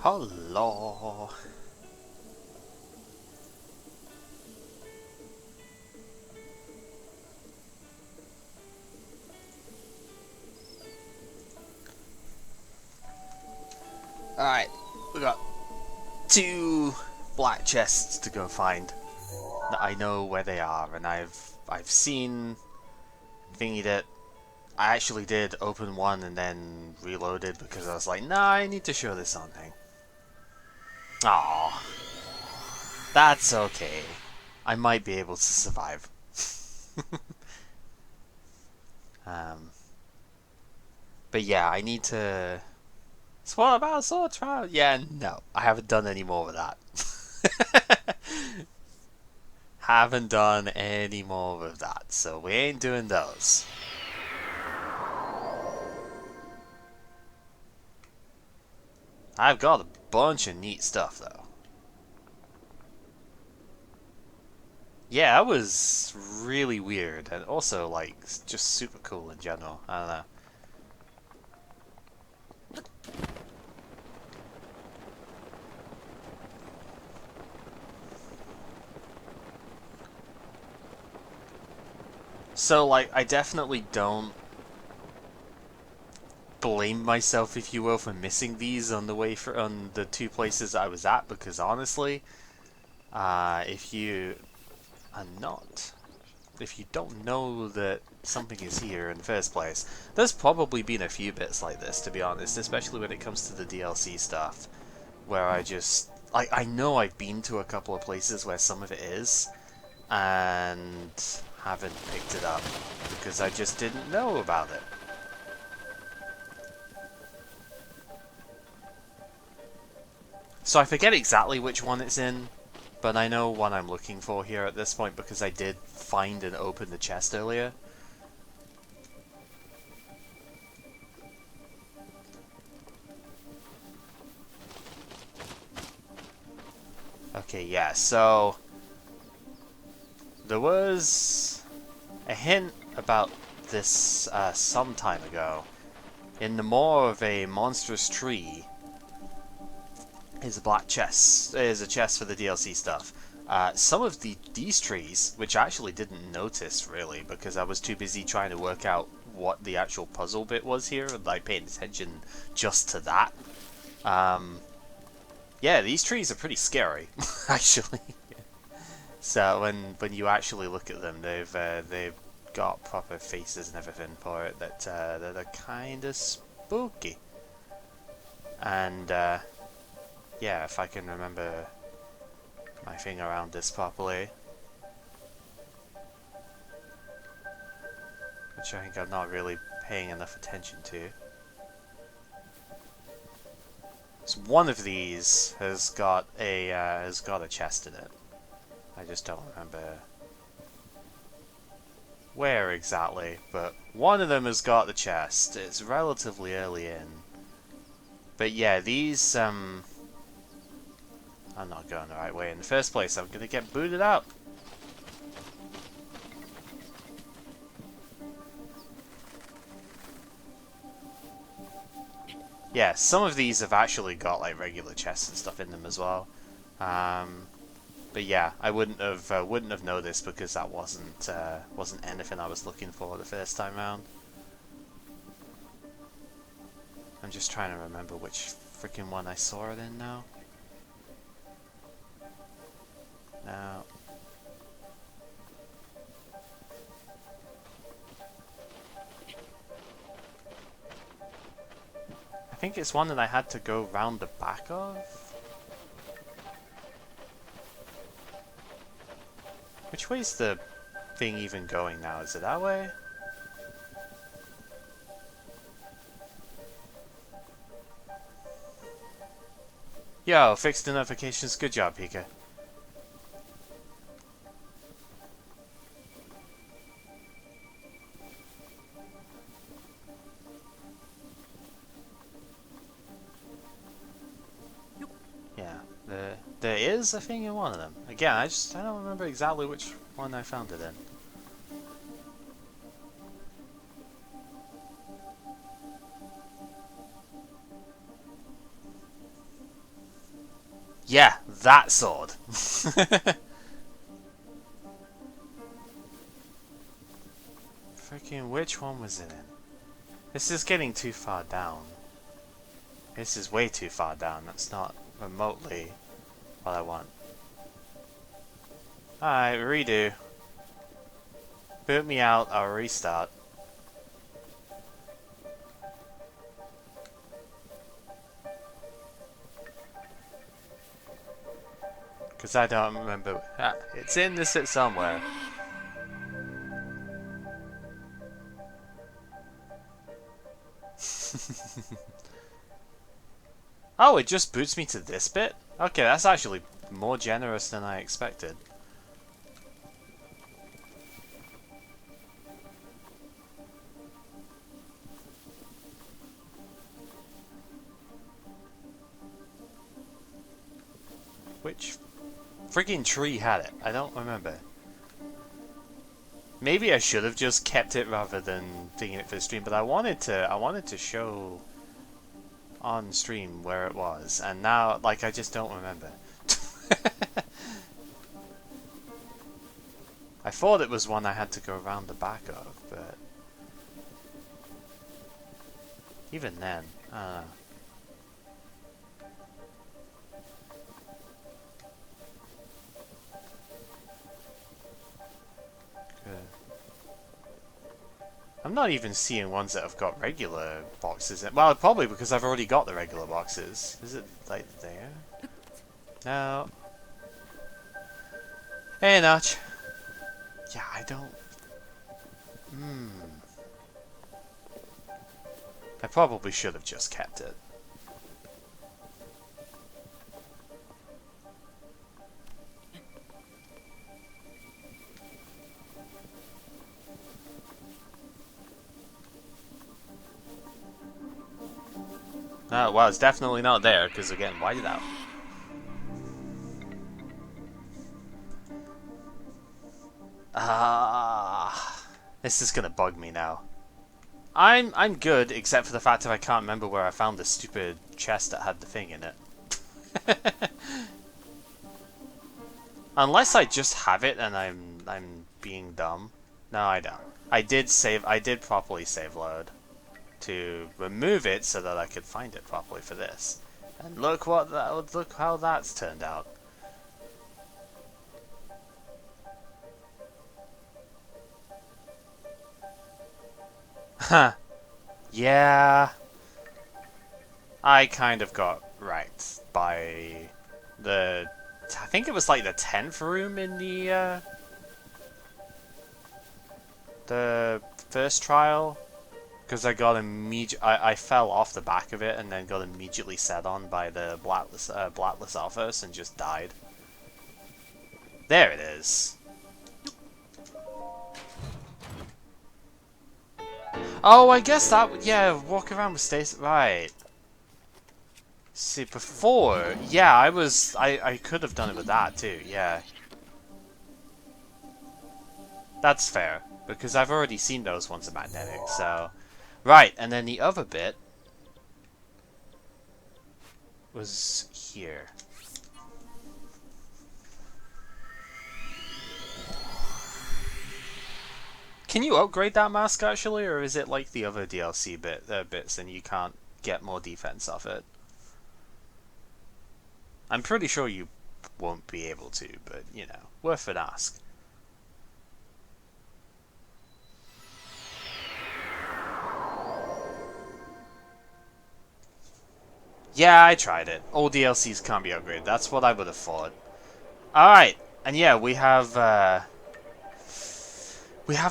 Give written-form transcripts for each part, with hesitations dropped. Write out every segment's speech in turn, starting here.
Hello. Alright, we got two black chests to go find that I know where they are, and I've seen thingied it. I actually did open one and then reloaded because I was like, nah, I need to show this on thing. Aw, that's okay. I might be able to survive. um, but yeah, I need to. So what about sword trial? Yeah, no, I haven't done any more of that. Haven't done any more of that, so we ain't doing those. I've got a bunch of neat stuff though. Yeah, that was really weird and also like just super cool in general. I don't know. So like I definitely don't blame myself, if you will, for missing these on the way for on the two places I was at because honestly, if you are not if you don't know that something is here in the first place, there's probably been a few bits like this, to be honest, especially when it comes to the DLC stuff, where I know I've been to a couple of places where some of it is, and haven't picked it up, because I just didn't know about it. So I forget exactly which one it's in, but I know what I'm looking for here at this point, because I did find and open the chest earlier. Okay, yeah, so there was a hint about this some time ago. In the more of a monstrous tree is a black chest. Is a chest for the DLC stuff. Some of these trees, which I actually didn't notice really, because I was too busy trying to work out what the actual puzzle bit was here, and like paying attention just to that. Um, yeah, these trees are pretty scary, actually. So when you actually look at them, they've got proper faces and everything for it that are kind of spooky. And yeah, if I can remember my thing around this properly, which I think I'm not really paying enough attention to. So one of these has got a chest in it. I just don't remember where exactly, but one of them has got the chest. It's relatively early in. But yeah, these I'm not going the right way in the first place. I'm gonna get booted out. Yeah, some of these have actually got like regular chests and stuff in them as well. Um, but yeah, I wouldn't have noticed because that wasn't anything I was looking for the first time round. I'm just trying to remember which freaking one I saw it in now. Now, I think it's one that I had to go round the back of. Which way's the thing even going now? Is it that way? Yo, fixed the notifications. Good job, Pika. Yeah, there is a thing in one of them. Again, I don't remember exactly which one I found it in. Yeah, that sword. Freaking which one was it in? This is getting too far down. This is way too far down. That's not remotely what I want. Alright, redo. Boot me out, I'll restart. Because I don't remember. It's in this somewhere. Oh, it just boots me to this bit? Okay, that's actually more generous than I expected. Which freaking tree had it? I don't remember. Maybe I should have just kept it rather than thinking it for the stream, but I wanted to show on stream where it was, and now like I just don't remember. I thought it was one I had to go around the back of, but even then, I don't know. I'm not even seeing ones that have got regular boxes in. Well, probably because I've already got the regular boxes. Is it like there? No. Hey, Notch. Yeah, I don't... I probably should have just kept it. Oh, well, it's definitely not there, because again, why did that... this is gonna bug me now. I'm good, except for the fact that I can't remember where I found the stupid chest that had the thing in it. Unless I just have it and I'm being dumb. No, I don't. I did properly save load to remove it so that I could find it properly for this. And look how that's turned out. Huh. Yeah. I kind of got right by the... I think it was like the 10th room in the first trial. Because I got I fell off the back of it and then got immediately set on by the Blatless Alphas and just died. There it is. Oh, I guess that... Yeah, walk around with Stacy... Right. See, before... Yeah, I could have done it with that, too, yeah. That's fair, because I've already seen those ones are magnetic, so... Right, and then the other bit... was here. Can you upgrade that mask actually, or is it like the other DLC bits and you can't get more defense off it? I'm pretty sure you won't be able to, but you know, worth an ask. Yeah, I tried it. All DLCs can't be upgraded. That's what I would have thought. Alright, and yeah, we have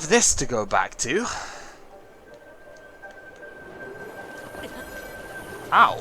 this to go back to. Ow.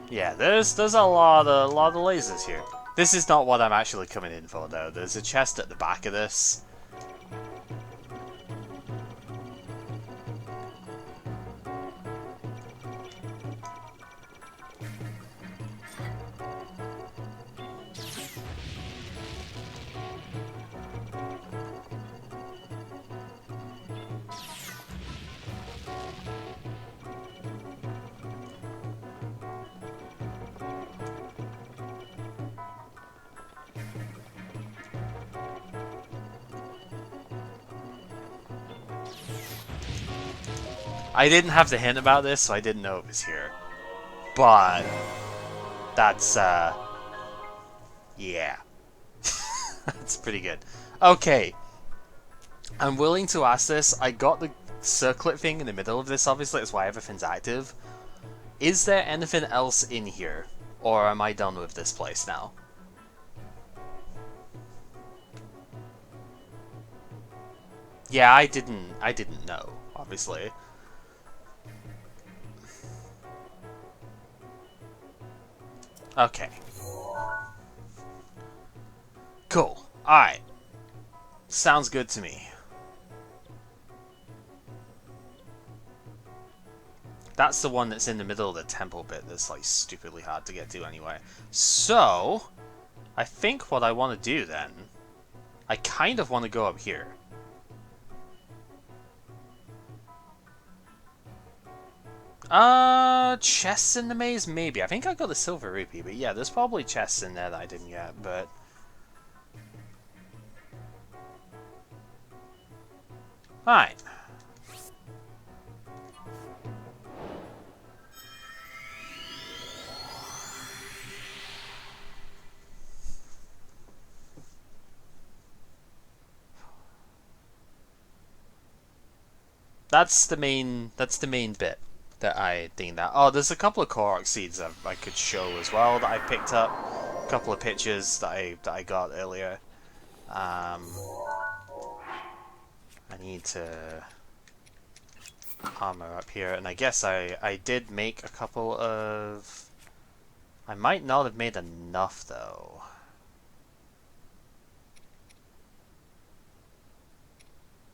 Yeah, there's a lot of lasers here. This is not what I'm actually coming in for though. There's a chest at the back of this. I didn't have the hint about this, so I didn't know it was here. But that's yeah. That's pretty good. Okay. I'm willing to ask this. I got the circlet thing in the middle of this, obviously, that's why everything's active. Is there anything else in here? Or am I done with this place now? Yeah, I didn't know, obviously. Okay. Cool. Alright. Sounds good to me. That's the one that's in the middle of the temple bit that's like stupidly hard to get to anyway. So, I think what I want to do then, I kind of want to go up here. Chests in the maze? Maybe. I think I got the silver rupee, but yeah, there's probably chests in there that I didn't get, but... Alright. That's the main bit that I think that... Oh, there's a couple of Korok seeds that I could show as well that I picked up. A couple of pictures that I got earlier. I need to armor up here, and I guess I did make a couple of... I might not have made enough though.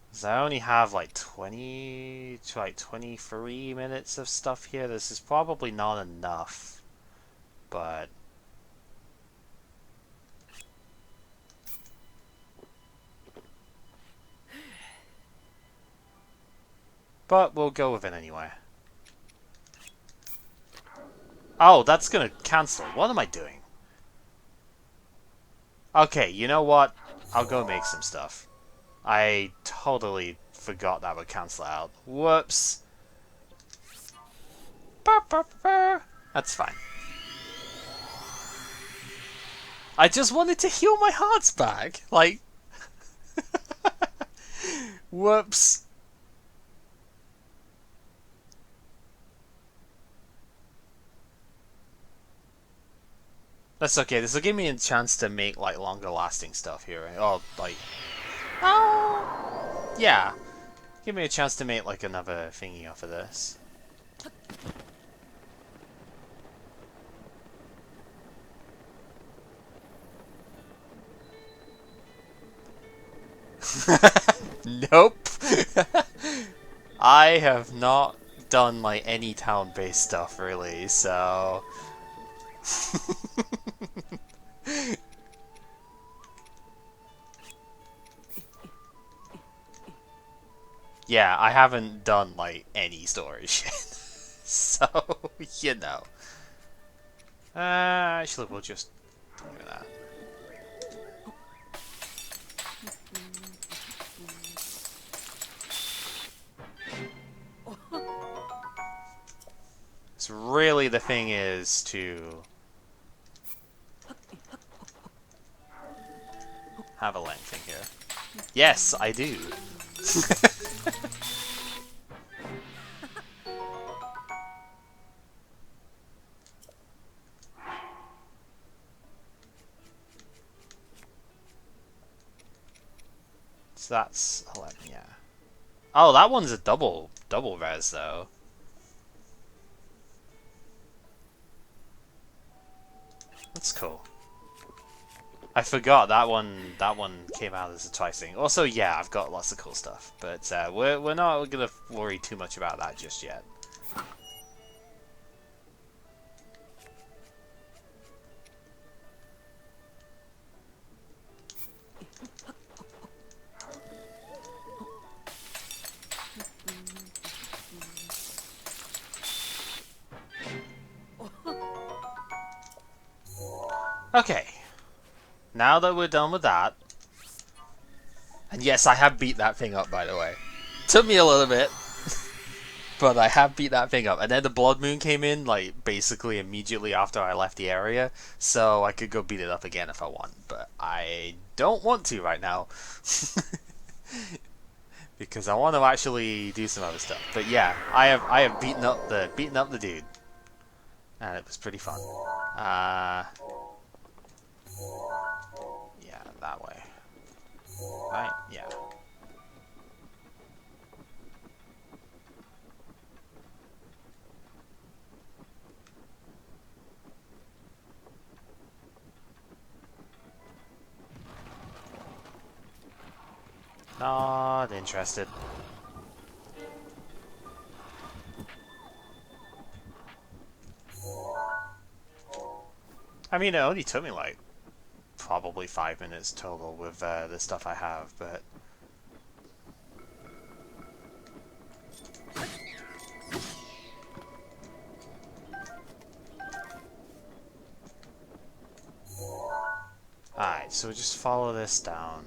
Because I only have like 20 to like 23 minutes of stuff here. This is probably not enough, but we'll go with it anyway. Oh, that's gonna cancel. What am I doing? Okay, you know what? I'll go make some stuff. I totally forgot that would cancel out. Whoops. That's fine. I just wanted to heal my hearts back. Like... Whoops. That's okay. This will give me a chance to make like longer lasting stuff here. Right? Oh, like... Oh, yeah. Give me a chance to make like another thingy off of this. Nope. I have not done like any town-based stuff really, so... Yeah, I haven't done, like, any storage yet. So, you know. Actually, we'll just do that. So really the thing is to have a length in here. Yes, I do. So that's 11, yeah. Oh, that one's a double res though. That's cool. I forgot that one came out as a twice thing. Also, yeah, I've got lots of cool stuff, but we're not gonna worry too much about that just yet. Okay. Now that we're done with that, and yes, I have beat that thing up, by the way. Took me a little bit. But I have beat that thing up. And then the Blood Moon came in, like, basically immediately after I left the area. So I could go beat it up again if I want. But I don't want to right now. Because I want to actually do some other stuff. But yeah, I have beaten up the dude. And it was pretty fun. Uh yeah, that way. Right? Yeah. Not interested. I mean, it only took me like probably 5 minutes total with the stuff I have, but alright, so just follow this down.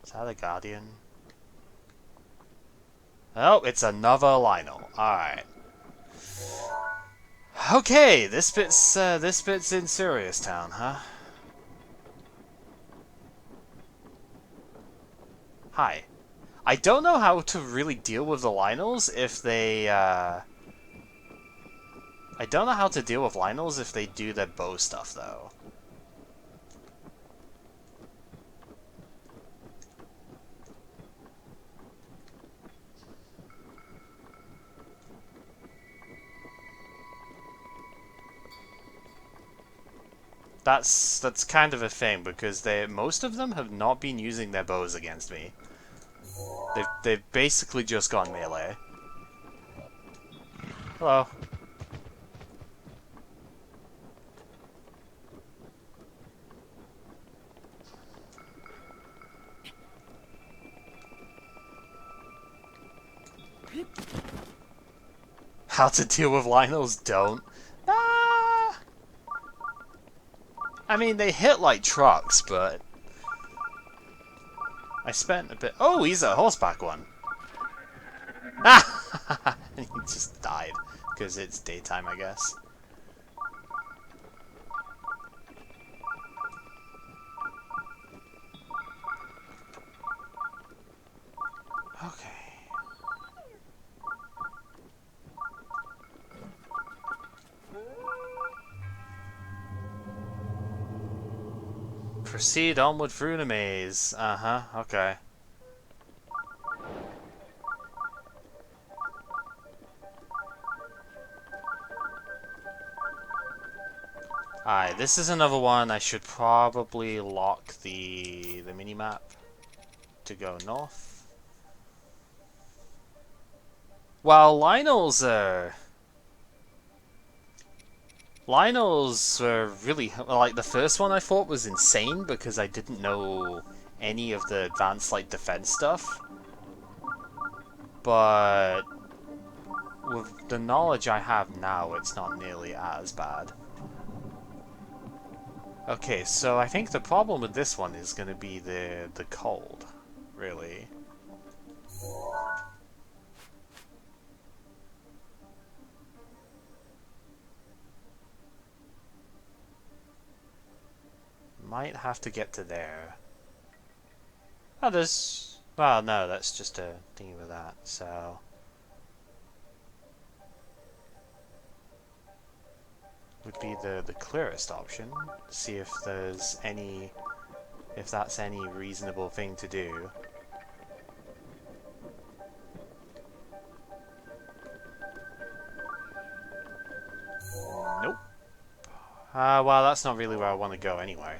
Is that a Guardian? Oh, it's another Lionel. Alright. Okay, this bit's in Serious Town, huh? Hi. I don't know how to really deal with the Lionels if they I don't know how to deal with Lionels if they do their bow stuff though. That's kind of a thing because most of them have not been using their bows against me. They've basically just gone melee. Hello. How to deal with Lionels? Don't. Ah! I mean, they hit like trucks, but I spent a bit. Oh, he's a horseback one. Ah! He just died because it's daytime, I guess. Okay. Proceed onward through the maze. Uh-huh, okay. Alright, this is another one I should probably lock the mini-map to go north. Well, Lionels are really... Like, the first one I thought was insane because I didn't know any of the advanced, like, defense stuff. But with the knowledge I have now, it's not nearly as bad. Okay, so I think the problem with this one is going to be the cold, really. Might have to get to there. Oh, there's... Well, no, that's just a thingy with that, so... Would be the clearest option. See if there's any... If that's any reasonable thing to do. Nope. Well, that's not really where I want to go anyway.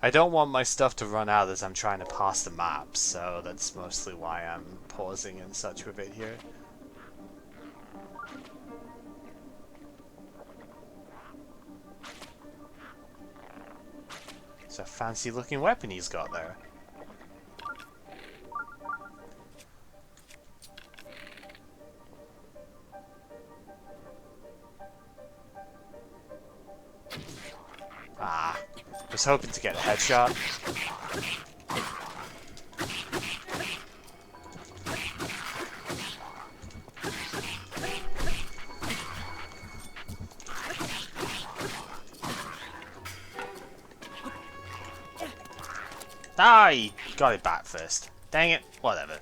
I don't want my stuff to run out as I'm trying to pass the map, so that's mostly why I'm pausing and such with it here. It's a fancy looking weapon he's got there. Ah, was hoping to get a headshot. Ah, he got it back first. Dang it, whatever.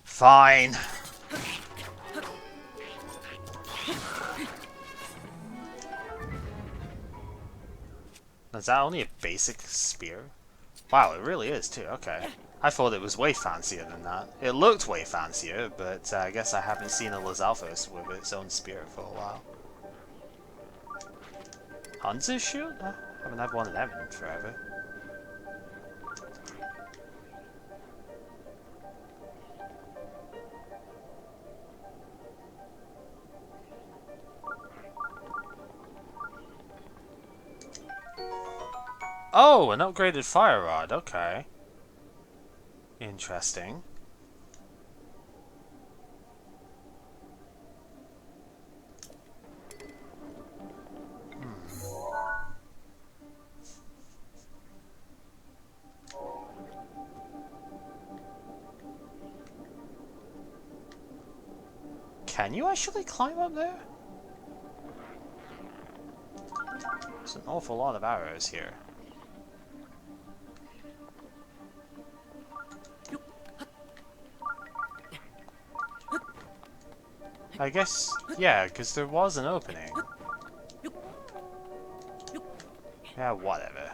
Fine. Is that only a basic spear? Wow, it really is too, okay. I thought it was way fancier than that. It looked way fancier, but I guess I haven't seen a Lizalfos with its own spear for a while. Hunter's shield? I haven't had one of them in forever. Oh, an upgraded fire rod, okay. Interesting. Can you actually climb up there? There's an awful lot of arrows here. I guess, yeah, because there was an opening. Yeah, whatever.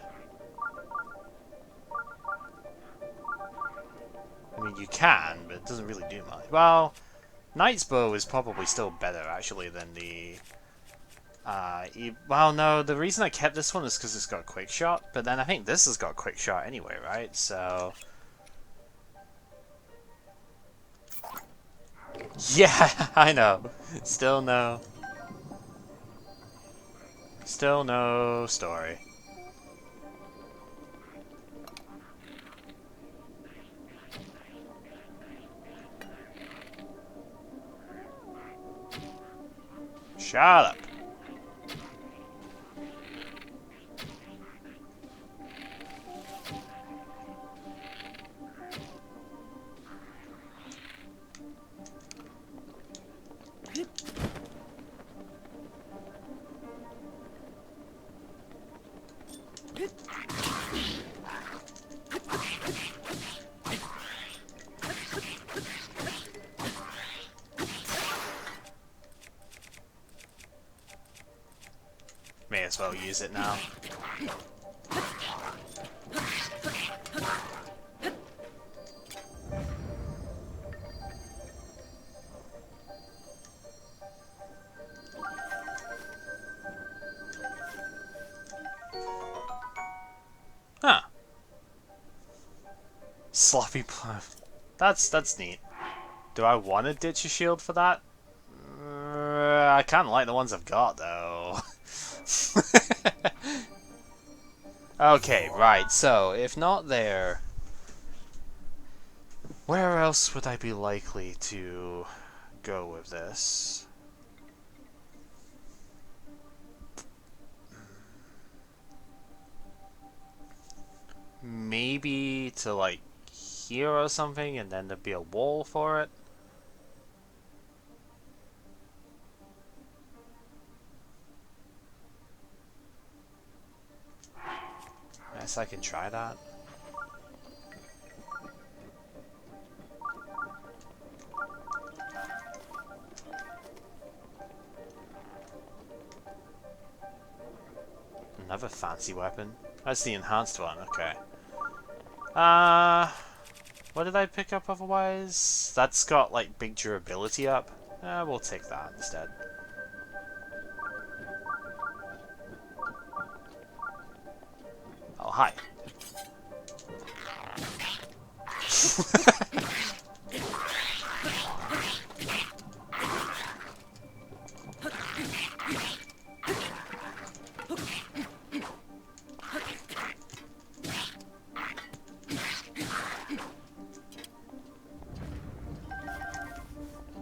I mean, you can, but it doesn't really do much. Well, Knight's Bow is probably still better, actually, than the... well, no, the reason I kept this one is because it's got Quick Shot, but then I think this has got Quick Shot anyway, right? So... Yeah, I know. Still no. Still no story. Shut up. May as well use it now. Huh. Sloppy plum. That's neat. Do I want to ditch a shield for that? I kind of like the ones I've got, though. Okay, right, so, if not there, where else would I be likely to go with this? Maybe to, like, here or something, and then there'd be a wall for it? Guess I can try that. Another fancy weapon. That's the enhanced one, okay. What did I pick up otherwise? That's got, like, big durability up. We'll take that instead. Oh, hi.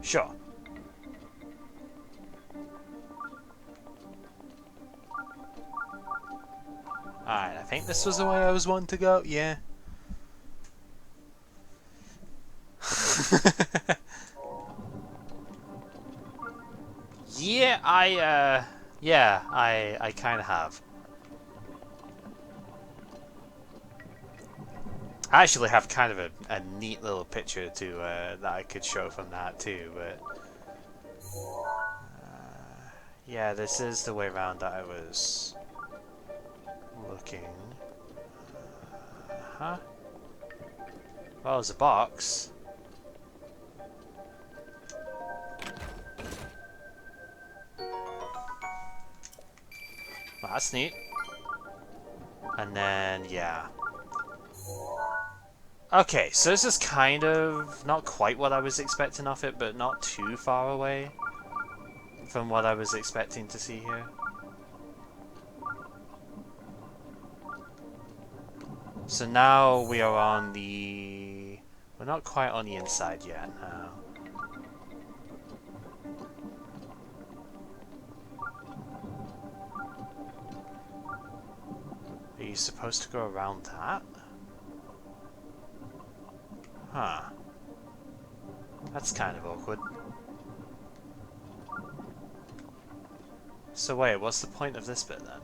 Sure. Alright, I think this was the way I was wanting to go, yeah. Yeah, I kind of have. I actually have kind of a neat little picture to that I could show from that too, but yeah, this is the way around that I was looking. Huh? Well, there's a box. Well, that's neat. And then, yeah. Okay, so this is kind of not quite what I was expecting of it, but not too far away from what I was expecting to see here. So now we are on the... We're not quite on the inside yet, no. Are you supposed to go around that? Huh. That's kind of awkward. So wait, what's the point of this bit then?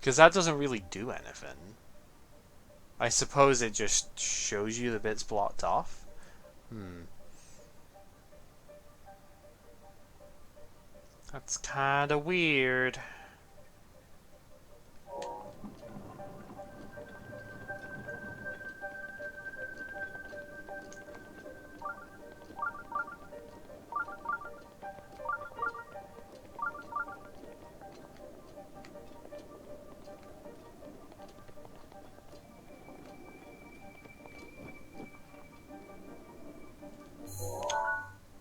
Because that doesn't really do anything. I suppose it just shows you the bits blocked off? That's kinda weird.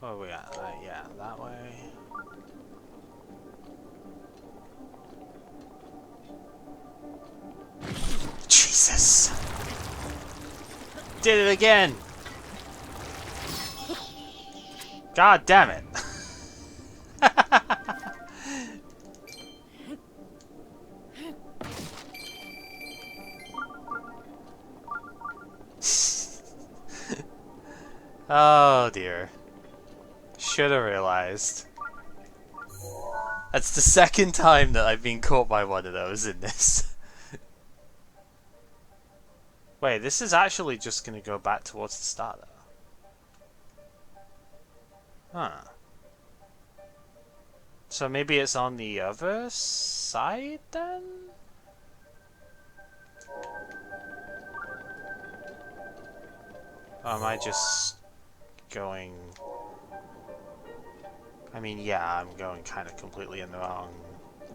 Oh, we got yeah, that way. Jesus! Did it again! God damn it! Oh dear. Should have realized. That's the second time that I've been caught by one of those in this. Wait, this is actually just going to go back towards the starter. Huh. So maybe it's on the other side then? Or am I just going... I mean, yeah, I'm going kind of completely in the wrong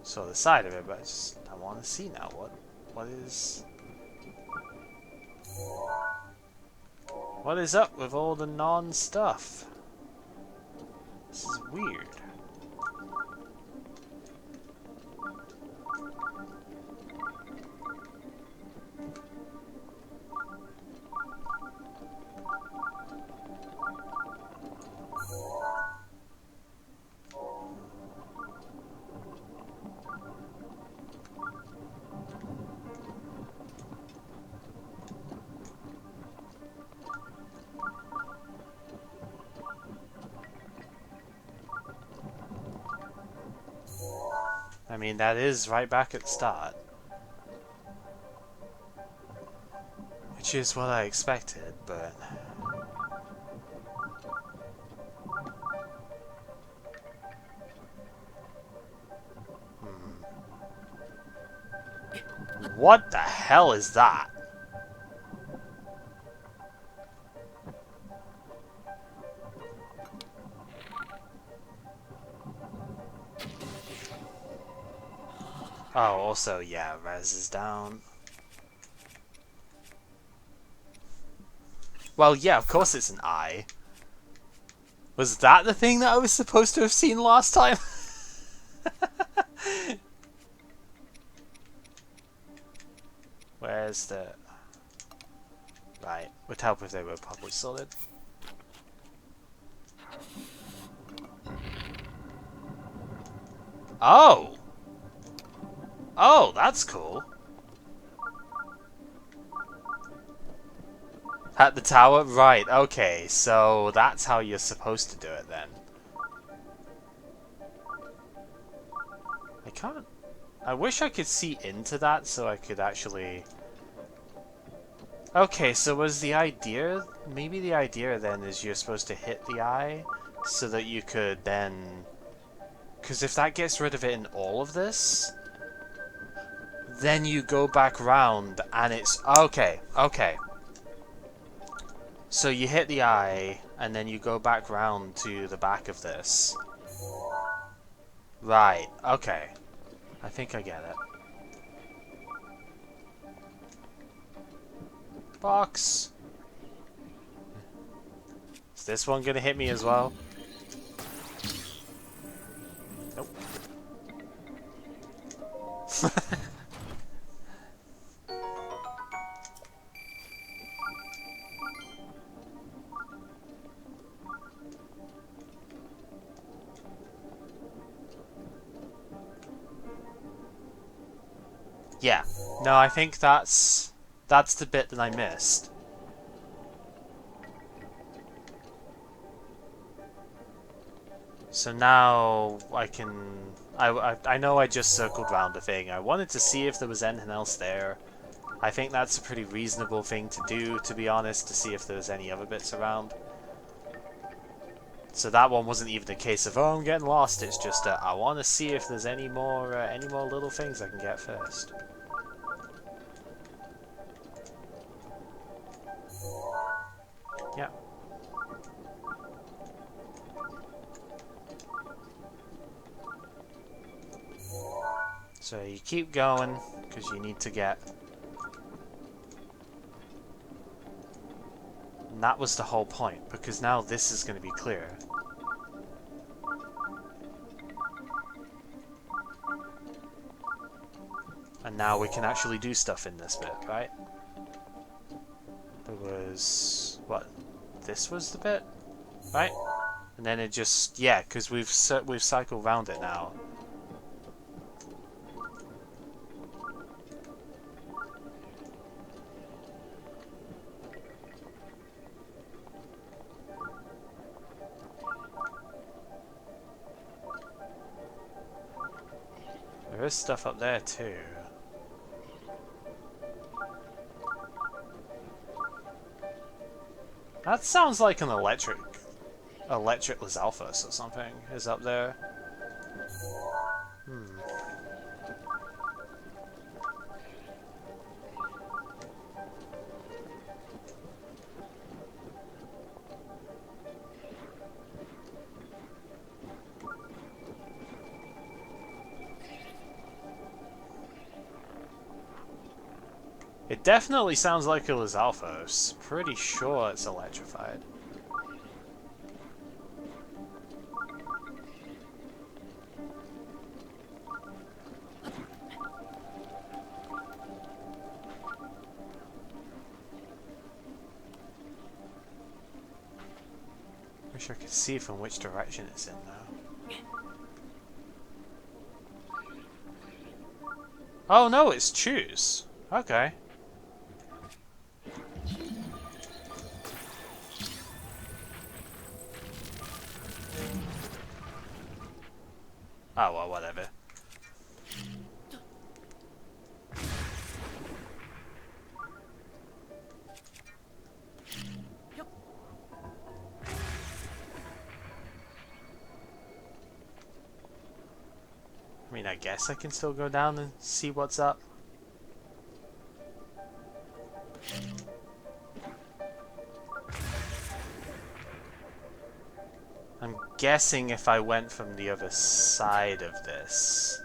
sort of side of it, but I want to see now what is... What is up with all the non-stuff? This is weird. I mean, that is right back at the start. Which is what I expected, but... What the hell is that? Oh, also, yeah, res is down. Well, yeah, of course it's an eye. Was that the thing that I was supposed to have seen last time? Where's the... Right, would help if they were properly solid. Oh! Oh, that's cool. At the tower? Right, okay, so that's how you're supposed to do it then. I can't... I wish I could see into that so I could actually... Okay, so was the idea... Maybe the idea then is you're supposed to hit the eye so that you could then... Because if that gets rid of it in all of this, then you go back round and it's... Okay, okay. So you hit the eye and then you go back round to the back of this. Right, okay. I think I get it. Box! Is this one gonna hit me as well? Nope. Yeah. No, I think that's the bit that I missed. So now I can... I know I just circled round the thing. I wanted to see if there was anything else there. I think that's a pretty reasonable thing to do, to be honest, to see if there's any other bits around. So that one wasn't even a case of, oh, I'm getting lost. It's just, I want to see if there's any more little things I can get first. Yeah. So you keep going, because you need to get... And that was the whole point, because now this is going to be clear. And now we can actually do stuff in this bit, right? There was... What? This was the bit? Right? And then it just... Yeah, because we've cycled around it now. There is stuff up there too. That sounds like an electric Lizalfos or something is up there. It definitely sounds like a Lizalfos. Pretty sure it's electrified. Wish I could see from which direction it's in now. Oh no, it's choose. Okay. Oh well, whatever. I mean, I guess I can still go down and see what's up. I'm guessing if I went from the other side of this...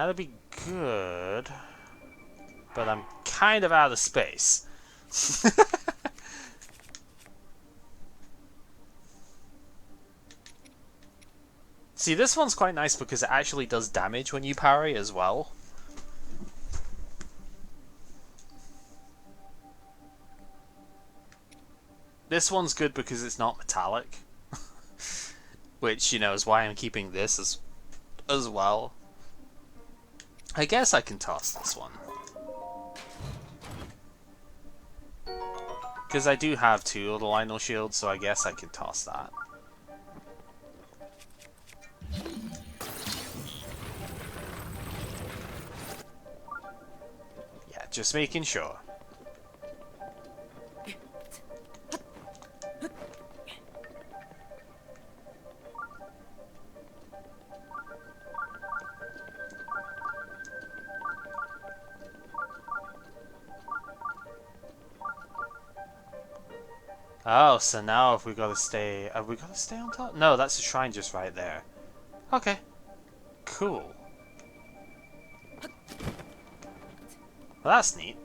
That'd be good. But I'm kind of out of space. See, this one's quite nice because it actually does damage when you parry as well. This one's good because it's not metallic. Which, you know, is why I'm keeping this as well. I guess I can toss this one. Because I do have two little Lionel shields, so I guess I can toss that. Yeah, just making sure. Oh, so now have we got to stay... Have we got to stay on top? No, that's the shrine just right there. Okay. Cool. Well, that's neat.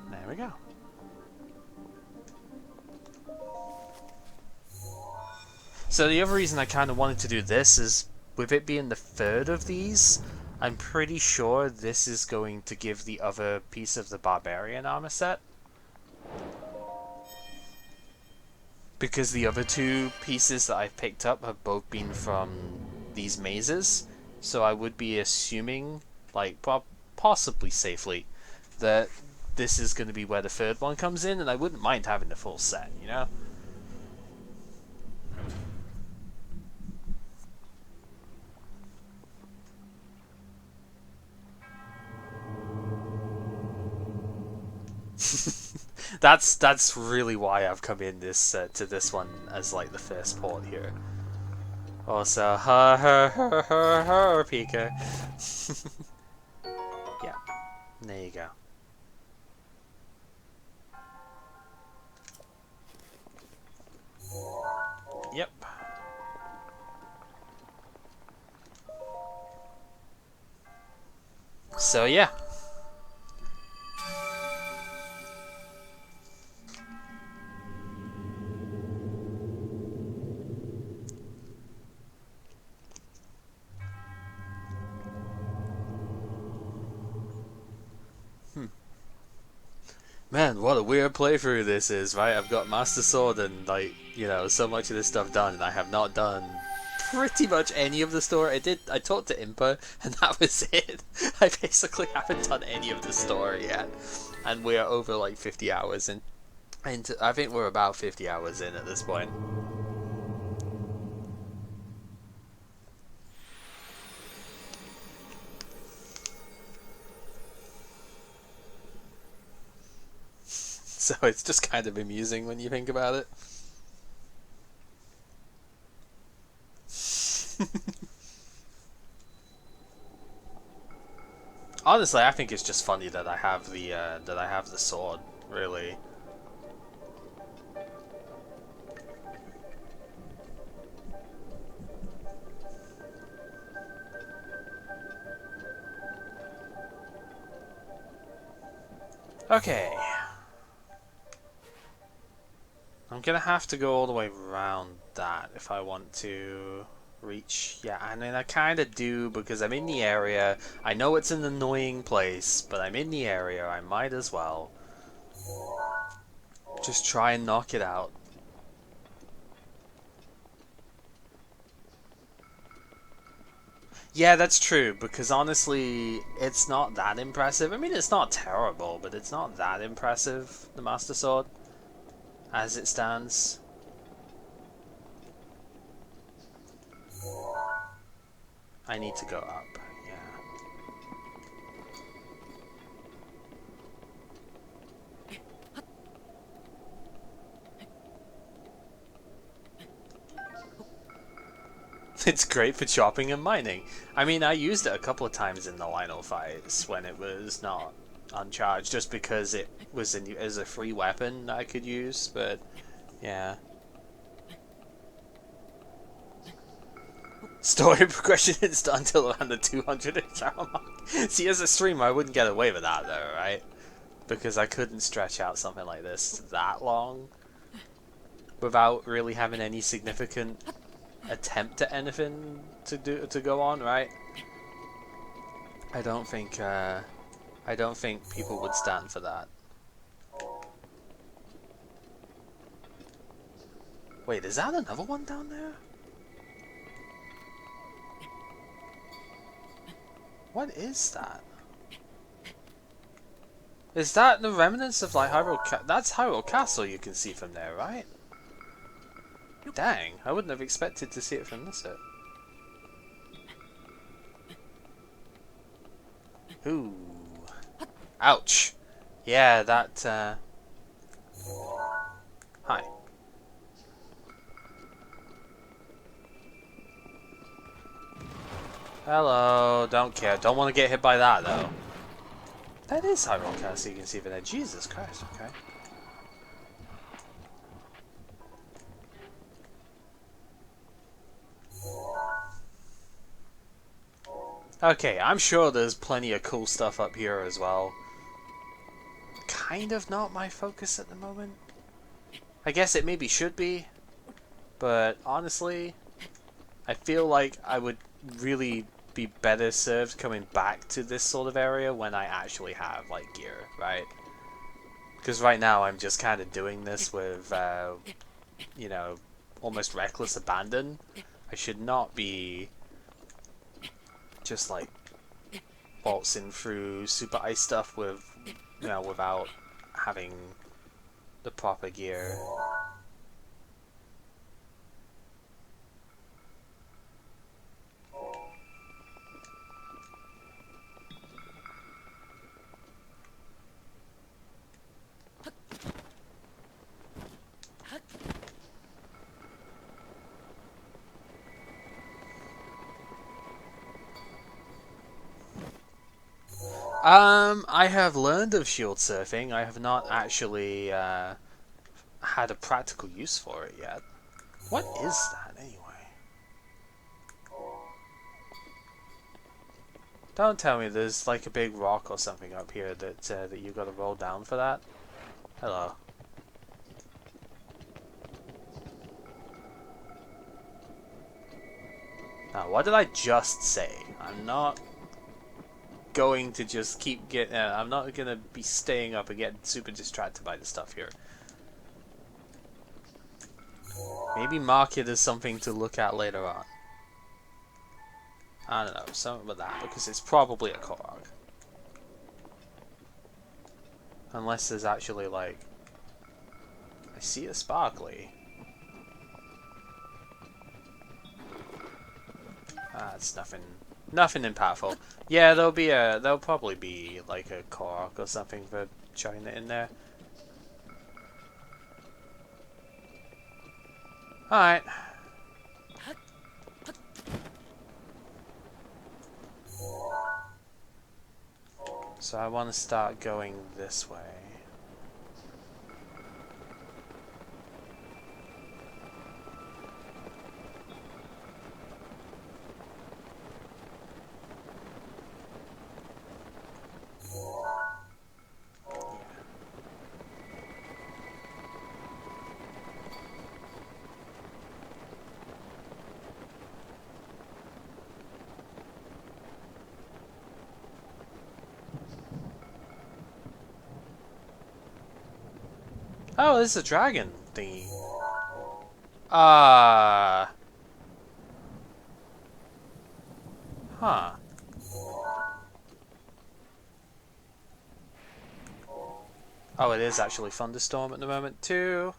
There we go. So the other reason I kind of wanted to do this is, with it being the third of these, I'm pretty sure this is going to give the other piece of the Barbarian armor set. Because the other two pieces that I've picked up have both been from these mazes, so I would be assuming, like, possibly safely, that this is going to be where the third one comes in, and I wouldn't mind having the full set, you know? That's really why I've come in this to this one as like the first port here. Also, her, Pika. Yeah, there you go. Yep. So yeah. Man, what a weird playthrough this is, right? I've got Master Sword and, like, you know, so much of this stuff done, and I have not done pretty much any of the story. I talked to Impa, and that was it. I basically haven't done any of the story yet. And we are over, like, 50 hours in. And I think we're about 50 hours in at this point. So it's just kind of amusing when you think about it. Honestly, I think it's just funny that I have the sword, really. Okay. I'm gonna have to go all the way around that if I want to reach. Yeah, I mean, I kind of do because I'm in the area. I know it's an annoying place, but I'm in the area. I might as well just try and knock it out. Yeah, that's true, because honestly, it's not that impressive. I mean, it's not terrible, but it's not that impressive, the Master Sword, as it stands. I need to go up, yeah. It's great for chopping and mining. I mean, I used it a couple of times in the Lionel fights when it was not uncharged, just because it was as a free weapon that I could use, but yeah. Story progression isn't done until around the 200-ish hour mark. See, as a streamer, I wouldn't get away with that, though, right? Because I couldn't stretch out something like this that long without really having any significant attempt at anything to go on, right? I don't think people would stand for that. Wait, is that another one down there? What is that? Is that the remnants of like Hyrule? That's Hyrule Castle you can see from there, right? Dang, I wouldn't have expected to see it from this bit. Ooh. Ouch. Yeah, that, Hi. Hello, don't care. Don't want to get hit by that, though. That is Hyrule Castle you can see from there. Jesus Christ, okay. Okay, I'm sure there's plenty of cool stuff up here as well. Kind of not my focus at the moment. I guess it maybe should be, but honestly, I feel like I would really be better served coming back to this sort of area when I actually have, like, gear, right? Because right now I'm just kind of doing this with, you know, almost reckless abandon. I should not be just, like, waltzing through super ice stuff with, you know, without having the proper gear. I have learned of shield surfing. I have not actually had a practical use for it yet. What is that anyway? Don't tell me there's like a big rock or something up here that that you got to roll down for that. Hello. Now, what did I just say? I'm not going to just keep getting. I'm not gonna be staying up and getting super distracted by the stuff here. Maybe mark it as something to look at later on. I don't know, something with that, because it's probably a Korok. Unless there's actually, like... I see a sparkly. It's nothing impactful. Yeah, there'll probably be, like, a Korok or something for showing it in there. Alright. So I want to start going this way. Oh, this is a dragon thingy. Huh. Oh, it is actually thunderstorm at the moment too.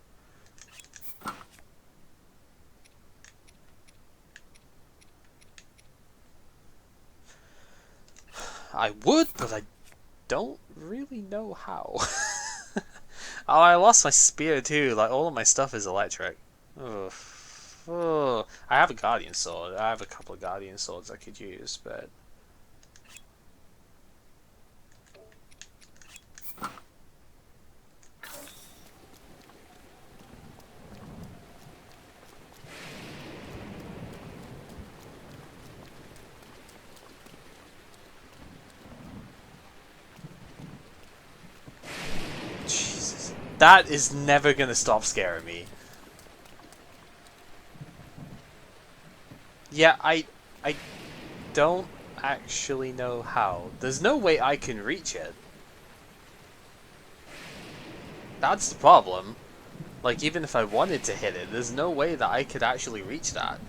I would, but I don't really know how. Oh, I lost my spear too. Like, all of my stuff is electric. Ugh. Ugh. I have a guardian sword. I have a couple of guardian swords I could use, but... That is never gonna stop scaring me. Yeah, I don't actually know how. There's no way I can reach it. That's the problem. Like, even if I wanted to hit it, there's no way that I could actually reach that.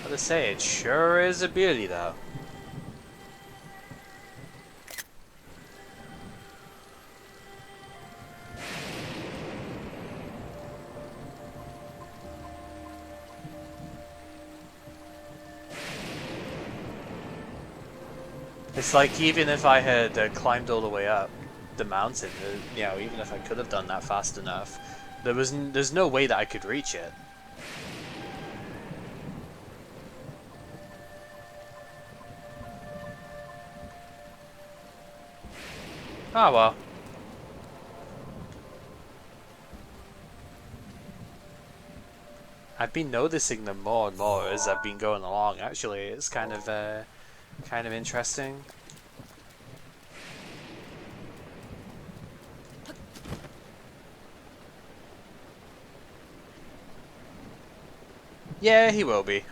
How to say, it sure is a beauty, though. It's like, even if I had climbed all the way up the mountain, you know, even if I could have done that fast enough, there's no way that I could reach it. Oh well. I've been noticing them more and more as I've been going along. Actually, it's kind of interesting. Yeah, he will be.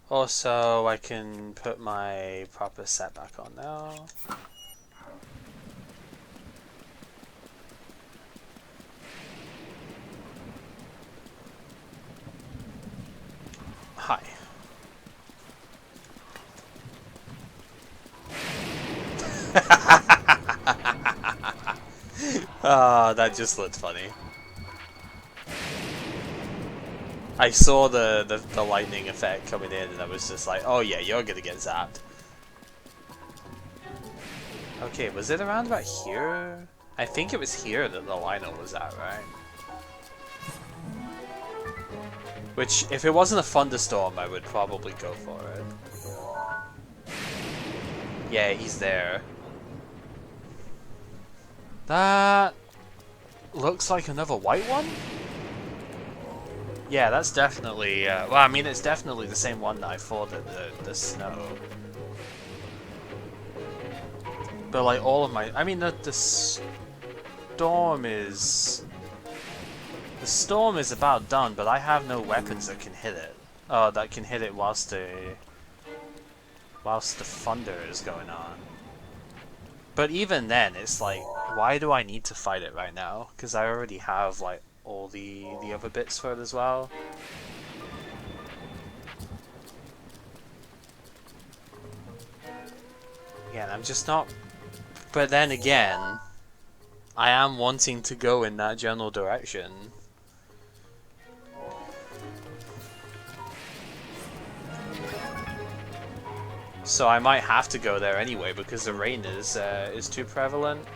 Also, I can put my proper set back on now. Hi. Ah, that just looked funny. I saw the lightning effect coming in and I was just like, oh yeah, you're gonna get zapped. Okay, was it around about here? I think it was here that the Lionel was at, right? Which, if it wasn't a thunderstorm, I would probably go for it. Yeah, he's there. That looks like another white one? Yeah, that's definitely, well, I mean, it's definitely the same one that I fought at the snow. But, like, all of my, I mean, the storm is... The storm is about done, but I have no weapons that can hit it. Oh, that can hit it whilst the thunder is going on. But even then, it's like, why do I need to fight it right now? Because I already have, like, all the other bits for it as well. Again, I'm just not... But then again, I am wanting to go in that general direction. So I might have to go there anyway because the rain is too prevalent.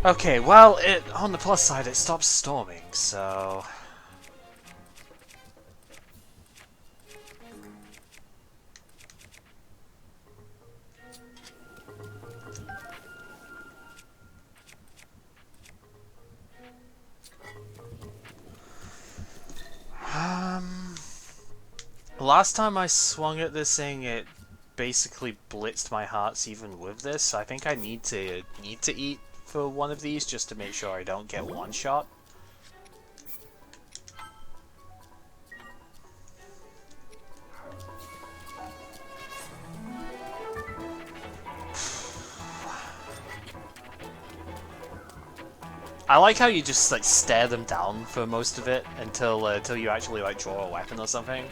Okay, well, on the plus side, it stops storming, so... Last time I swung at this thing, it basically blitzed my hearts even with this, so I think I need to eat for one of these just to make sure I don't get one shot. I like how you just like stare them down for most of it until you actually like draw a weapon or something.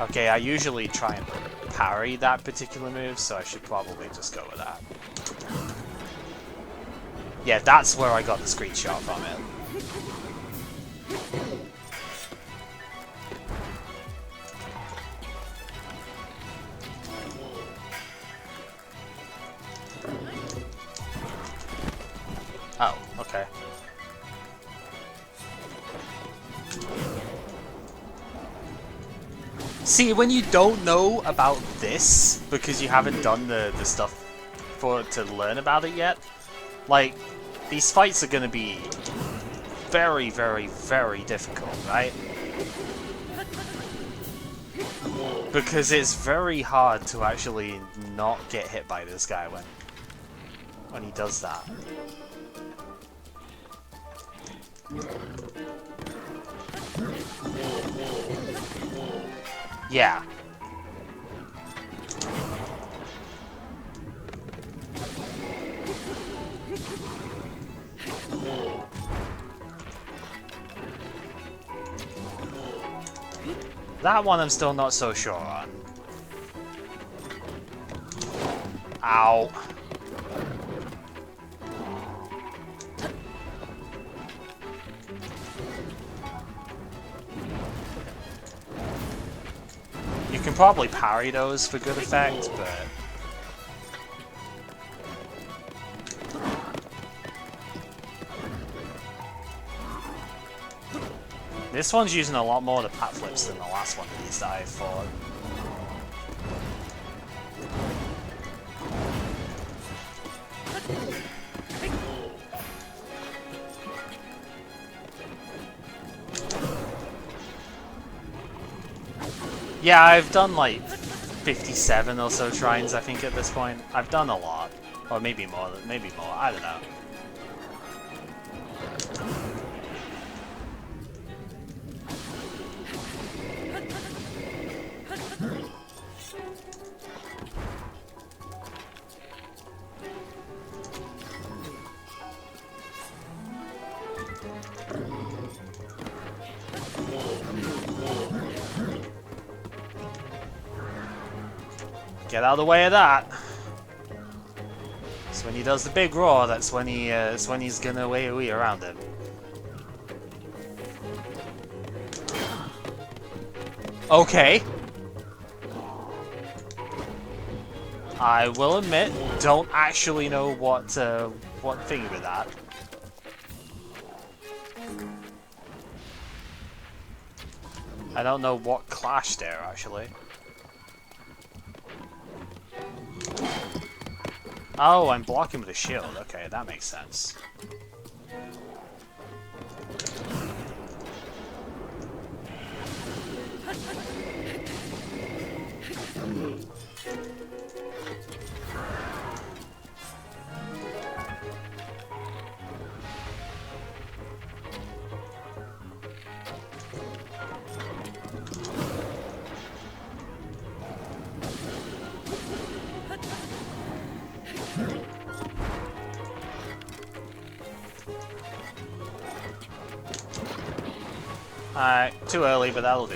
Okay, I usually try and parry that particular move, so I should probably just go with that. Yeah, that's where I got the screenshot from it. Oh, okay. See, when you don't know about this, because you haven't done the stuff to learn about it yet, like, these fights are gonna be very, very, very difficult, right? Because it's very hard to actually not get hit by this guy when he does that. Yeah. That one I'm still not so sure on. Ow. You can probably parry those for good effect, but... This one's using a lot more of the pat flips than the last one of these that I fought. Yeah, I've done like 57 or so shrines, I think, at this point. I've done a lot. Or maybe more, I don't know. Get out of the way of that. So when he does the big roar, that's when he's gonna AoE around him. Okay. I will admit, don't actually know what thing with that. I don't know what clashed there actually. Oh, I'm blocking with a shield. Okay, that makes sense. Alright, too early, but that'll do.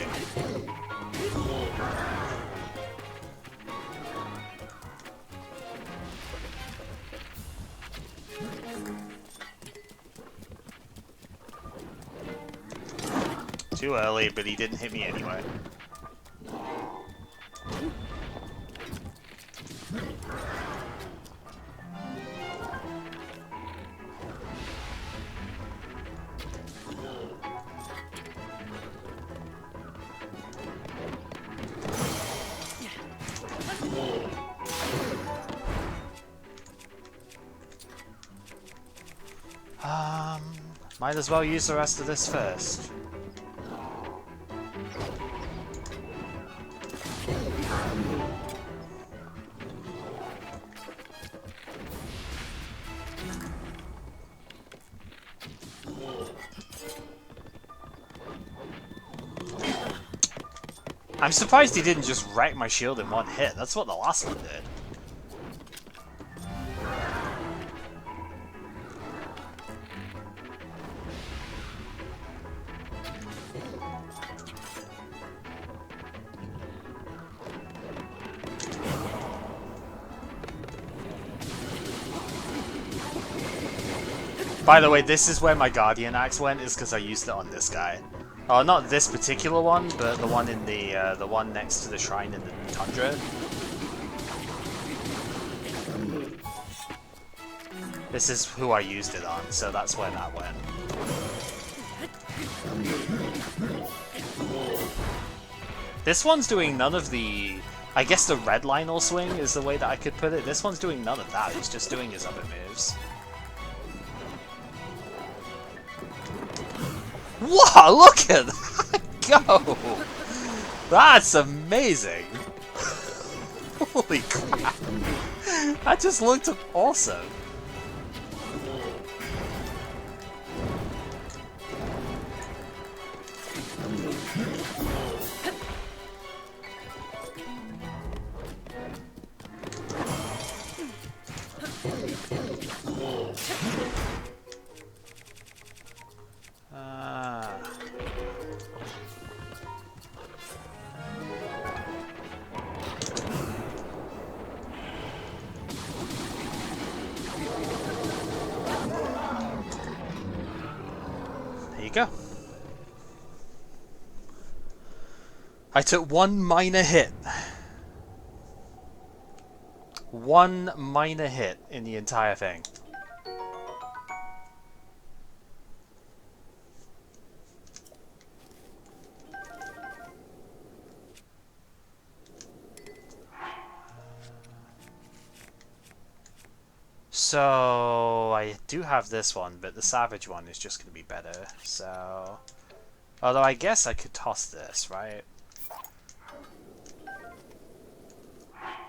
Too early, but he didn't hit me anyway. Might as well use the rest of this first. I'm surprised he didn't just wreck my shield in one hit. That's what the last one did. By the way, this is where my Guardian Axe went, is because I used it on this guy. Oh, not this particular one, but the one in the one next to the shrine in the tundra. This is who I used it on, so that's where that went. This one's doing none of the... I guess the red Lionel swing is the way that I could put it. This one's doing none of that, he's just doing his other moves. Whoa, look at that go! That's amazing! Holy crap! That just looked awesome! There you go. I took one minor hit. One minor hit in the entire thing. So I do have this one, but the Savage one is just going to be better. So, although I guess I could toss this, right?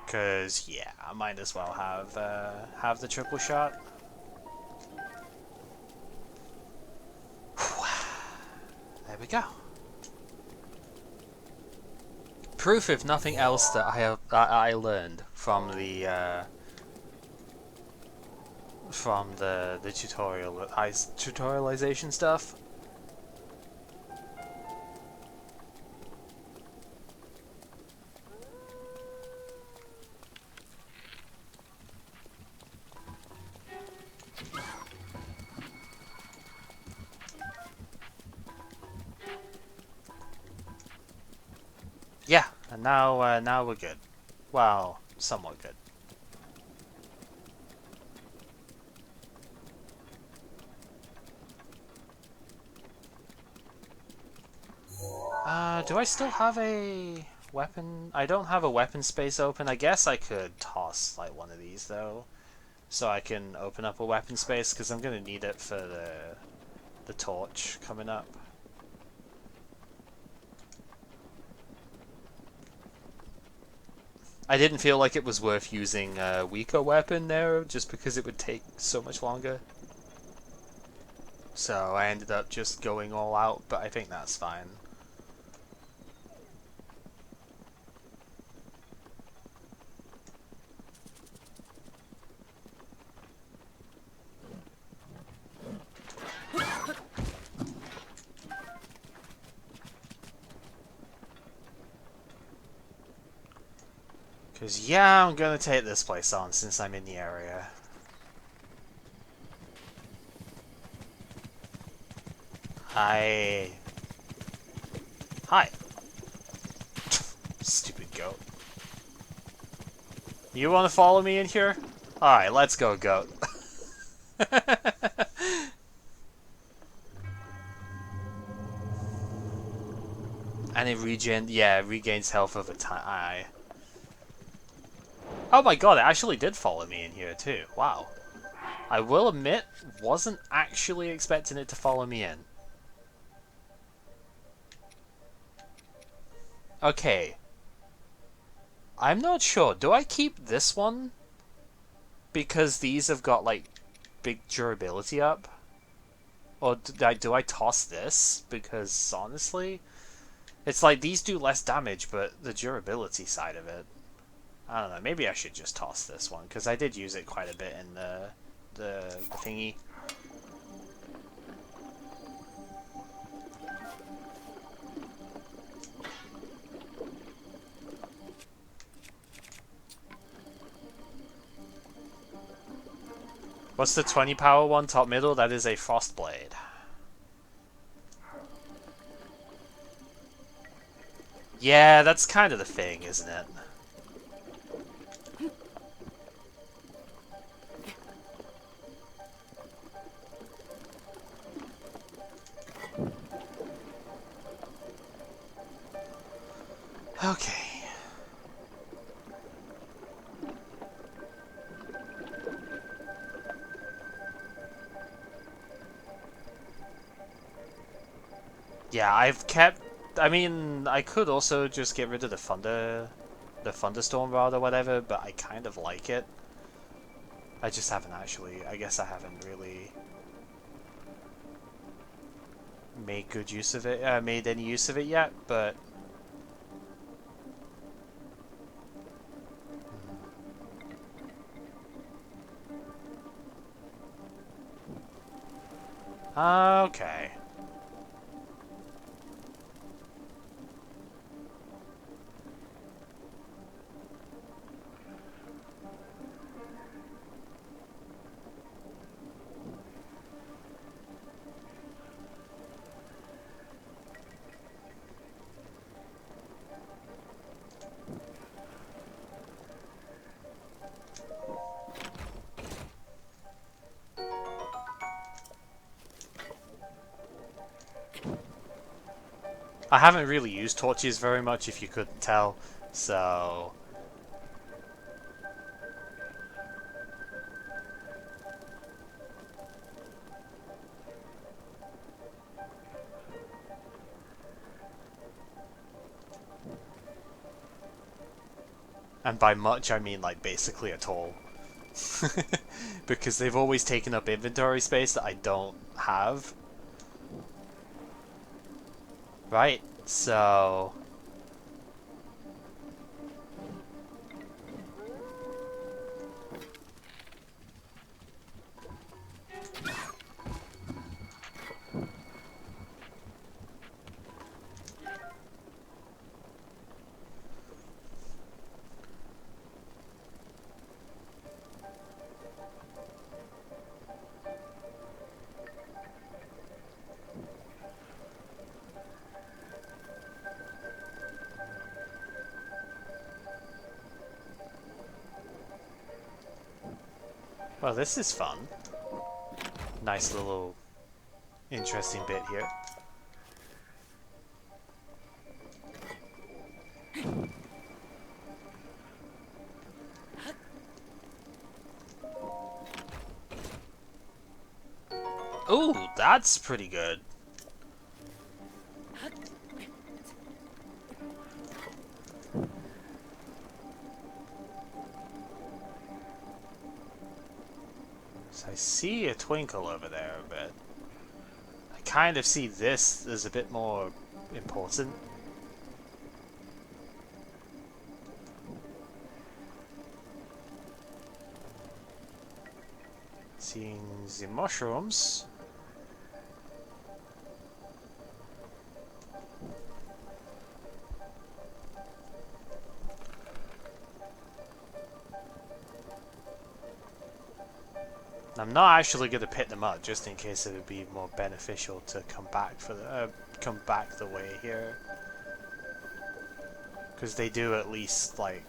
Because yeah, I might as well have the triple shot. There we go. Proof, if nothing else, that I learned from the tutorialization stuff. Yeah, and now we're good. Well, somewhat good. Do I still have a weapon? I don't have a weapon space open. I guess I could toss like one of these though, so I can open up a weapon space because I'm gonna need it for the torch coming up. I didn't feel like it was worth using a weaker weapon there, just because it would take so much longer. So I ended up just going all out, but I think that's fine. Because yeah, I'm gonna take this place on since I'm in the area. Hi. Stupid goat. You want to follow me in here? Alright, let's go, goat. And it regains health over time. Oh my god, it actually did follow me in here too. Wow. I will admit, wasn't actually expecting it to follow me in. Okay. I'm not sure. Do I keep this one? Because these have got, like, big durability up? Or do I toss this? Because, honestly, it's like these do less damage, but the durability side of it... I don't know, maybe I should just toss this one, because I did use it quite a bit in the thingy. What's the 20 power one top middle? That is a frost blade. Yeah, that's kind of the thing, isn't it? Okay. Yeah, I've kept... I mean, I could also just get rid of the thunderstorm rod or whatever, but I kind of like it. I just haven't actually... I guess I haven't really made good use of it, made any use of it yet, but... Okay. I haven't really used torches very much, if you couldn't tell, so... And by much, I mean, like, basically at all. Because they've always taken up inventory space that I don't have. Right, so... Well, this is fun. Nice little interesting bit here. Ooh, that's pretty good. So I see a twinkle over there, but I kind of see this as a bit more important. Seeing the mushrooms. I'm not actually going to pick them up, just in case it would be more beneficial to come back for the come back the way here, because they do at least like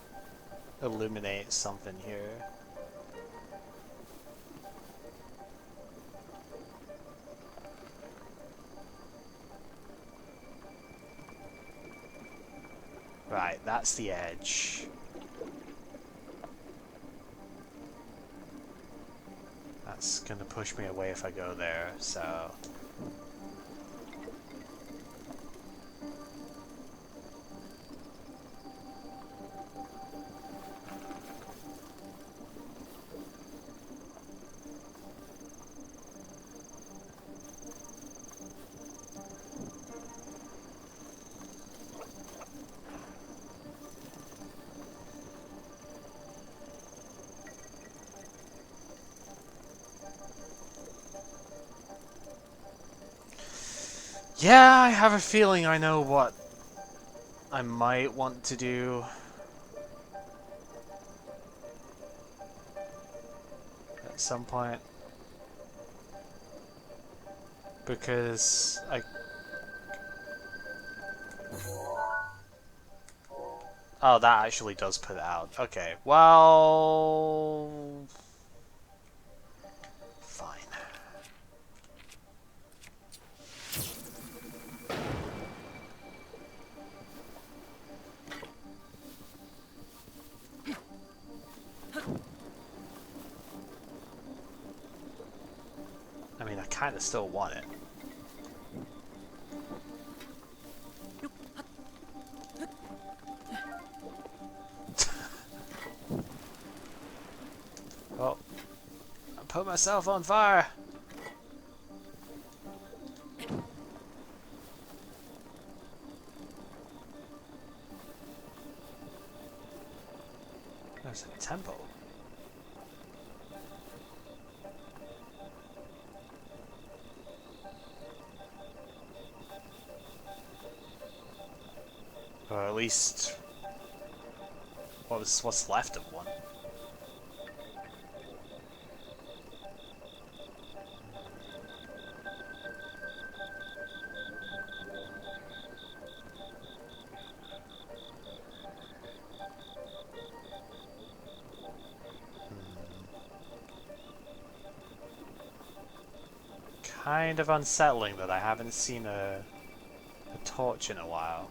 illuminate something here. Right, that's the edge. That's gonna push me away if I go there, so... Yeah, I have a feeling I know what I might want to do. At some point. Because I... Oh, that actually does put it out. Okay, well... Fine. I mean, I kind of still want it. Oh, I put myself on fire! There's a temple. Or at least... what's left of one. Kind of unsettling that I haven't seen a torch in a while.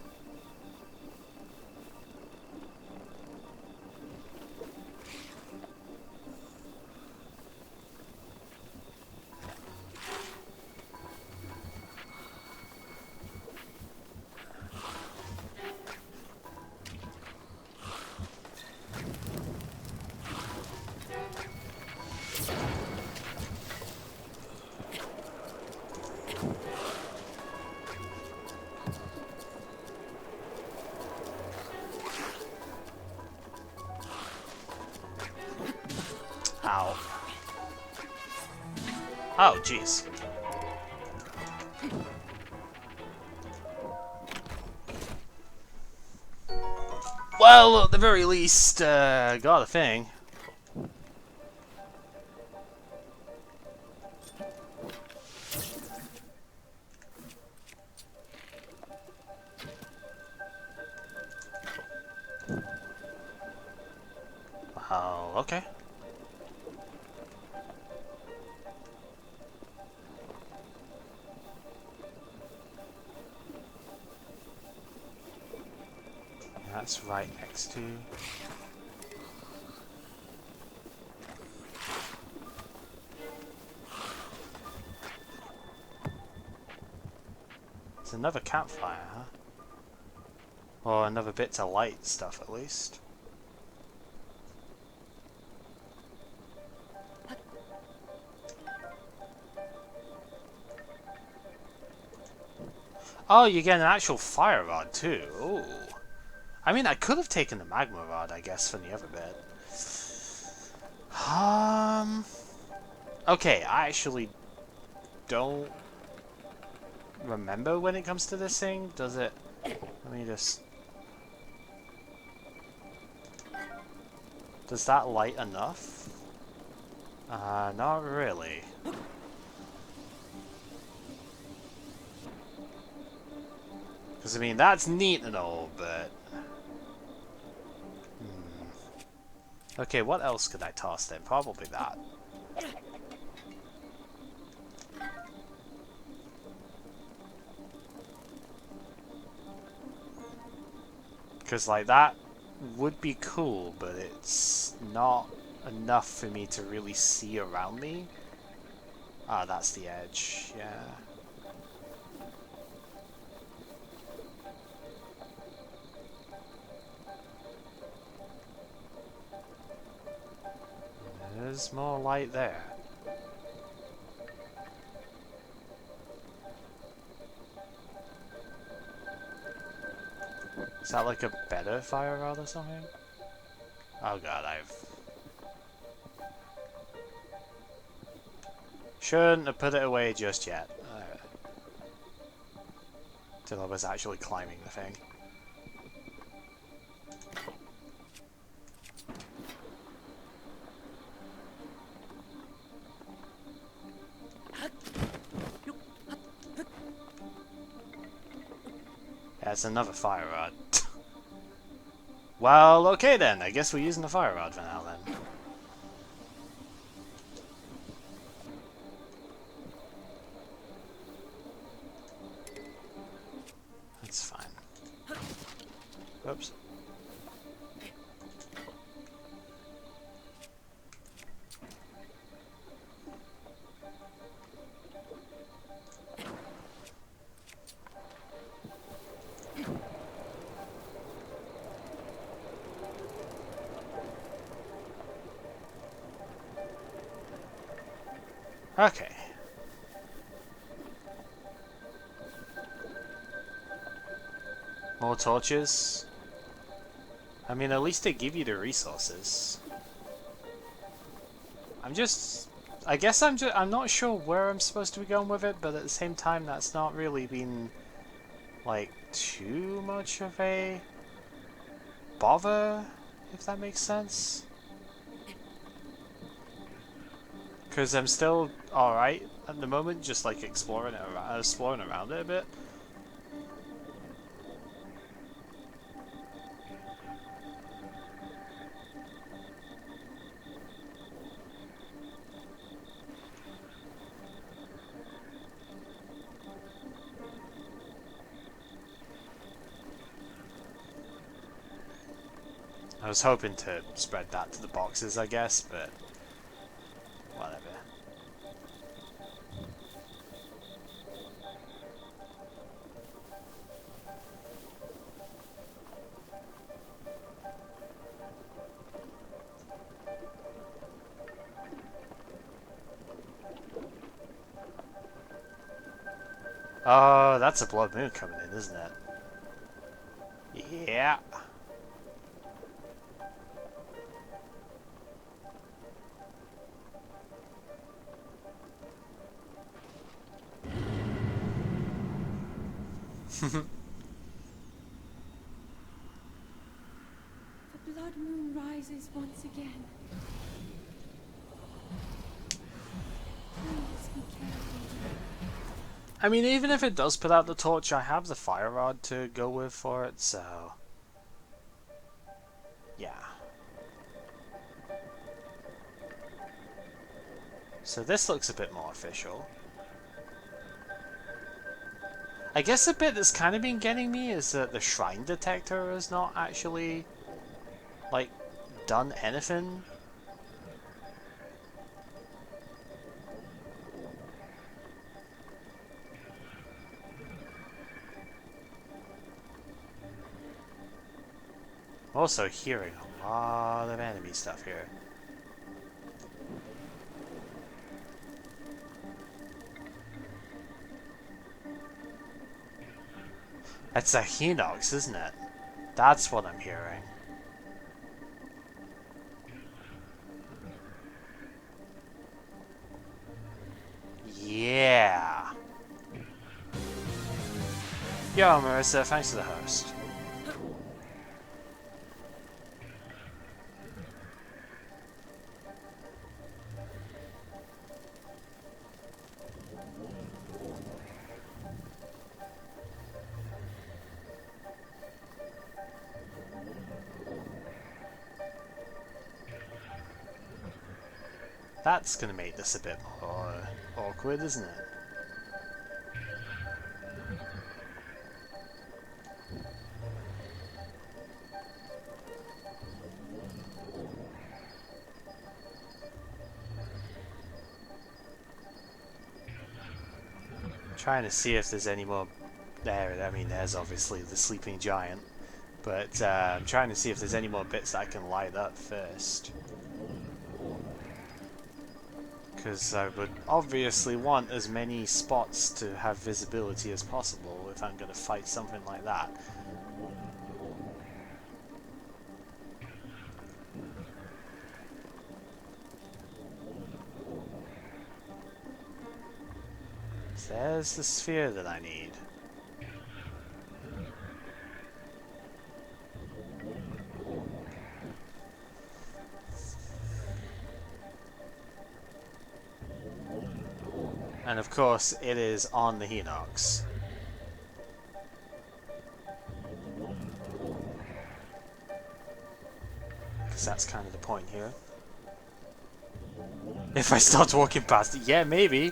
Ow. Oh, jeez. Well, at the very least, got a thing. Oh, okay. That's right next to... It's another campfire, huh? Or another bit to light stuff, at least. Oh, you get an actual fire rod, too. Ooh. I mean, I could have taken the magma rod, I guess, from the other bit. Okay, I actually don't remember when it comes to this thing. Does it? Let me just... Does that light enough? Not really. Because, I mean, that's neat and all, but... Okay, what else could I toss then? Probably that. Because, like, that would be cool, but it's not enough for me to really see around me. Ah, that's the edge, yeah. There's more light there. Is that like a better fire rod or something? Oh god, shouldn't have put it away just yet. Till I was actually climbing the thing. Yeah, it's another fire rod. Well, okay then. I guess we're using the fire rod for now then. That's fine. Oops. Okay. More torches. I mean, at least they give you the resources. I guess I'm not sure where I'm supposed to be going with it, but at the same time, that's not really been, like, too much of a bother, if that makes sense. Because I'm still alright at the moment, just, like, exploring around it a bit. I was hoping to spread that to the boxes, I guess, but whatever. Oh, that's a blood moon coming in, isn't it? Yeah. The blood moon rises once again. Please be careful. I mean, even if it does put out the torch, I have the fire rod to go with for it, so... yeah. So this looks a bit more official. I guess the bit that's kind of been getting me is that the shrine detector has not actually, like, done anything. Also hearing a lot of enemy stuff here. That's a Hinox, isn't it? That's what I'm hearing. Yeah. Yo, Marissa, thanks for the host. That's gonna make this a bit more awkward, isn't it? Trying to see if there's any more there. I mean, there's obviously the sleeping giant, but I'm trying to see if there's any more bits that I can light up first. Because I would obviously want as many spots to have visibility as possible if I'm going to fight something like that. So there's the sphere that I need. And of course, it is on the Hinox. because that's kind of the point here. If I start walking past it, yeah, maybe.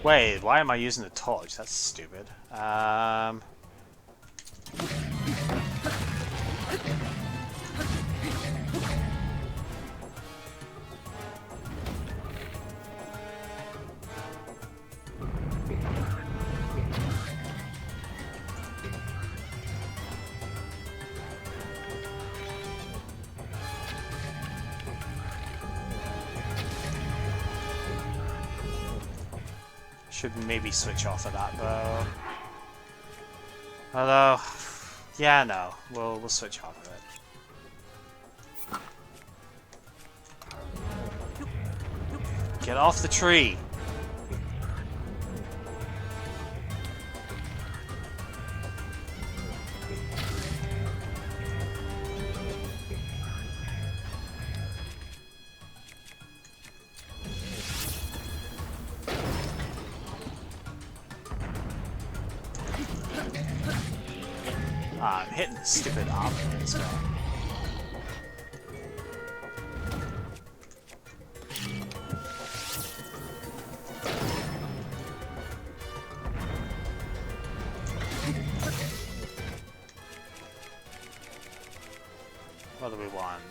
Wait, why am I using the torch? That's stupid. Should maybe switch off of that though. Although, yeah, no, we'll switch off of it. Get off the tree. I'm hitting the stupid armor as well. What do we want?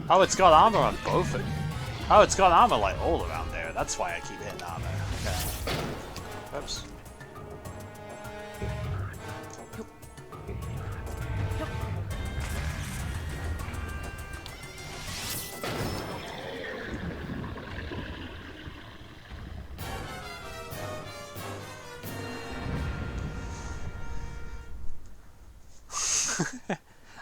Oh, it's got armor on both of them. Oh, it's got armor like all around there. That's why I keep hitting armor. Okay. Oops.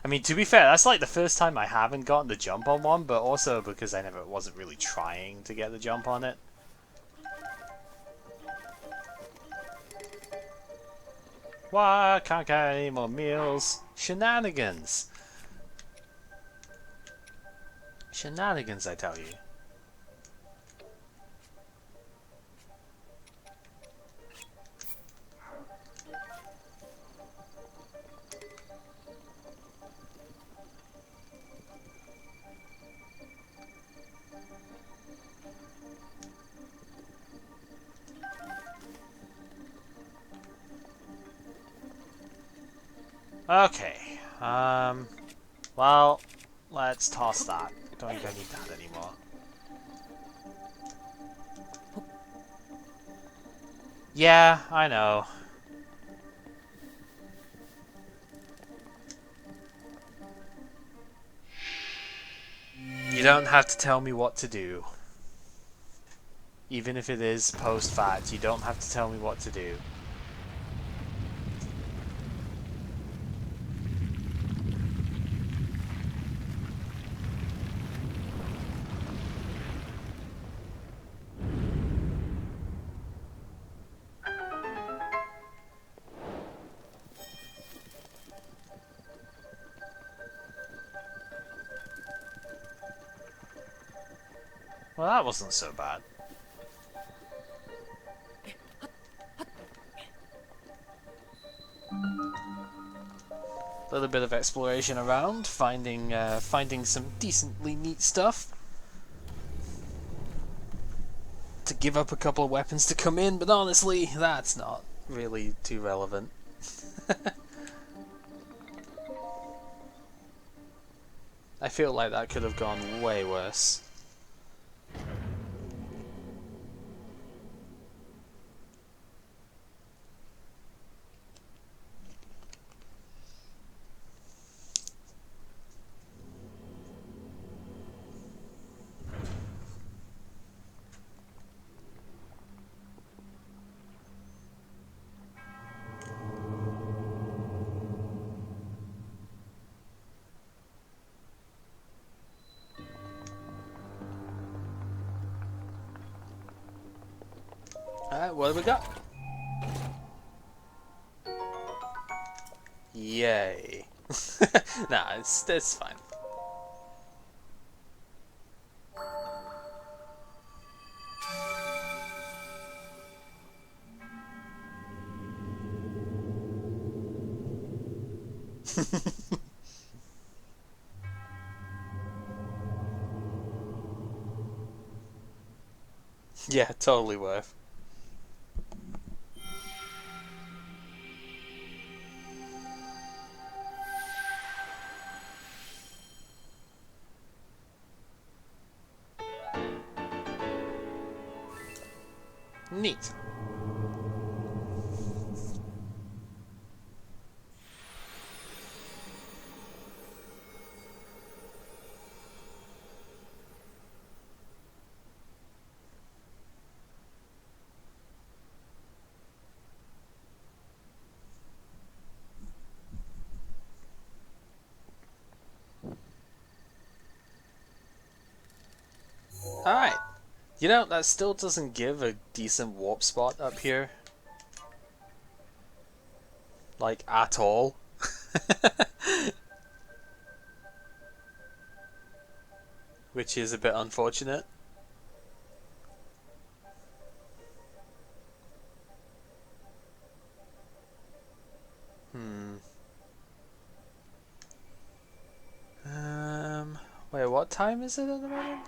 I mean, to be fair, that's like the first time I haven't gotten the jump on one, but also because I wasn't really trying to get the jump on it. Why can't get any more meals? Shenanigans! Shenanigans, I tell you. Okay, well, let's toss that. Don't even need that anymore. Yeah, I know. You don't have to tell me what to do. Even if it is post-fact, you don't have to tell me what to do. Well, that wasn't so bad. A little bit of exploration around, finding some decently neat stuff. To give up a couple of weapons to come in, but honestly, that's not really too relevant. I feel like that could have gone way worse. Alright, what do we got? Yay. Nah, it's fine. Yeah, totally worth. Neat. Alright. You know, that still doesn't give a decent warp spot up here. Like, at all. Which is a bit unfortunate. Hmm. Wait, what time is it at the moment?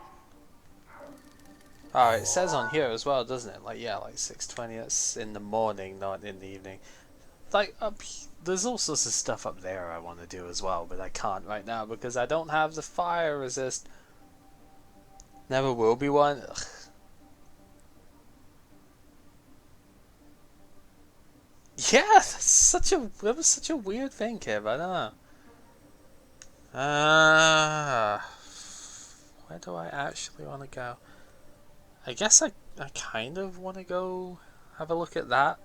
Oh, it says on here as well, doesn't it? Like, yeah, like 6:20. That's in the morning, not in the evening. Like, there's all sorts of stuff up there I want to do as well, but I can't right now because I don't have the fire resist. Never will be one. Ugh. Yeah, that was such a weird thing, Kev. I don't know. Where do I actually want to go? I guess I kind of want to go have a look at that.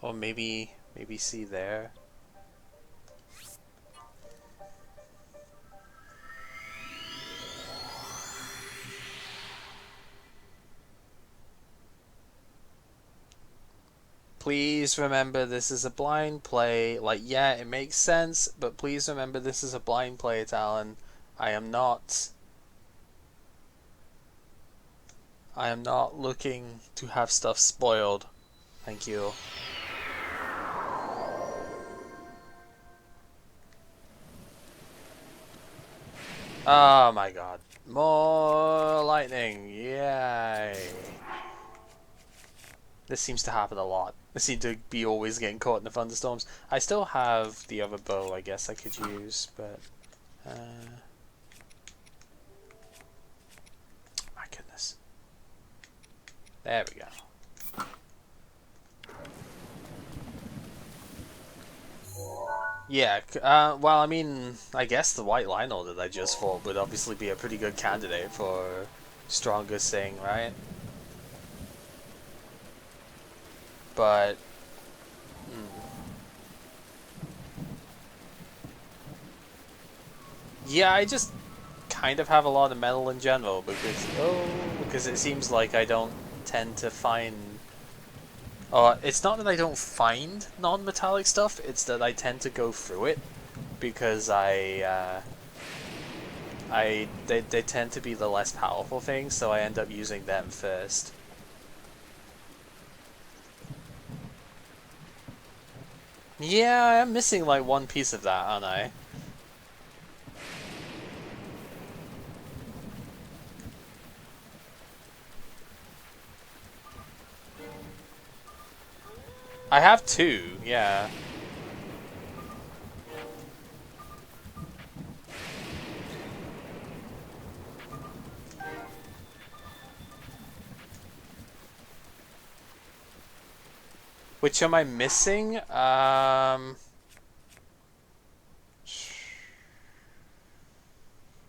Or maybe see there. Please remember this is a blind play. Like, yeah, it makes sense, but please remember this is a blind play, Talon. I am not I am not looking to have stuff spoiled. Thank you. Oh my god. More lightning. Yay. This seems to happen a lot. I seem to be always getting caught in the thunderstorms. I still have the other bow I guess I could use, but... my goodness. There we go. Yeah, well, I mean, I guess the White Lionel that I just fought would obviously be a pretty good candidate for strongest thing, right? But... yeah, I just kind of have a lot of metal in general because it seems like I don't tend to find... it's not that I don't find non-metallic stuff, it's that I tend to go through it because they tend to be the less powerful things, so I end up using them first. Yeah, I am missing like one piece of that, aren't I? I have two, yeah. Which am I missing?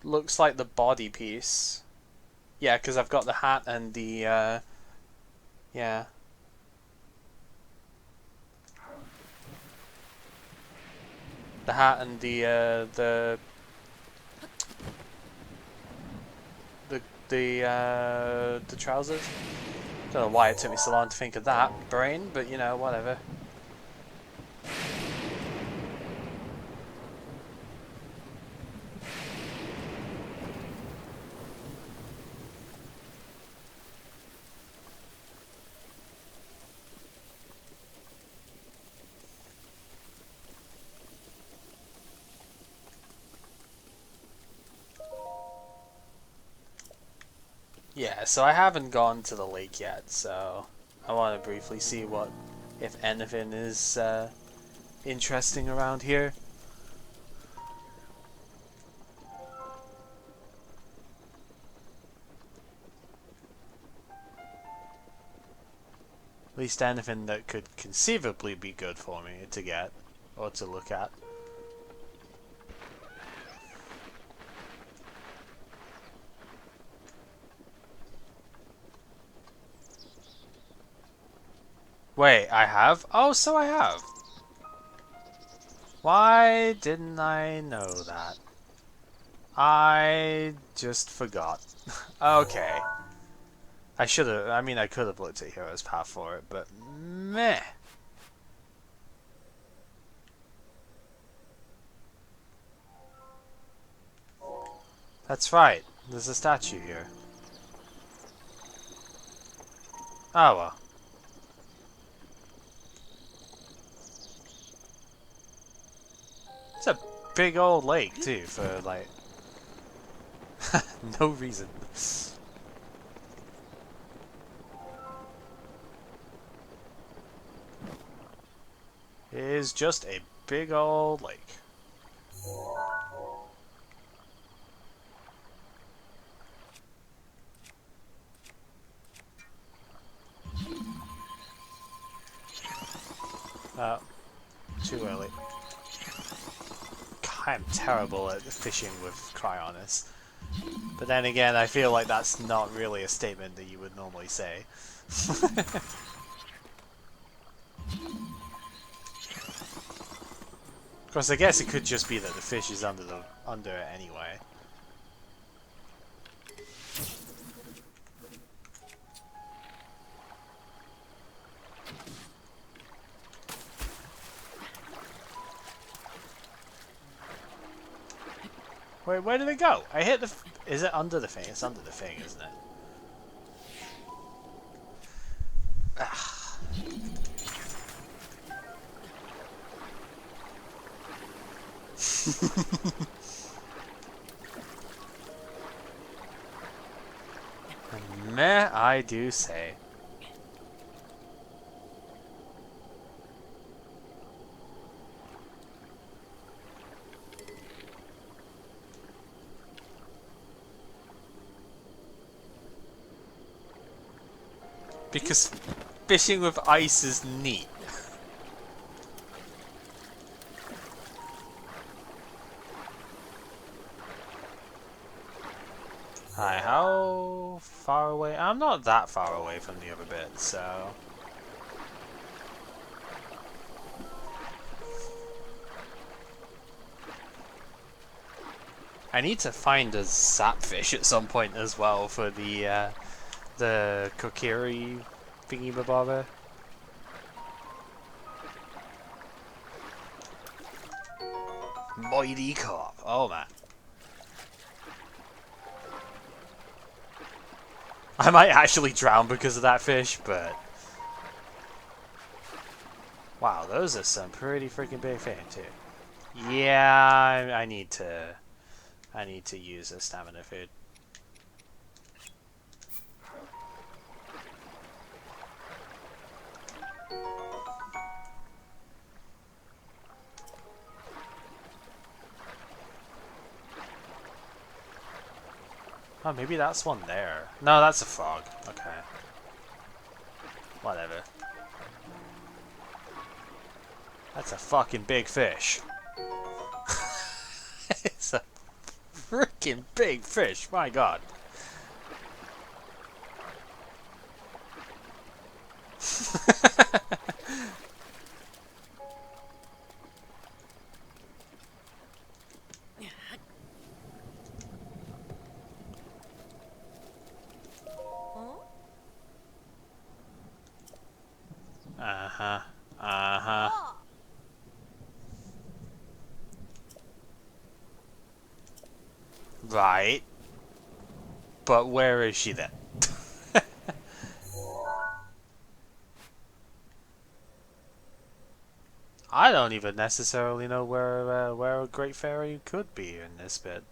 Looks like the body piece. Yeah, because I've got the hat and the, yeah. The hat and the the trousers. Don't know why it took me so long to think of that brain, but you know, whatever. Yeah, so I haven't gone to the lake yet, so I want to briefly see what, if anything, is interesting around here. At least anything that could conceivably be good for me to get, or to look at. Wait, I have? Oh, so I have. Why didn't I know that? I just forgot. Okay. I should have, I mean, I could have looked at Hero's Path for it, but meh. That's right. There's a statue here. Oh well. It's a big old lake too, for like no reason. It is just a big old lake. Oh, too early. I'm terrible at fishing with Cryonis. But then again, I feel like that's not really a statement that you would normally say. Of course, I guess it could just be that the fish is under it anyway. Wait, where did it go? I hit the. Is it under the thing? It's under the thing, isn't it? Ah. Meh, I do say. Because fishing with ice is neat. Hi, how far away? I'm not that far away from the other bit, so... I need to find a sapfish at some point as well for the Kokiri thingy bababa. Mighty carp. Oh man. I might actually drown because of that fish, but... Wow, those are some pretty freaking big fish too. Yeah, I need to use a stamina food. Oh, maybe that's one there. No, that's a frog. Okay. Whatever. That's a fucking big fish. It's a freaking big fish. My god. Right. But where is she then? I don't even necessarily know where a Great Fairy could be in this bit.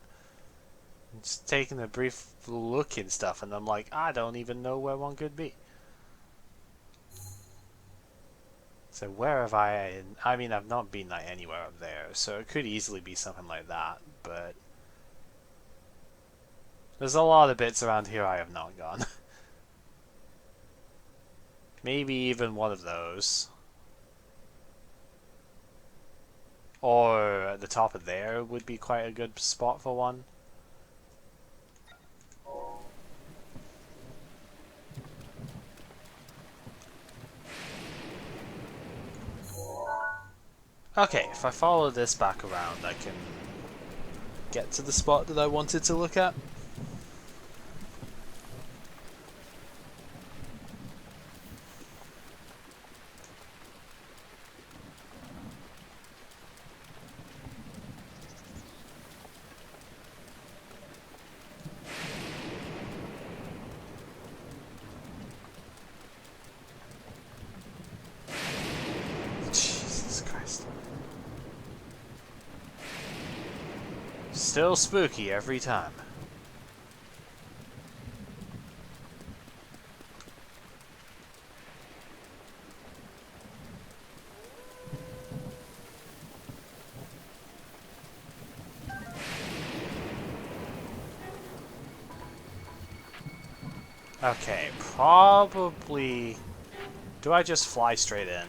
I'm just taking a brief look and stuff, and I'm like, I don't even know where one could be. So where have I mean, I've not been like anywhere up there, so it could easily be something like that, but there's a lot of bits around here I have not gone. Maybe even one of those. Or at the top of there would be quite a good spot for one. Okay, if I follow this back around, I can get to the spot that I wanted to look at. Jesus Christ. Still spooky every time. Okay, probably... Do I just fly straight in?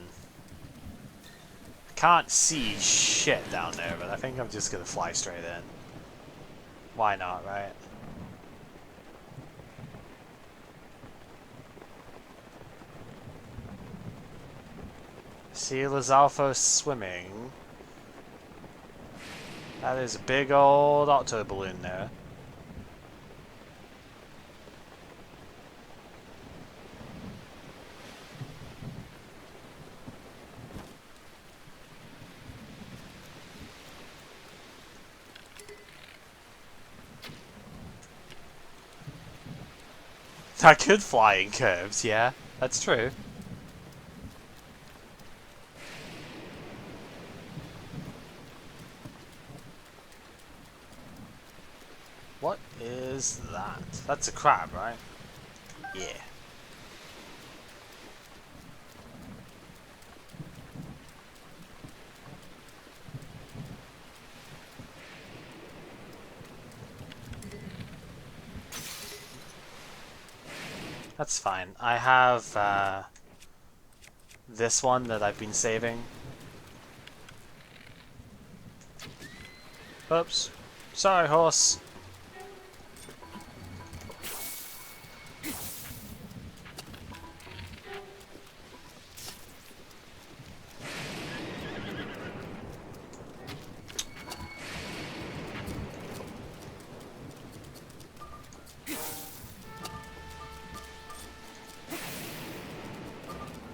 Can't see shit down there, but I think I'm just gonna fly straight in. Why not, right? See Lizalfo swimming. That is a big old octo balloon there. I could fly in curves, yeah, that's true. What is that? That's a crab, right? Yeah. That's fine. I have this one that I've been saving. Oops. Sorry, horse.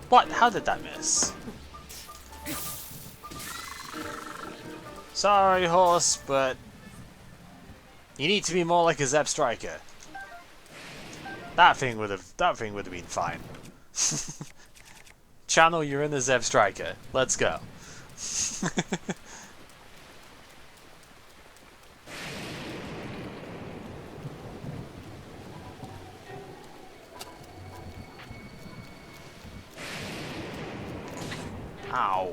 What? How did that miss? Sorry, horse, but you need to be more like a Zep Striker. That thing would have been fine. Channel, you're in the Zev Striker. Let's go. Ow.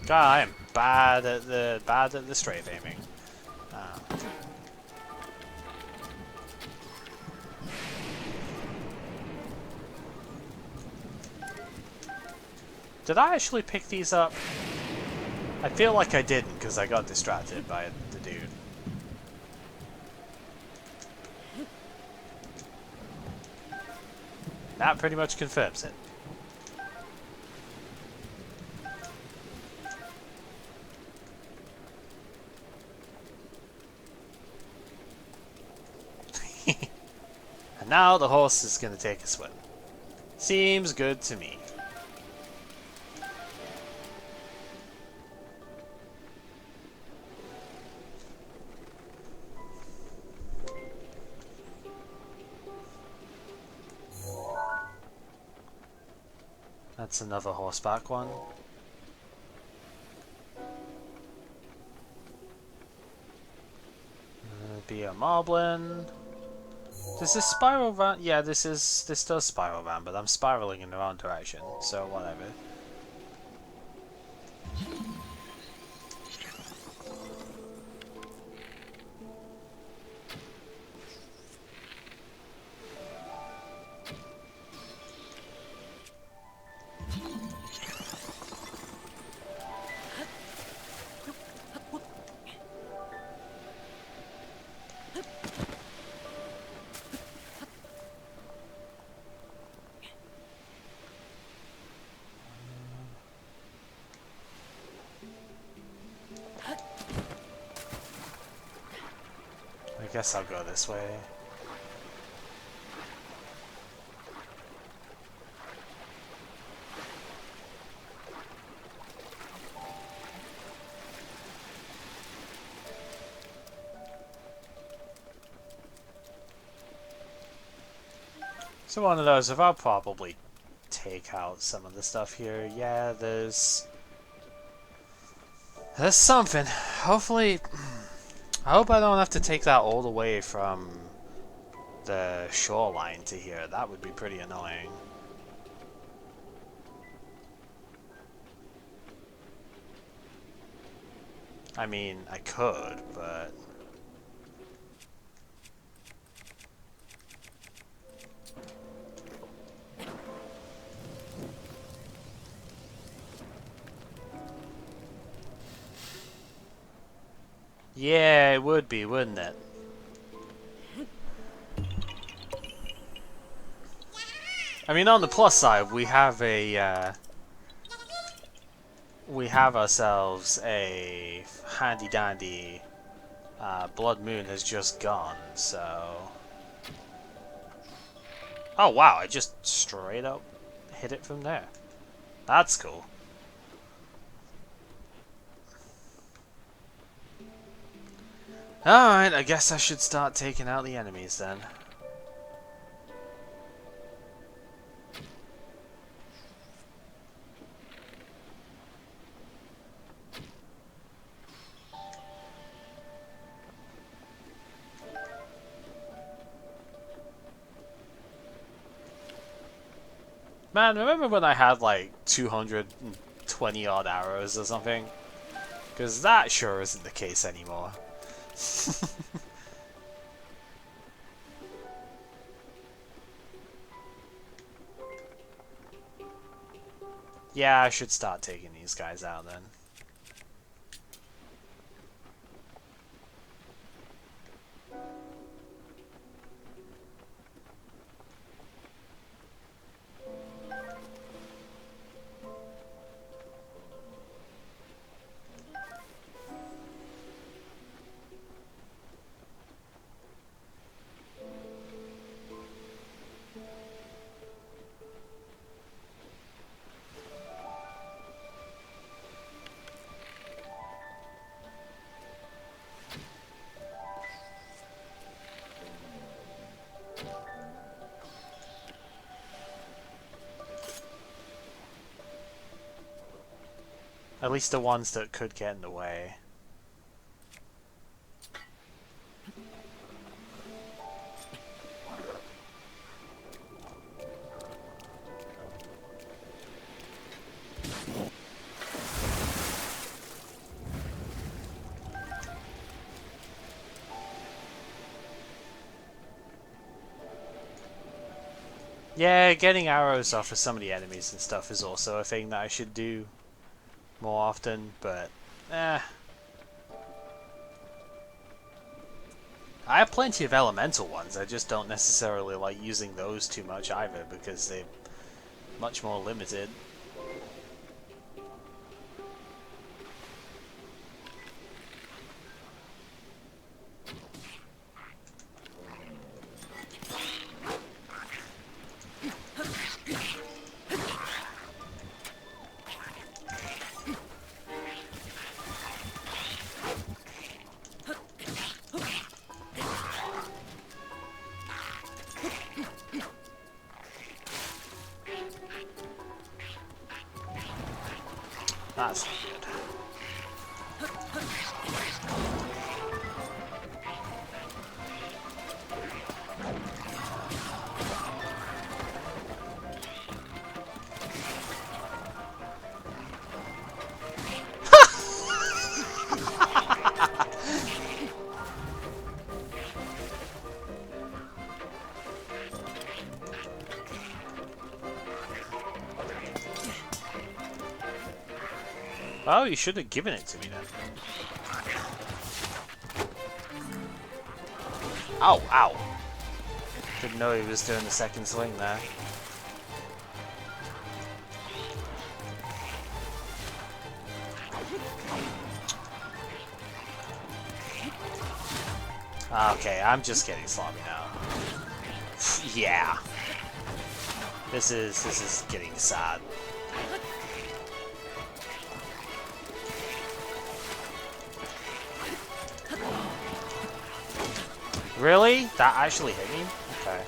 God, I am bad at the strafe aiming. Did I actually pick these up? I feel like I didn't because I got distracted by the dude. That pretty much confirms it. And now the horse is going to take a swim. Seems good to me. That's another horseback one. Be a Moblin. Does this spiral round? Yeah, this does spiral round, but I'm spiraling in the wrong direction, so whatever. I guess I'll go this way. So one of those, if I'll probably take out some of the stuff here. Yeah, there's something. Hopefully, I hope I don't have to take that all the way from the shoreline to here. That would be pretty annoying. I mean, I could, but... yeah, it would be, wouldn't it? I mean, on the plus side, we have we have ourselves a handy dandy Blood Moon has just gone, so... Oh wow, I just straight up hit it from there. That's cool. Alright, I guess I should start taking out the enemies then. Man, remember when I had like 220 odd arrows or something? Because that sure isn't the case anymore. Yeah, I should start taking these guys out then. At least the ones that could get in the way. Yeah, getting arrows off of some of the enemies and stuff is also a thing that I should do more often, but I have plenty of elemental ones, I just don't necessarily like using those too much either because they're much more limited. That's not good. Oh, you should have given it to me then. Ow, ow. Didn't know he was doing the second swing there. Okay, I'm just getting sloppy now. Yeah. This is getting sad. Really? That actually hit me? Okay.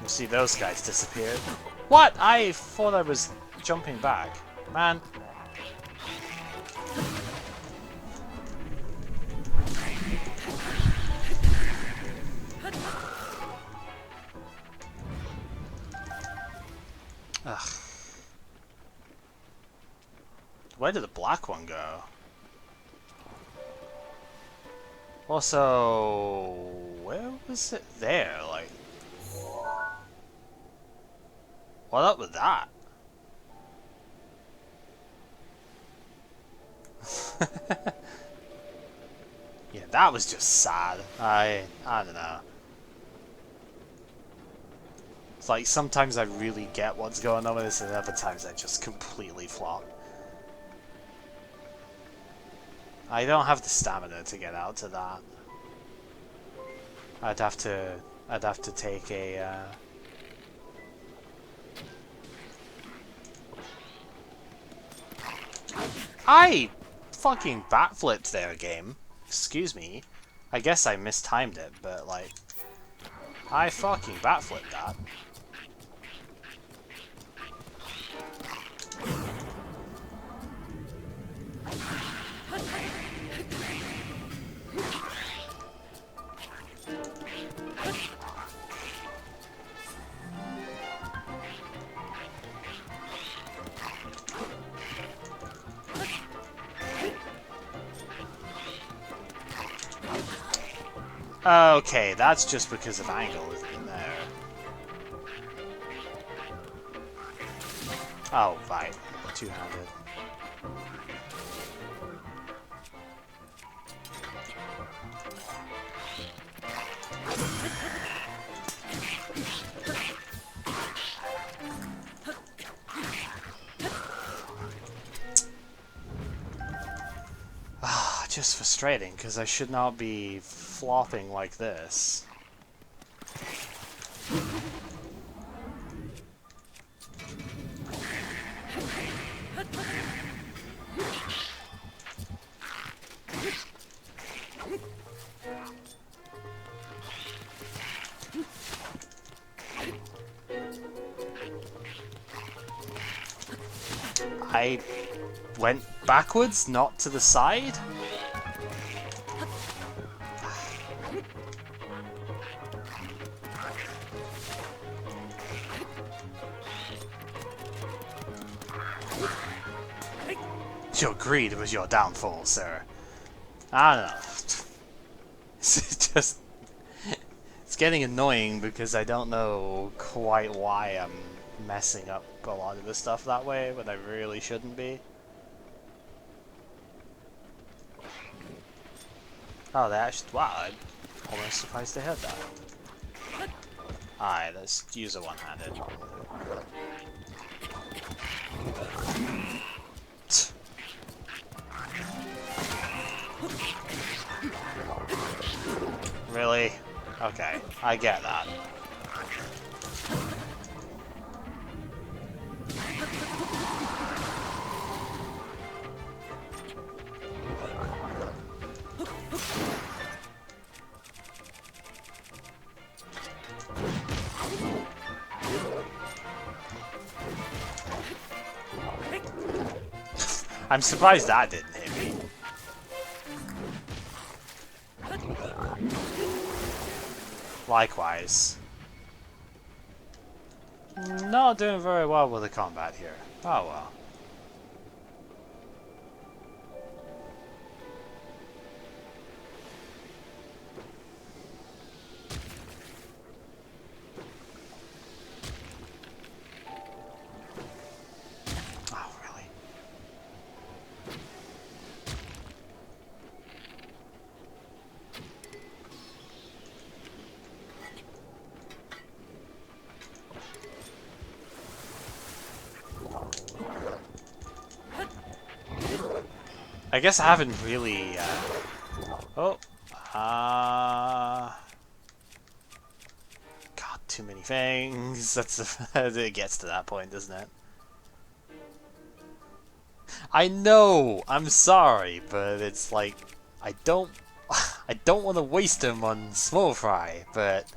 You see those guys disappeared. What? I thought I was jumping back. Man. Ugh. Where did the black one go? Also, where was it there? Like, what up with that? Yeah, that was just sad. I don't know. It's like sometimes I really get what's going on with this, and other times I just completely flop. I don't have the stamina to get out to that. I'd have to take a. I fucking backflipped there, game. Excuse me. I guess I mistimed it, but like, I fucking backflipped that. Okay, that's just because of angle in there. Oh, right. Two-handed. Just frustrating, because I should not be flopping like this. I went backwards, not to the side? Your greed was your downfall, sir. I don't know. It's just... It's getting annoying because I don't know quite why I'm messing up a lot of the stuff that way, but I really shouldn't be. Oh, they actually... Wow, I'm almost surprised they had that. Alright, let's use a one-handed. Really? Okay, I get that. I'm surprised that didn't hit me. Likewise. Not doing very well with the combat here. Oh well. Oh, really? I guess I haven't really, Oh. God, too many things. It gets to that point, doesn't it? I know! I'm sorry, but it's like... I don't... I don't want to waste them on small fry, but...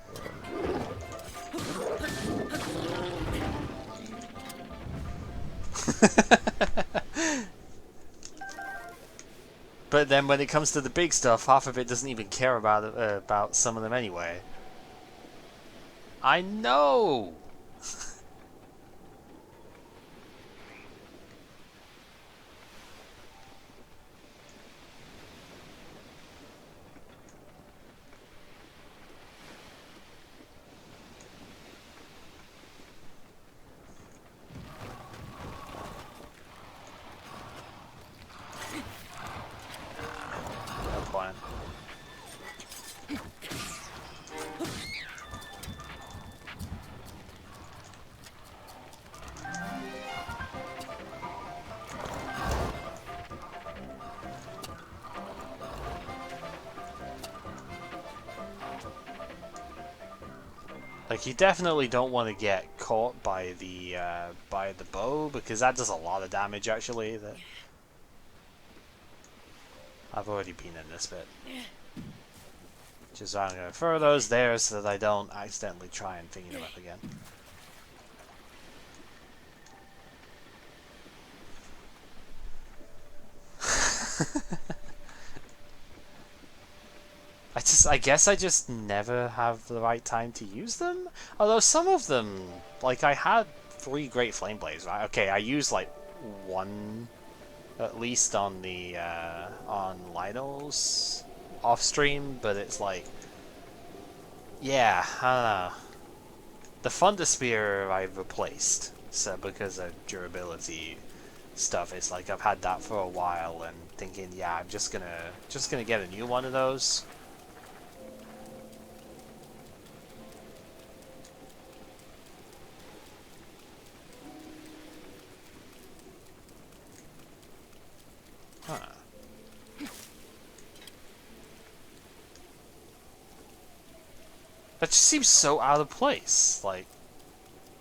But then when it comes to the big stuff, half of it doesn't even care about some of them anyway. I know! No point. Like, you definitely don't want to get caught by the bow, because that does a lot of damage, actually. That I've already been in this bit. Just I'm going to throw those there so that I don't accidentally try and thingy them up again. I guess I just never have the right time to use them. Although some of them, like I had 3 Great Flame Blades, right? Okay, I used like 1 at least on the on Lionel's off stream, but it's like, yeah, I don't know. The Thunder Spear I've replaced, so because of durability stuff, it's like I've had that for a while and thinking, yeah, I'm just gonna get a new one of those. Huh. That just seems so out of place. Like,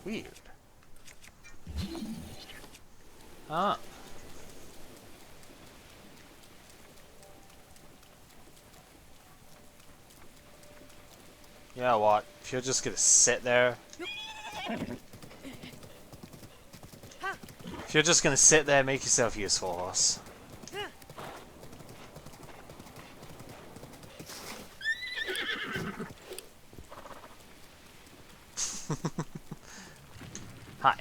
weird. Ah. You know what? If you're just gonna sit there... If you're just gonna sit there, make yourself useful, horse. Hi.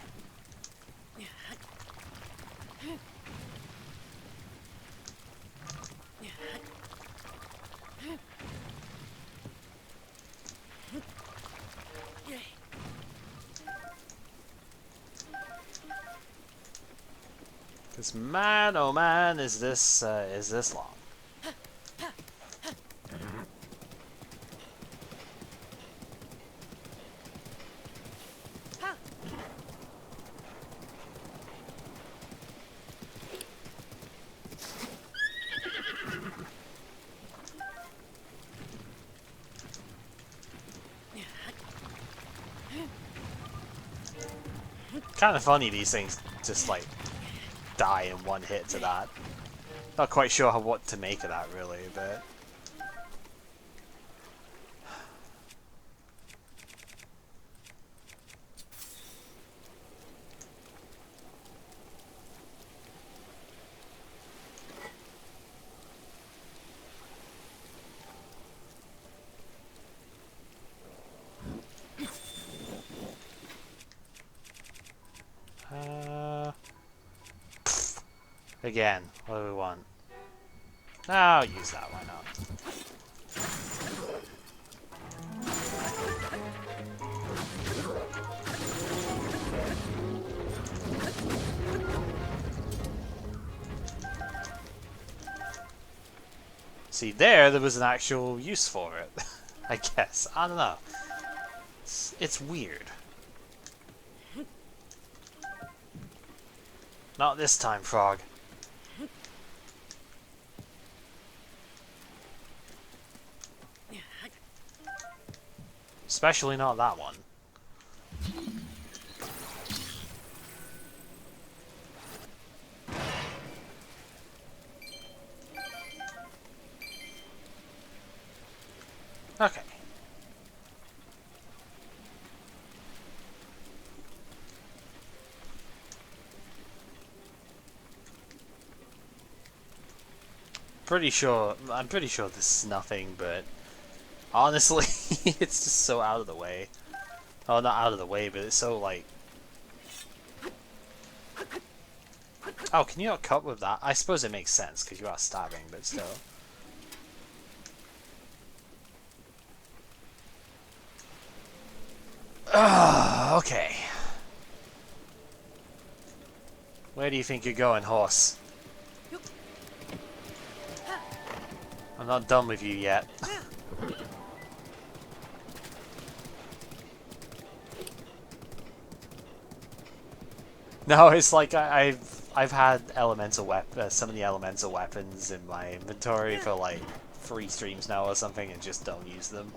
Because man, oh man, is this long. kind of funny these things just like die in one hit to that. Not quite sure what to make of that really, but again, what do we want? No, I'll use that, why not? See, there was an actual use for it. I guess. I don't know. It's weird. Not this time, Frog. Especially not that one. Okay. I'm pretty sure this is nothing, but honestly, it's just so out of the way. Oh, not out of the way, but it's so like... Oh, can you not cut with that? I suppose it makes sense, because you are stabbing, but still. Okay. Where do you think you're going, horse? I'm not done with you yet. No, it's like I've had some of the elemental weapons in my inventory for like 3 streams now or something, and just don't use them.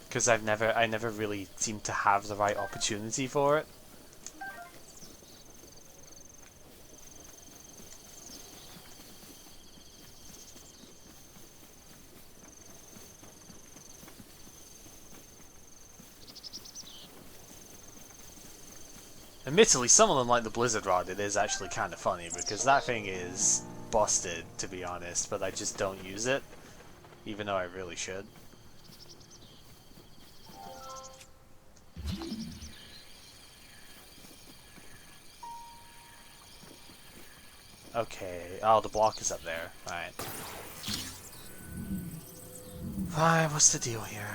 Because I never really seem to have the right opportunity for it. Admittedly, some of them, like the Blizzard Rod, it is actually kind of funny, because that thing is busted, to be honest, but I just don't use it, even though I really should. Okay, oh, the block is up there. Alright. Fine, what's the deal here?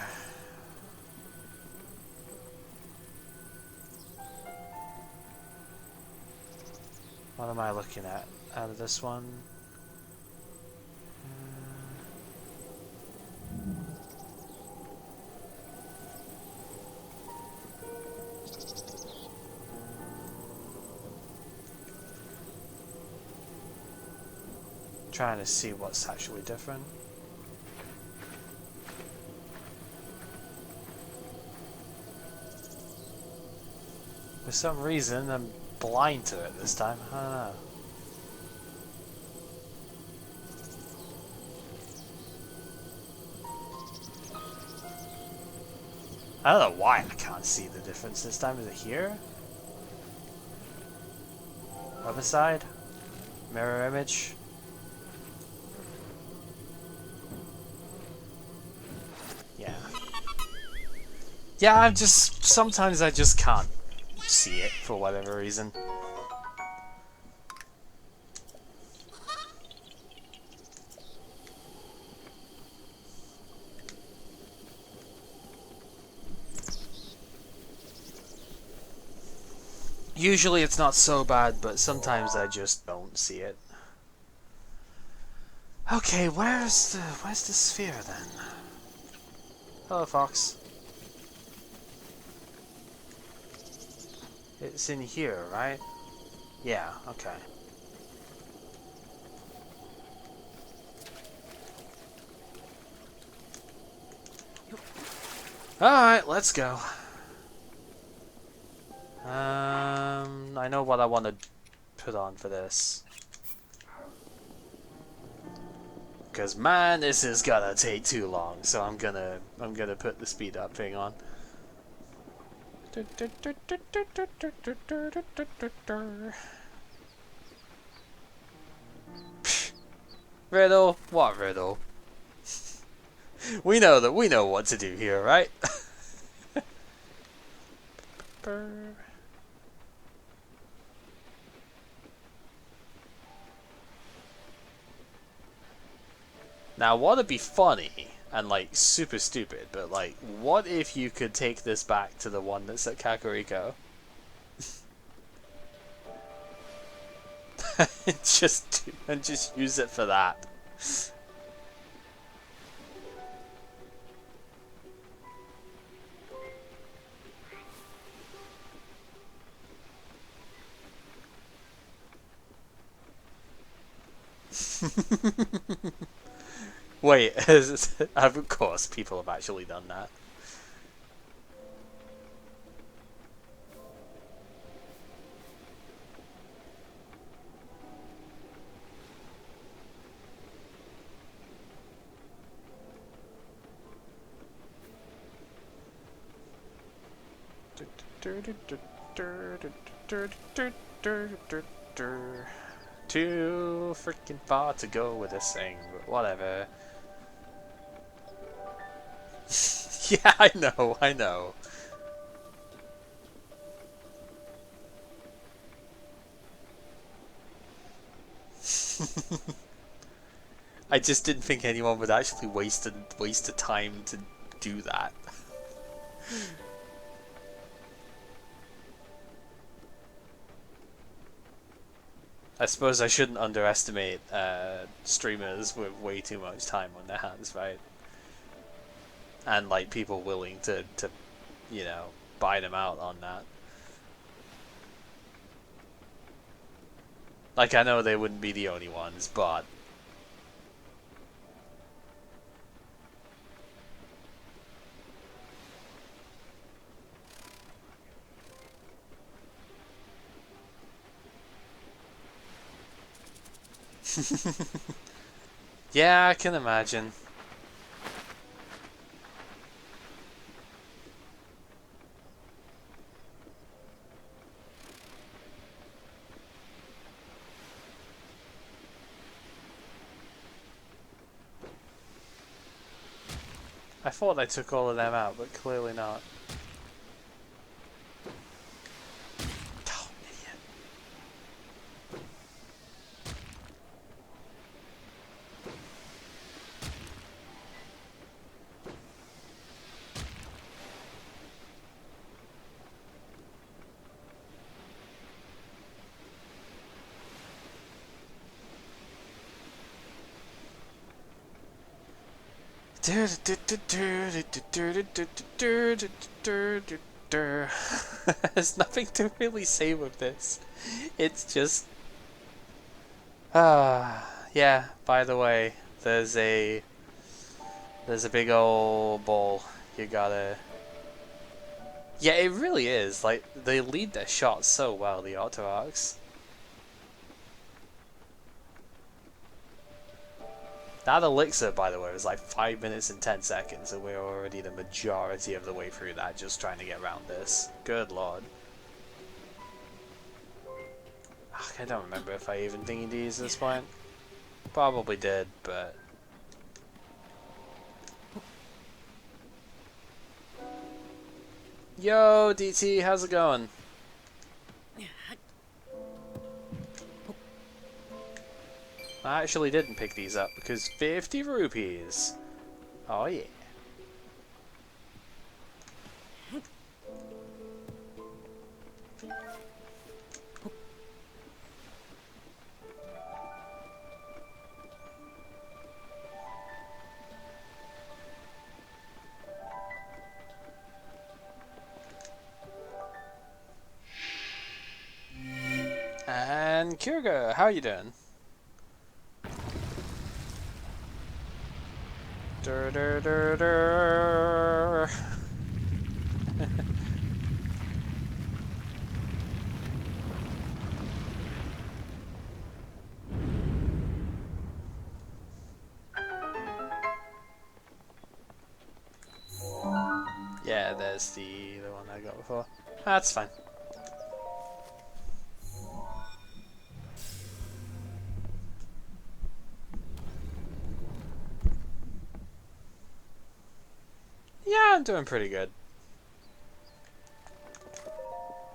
What am I looking at out of this one? Trying to see what's actually different. For some reason, I'm blind to it this time. I don't know. I don't know why I can't see the difference this time. Is it here? Other side? Mirror image? Yeah. Yeah, sometimes I just can't see it for whatever reason. Usually it's not so bad, but sometimes I just don't see it. Okay, where's the sphere then? Hello, Fox. It's in here, right? Yeah, okay. Alright, let's go. I know what I want to put on for this. Cause man, this is gonna take too long, so I'm gonna put the speed up thing on. Riddle? What riddle? We know what to do here, right? Now, what'd be funny and like super stupid, but like, what if you could take this back to the one that's at Kakariko? and just use it for that. Wait, of course people have actually done that. Too freaking far to go with this thing, but whatever. Yeah, I know. I just didn't think anyone would actually waste the time to do that. I suppose I shouldn't underestimate streamers with way too much time on their hands, right? And like people willing to you know, buy them out on that. Like, I know they wouldn't be the only ones, but yeah, I can imagine. I thought I took all of them out, but clearly not. Oh, idiot. There's nothing to really say with this. It's just yeah, by the way, there's a big old ball. You gotta. Yeah, it really is. Like, they lead their shots so well, the Octorocks. That elixir, by the way, was like 5 minutes and 10 seconds, and we're already the majority of the way through that, just trying to get around this. Good lord. I don't remember if I even thingy these at this point. Probably did, but... Yo, DT, how's it going? I actually didn't pick these up because 50 rupees. Oh yeah. And Kyrga, how you doing? Dur, dur, dur, dur. Yeah, there's the one I got before. That's fine. Yeah, I'm doing pretty good.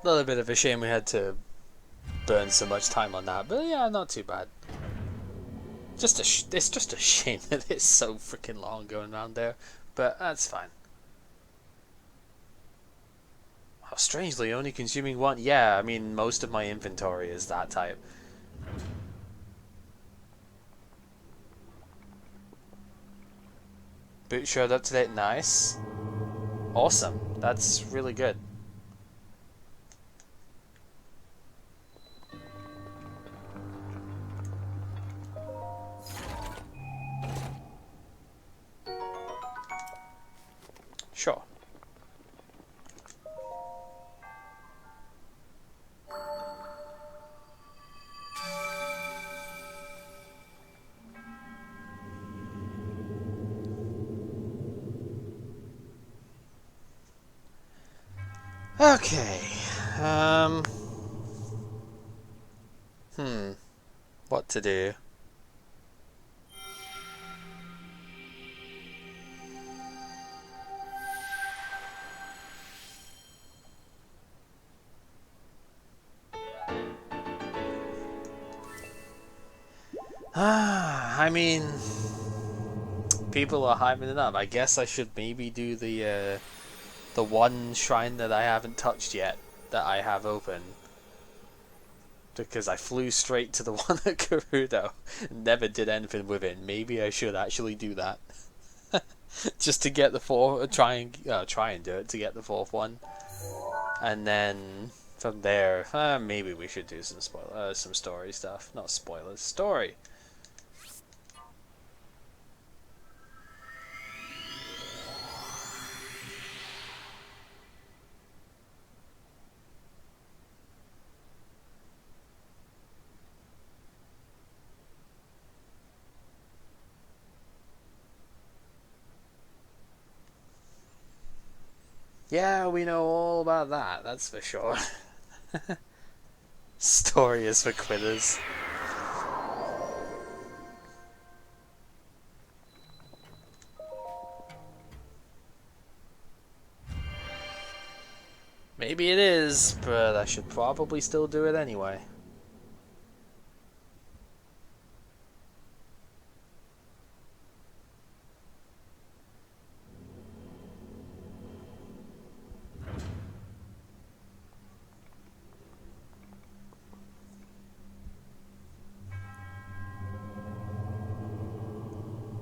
A little bit of a shame we had to burn so much time on that, but yeah, not too bad. It's just a shame that it's so freaking long going around there, but that's fine. Oh, strangely, only consuming one. Yeah, I mean, most of my inventory is that type. Boot showed up today. Nice. Awesome. That's really good. Sure. Okay. Um. What to do? I mean, people are hyping it up. I guess I should maybe do the one shrine that I haven't touched yet that I have open. Because I flew straight to the one at Gerudo and never did anything with it. Maybe I should actually do that. Just to get the fourth, try and do it to get the fourth one. And then from there, maybe we should do some story stuff. Not spoilers, story. Yeah, we know all about that, that's for sure. Story is for quitters. Maybe it is, but I should probably still do it anyway.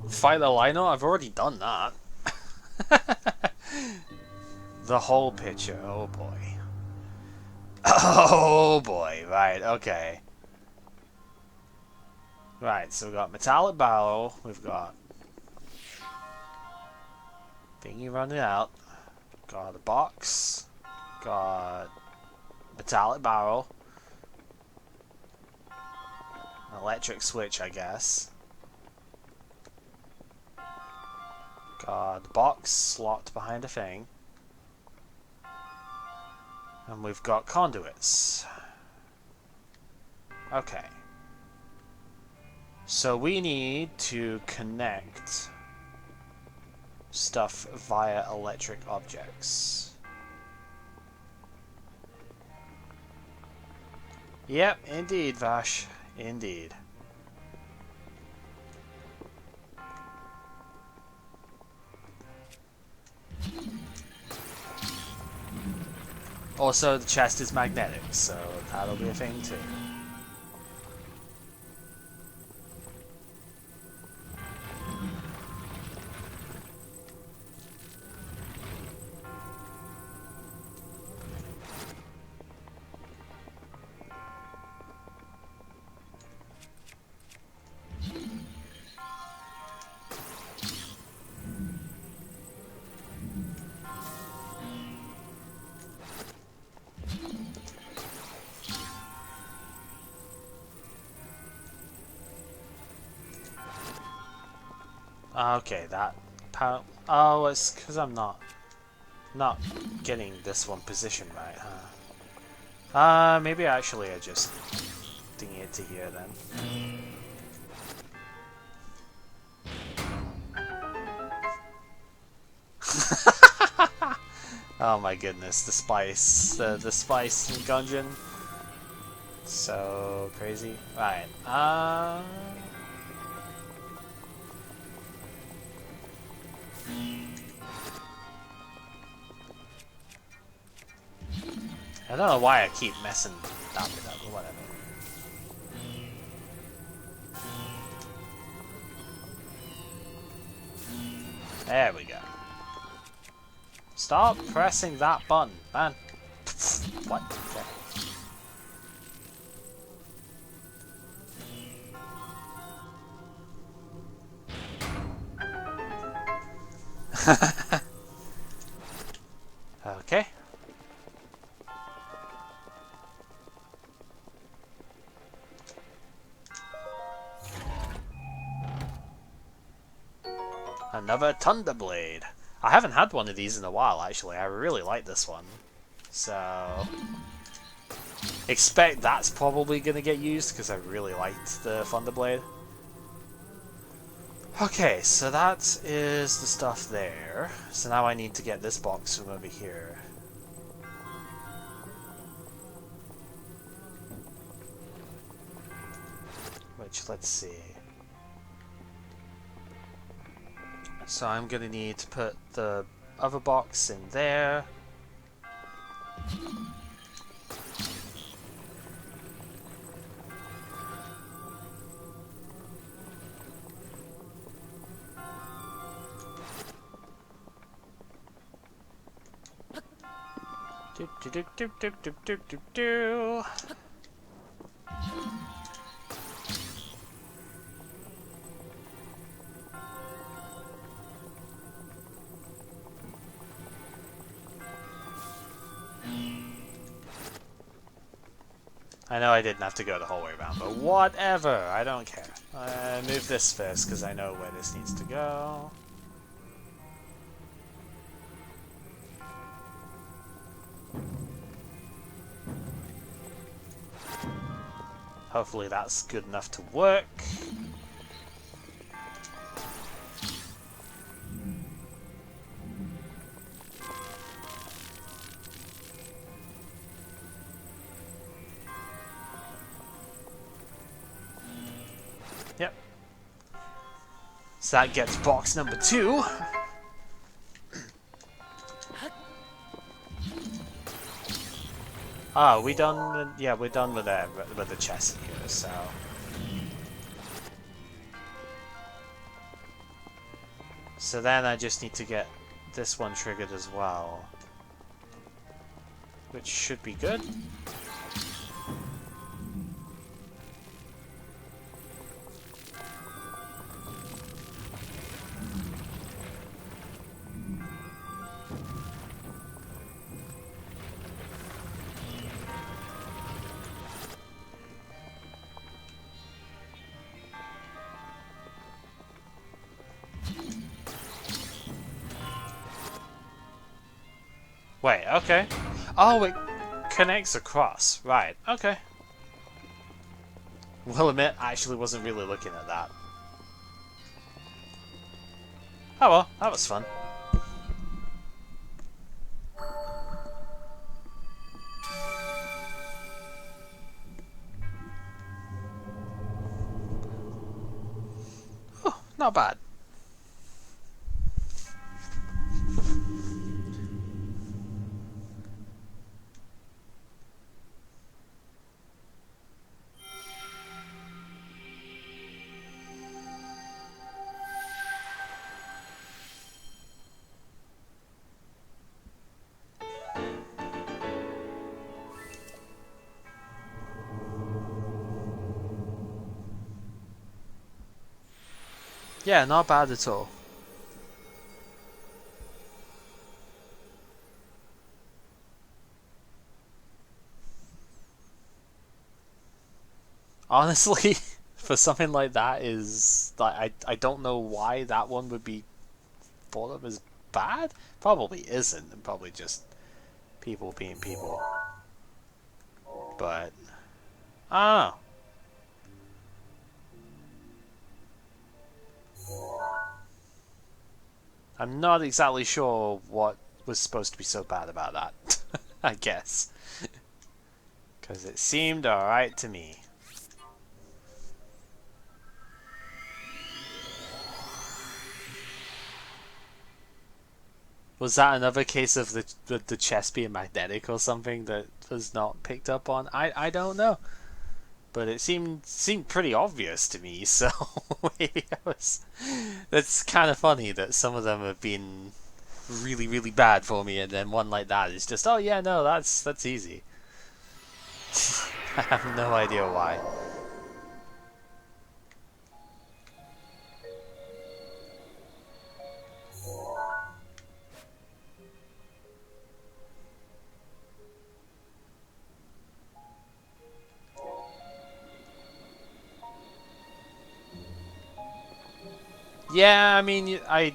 Fight the Lino? I've already done that. The whole picture, oh boy. Oh boy, right, okay. Right, so we've got Metallic Barrel, we've got thingy running out, got a box, got Metallic Barrel, an electric switch, I guess. Got the box locked behind a thing. And we've got conduits. Okay. So we need to connect stuff via electric objects. Yep, indeed, Vash. Indeed. Also, the chest is magnetic, so that'll be a thing too. Okay, that power. Oh, it's because I'm not. not getting this one positioned right, huh? Maybe actually I just ding it to here then. Oh my goodness, the spice, the spice gungeon, so crazy. Right, I don't know why I keep messing that with that, but whatever. There we go. Stop pressing that button, man. What? Okay. Okay. Another Thunderblade. I haven't had one of these in a while, actually. I really like this one. So... expect that's probably going to get used, because I really liked the Thunderblade. Okay, so that is the stuff there. So now I need to get this box from over here. Which, let's see. So I'm going to need to put the other box in there. Do do do do do do do do do. I know I didn't have to go the whole way around, but whatever, I don't care. Move this first, because I know where this needs to go. Hopefully that's good enough to work. Yep. So that gets box number 2. Oh, we done? Yeah, we're done with the chest here, so... So then I just need to get this one triggered as well. Which should be good. Wait, okay. Oh, it connects across. Right, okay. Will admit, I actually wasn't really looking at that. Oh well, that was fun. Whew, not bad. Yeah, not bad at all. Honestly, for something like that is like I don't know why that one would be thought of as bad? Probably isn't. And probably just people being people. But I don't know. I'm not exactly sure what was supposed to be so bad about that. I guess. Because it seemed alright to me. Was that another case of the chest being magnetic or something that was not picked up on? I don't know. But it seemed pretty obvious to me, so maybe I was... That's kind of funny that some of them have been really, really bad for me, and then one like that is just, oh yeah, no, that's easy. I have no idea why. Yeah, I mean, I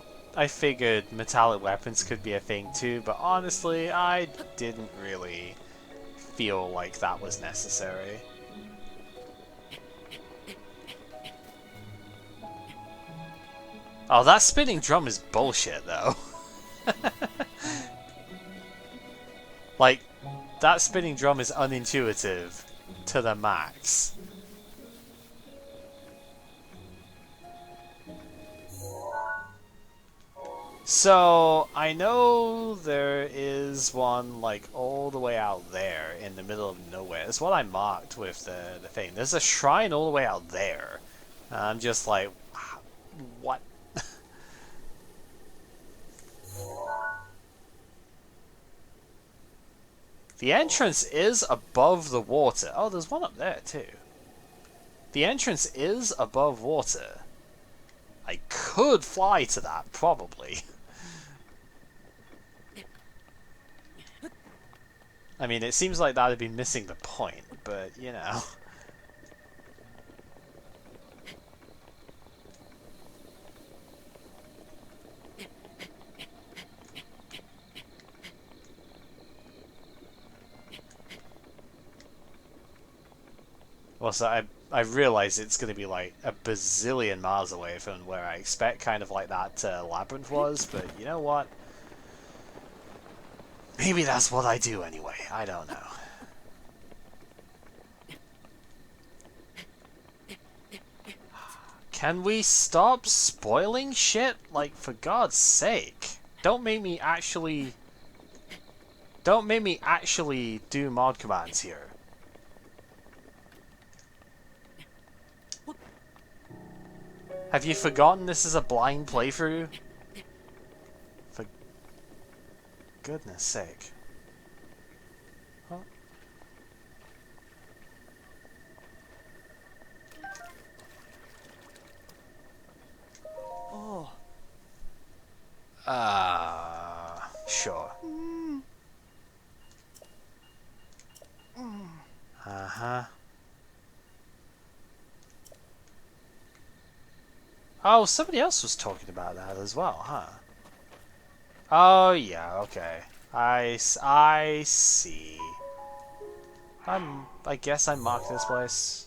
figured metallic weapons could be a thing too, but honestly, I didn't really feel like that was necessary. Oh, that spinning drum is bullshit, though. Like, that spinning drum is unintuitive to the max. So, I know there is one, like, all the way out there in the middle of nowhere. That's what I marked with the thing. There's a shrine all the way out there. And I'm just like, what? The entrance is above the water. Oh, there's one up there, too. The entrance is above water. I could fly to that, probably. I mean, it seems like that'd be missing the point, but, you know. Well, so I realize it's going to be like a bazillion miles away from where I expect kind of like that labyrinth was, but you know what? Maybe that's what I do anyway. I don't know. Can we stop spoiling shit? Like, for God's sake. Don't make me actually do mod commands here. Have you forgotten this is a blind playthrough? For goodness sake. Huh? Oh. Sure. Uh-huh. Oh, somebody else was talking about that as well, huh? Oh, yeah, okay. I see. I guess I marked this place.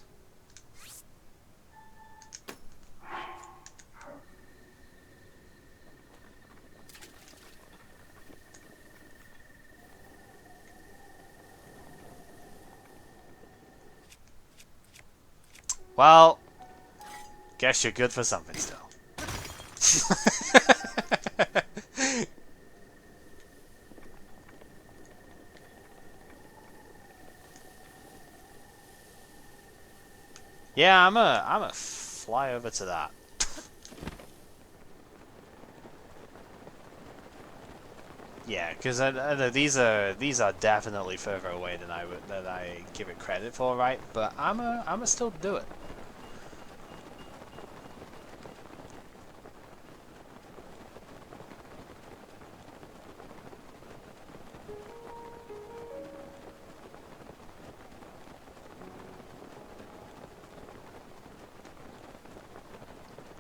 Well, guess you're good for something still. Yeah, I'm a fly over to that. Yeah, because I know these are definitely further away than I give it credit for, right? But I'm a still do it.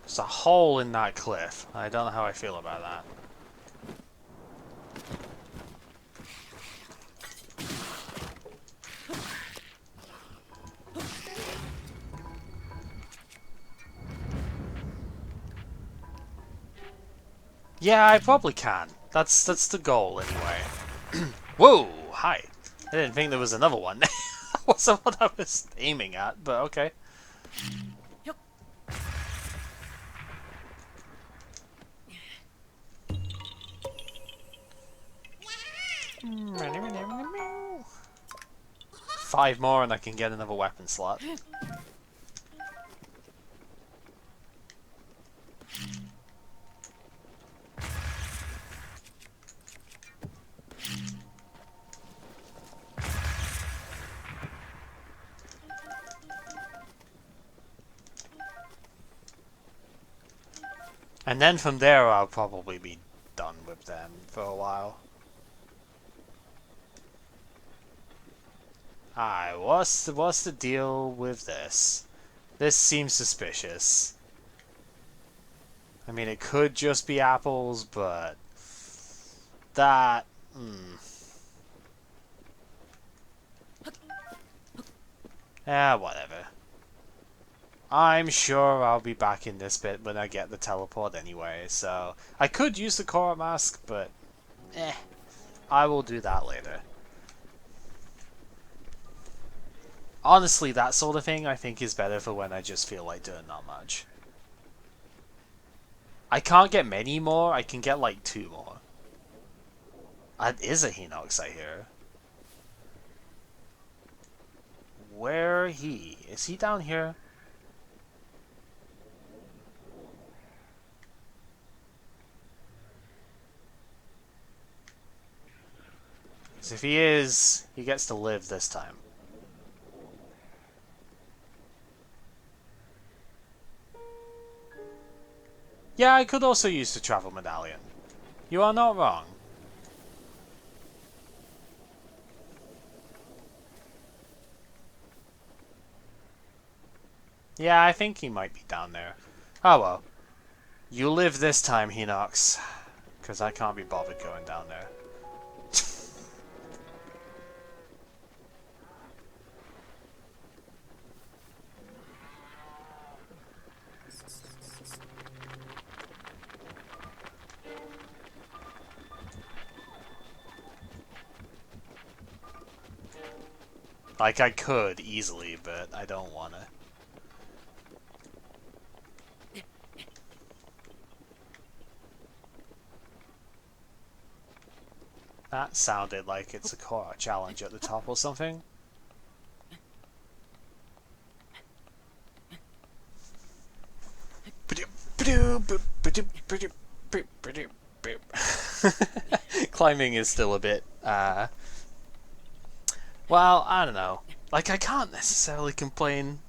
There's a hole in that cliff. I don't know how I feel about that. Yeah, I probably can. That's the goal anyway. Whoa! Hi. I didn't think there was another one. That wasn't what I was aiming at, but okay. Five more and I can get another weapon slot. And then from there I'll probably be done with them for a while. Alright, what's the deal with this? This seems suspicious. I mean, it could just be apples, but that... whatever. I'm sure I'll be back in this bit when I get the teleport anyway, so... I could use the Korra mask, but... I will do that later. Honestly, that sort of thing I think is better for when I just feel like doing not much. I can't get many more, I can get like 2 more. That is a Hinox, I hear. Where he? Is he down here? Because if he is, he gets to live this time. Yeah, I could also use the travel medallion. You are not wrong. Yeah, I think he might be down there. Oh well. You live this time, Hinox. Because I can't be bothered going down there. Like, I could easily, but I don't wanna. That sounded like it's a core challenge at the top or something. Climbing is still a bit, well, I don't know. Like, I can't necessarily complain.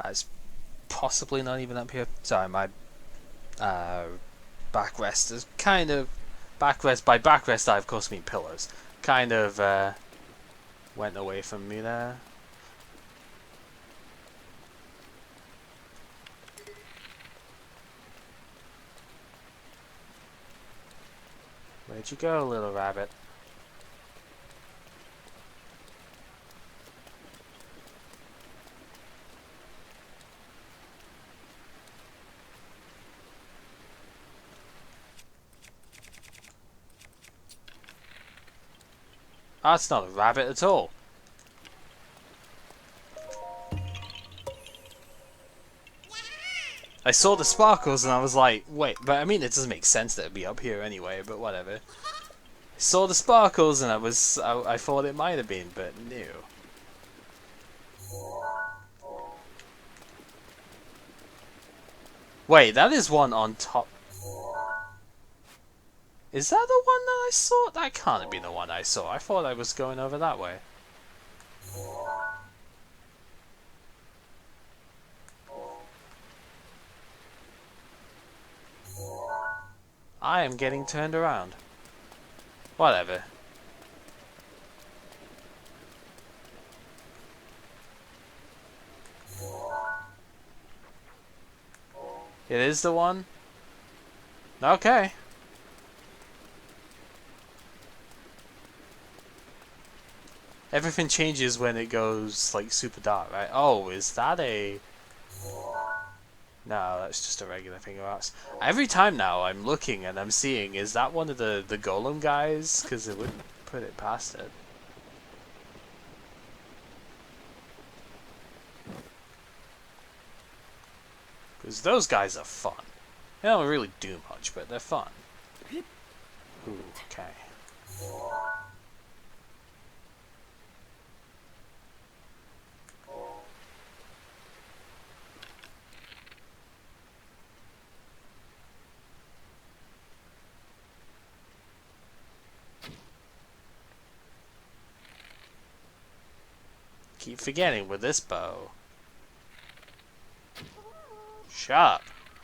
It's possibly not even up here. Sorry, my backrest is kind of... Backrest, by backrest I of course mean pillars. Kind of went away from me there. Where'd you go, little rabbit? That's not a rabbit at all. I saw the sparkles and I was like, wait, but I mean it doesn't make sense that it'd be up here anyway, but whatever. I saw the sparkles and I thought it might have been, but no. Wait, that is one on top. Is that the one that I saw? That can't have been the one I saw. I thought I was going over that way. I am getting turned around. Whatever. It is the one? Okay. Everything changes when it goes like super dark, right? Oh, is that a... No, that's just a regular thing of ours. Every time now I'm looking and I'm seeing, is that one of the golem guys? Because it wouldn't put it past it. Because those guys are fun. They don't really do much, but they're fun. Ooh, okay. Keep forgetting with this bow. Shut up.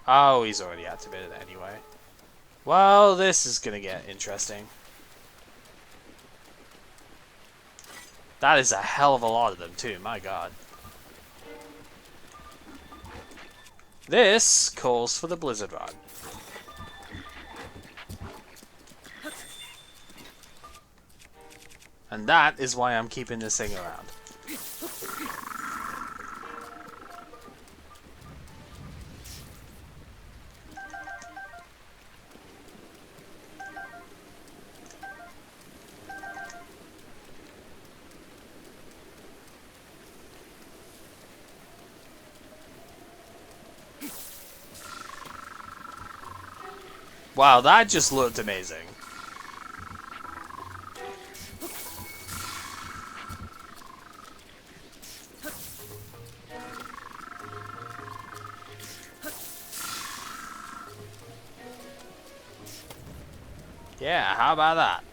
Oh, he's already activated it anyway. Well, this is gonna get interesting. That is a hell of a lot of them too, my god. This calls for the Blizzard Rod. And that is why I'm keeping this thing around. Wow, that just looked amazing. Yeah, how about that?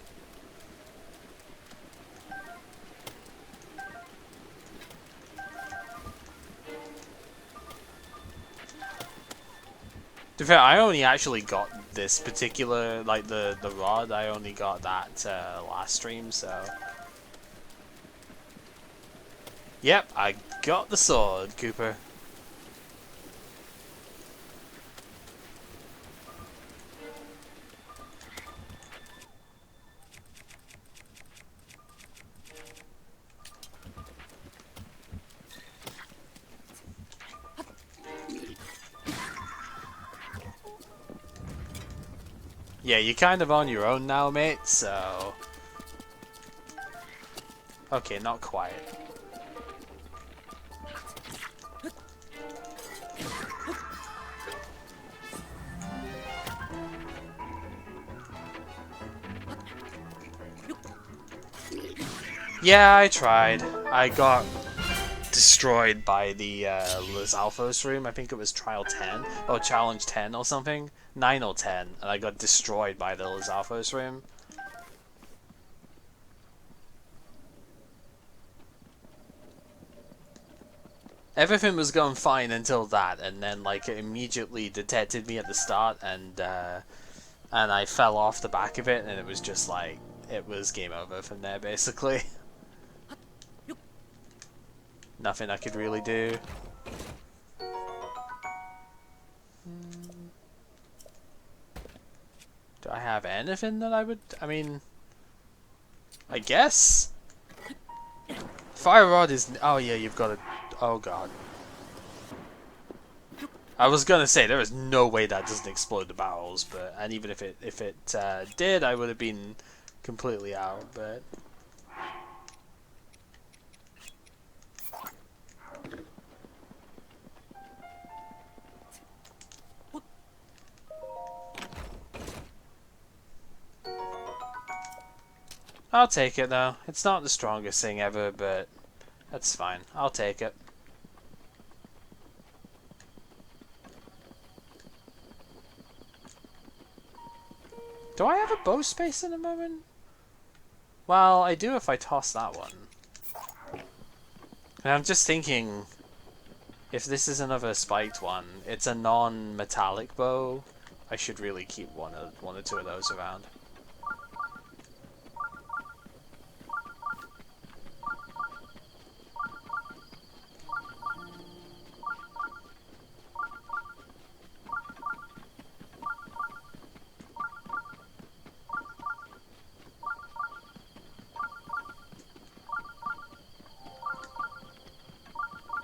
To be fair, I only actually got this particular, like the rod, I only got that last stream, so... Yep, I got the sword, Cooper. Yeah, you're kind of on your own now, mate, so... Okay, not quite. Yeah, I tried. I got destroyed by the Lizalfos room. I think it was Trial 10, or Challenge 10 or something. 9 or 10, and I got destroyed by the Lizalfos room. Everything was going fine until that, and then like it immediately detected me at the start, and I fell off the back of it, and it was just like, it was game over from there, basically. Nothing I could really do. Do I have anything that I would... I mean... I guess? Fire Rod is... Oh yeah, you've got to... Oh god. I was gonna say, there is no way that doesn't explode the barrels, but... And even if it did, I would have been completely out, but... I'll take it though. It's not the strongest thing ever, but that's fine. I'll take it. Do I have a bow space in a moment? Well, I do if I toss that one. And I'm just thinking, if this is another spiked one, it's a non-metallic bow. I should really keep one or two of those around.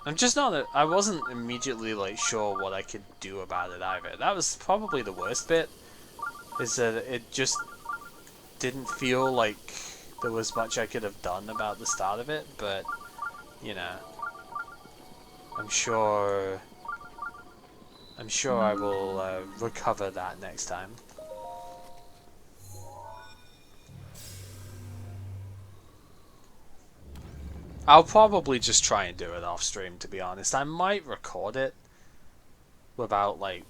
I'm just not. I wasn't immediately like sure what I could do about it either. That was probably the worst bit. Is that it just didn't feel like there was much I could have done about the start of it. But you know, I'm sure. I'm sure I will recover that next time. I'll probably just try and do it off stream. To be honest, I might record it without like,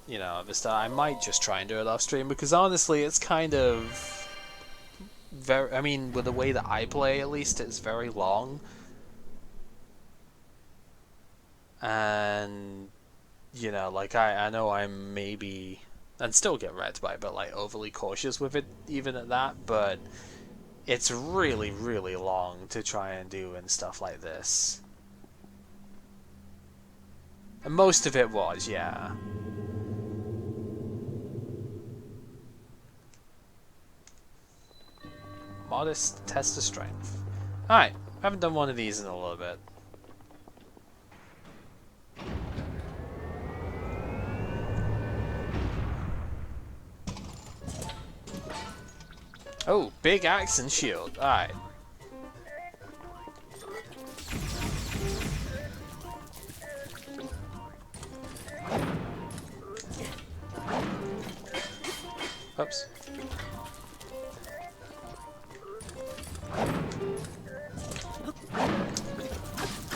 you know, the start. I might just try and do it off stream because honestly, it's kind of very. I mean, with the way that I play, at least, it's very long, and you know, like I know I'm maybe and still get wrecked by it, but like overly cautious with it even at that. But it's really, really long to try and do and stuff like this. And most of it was, yeah. Modest test of strength. Alright, haven't done one of these in a little bit. Oh, big axe and shield. Alright. Oops.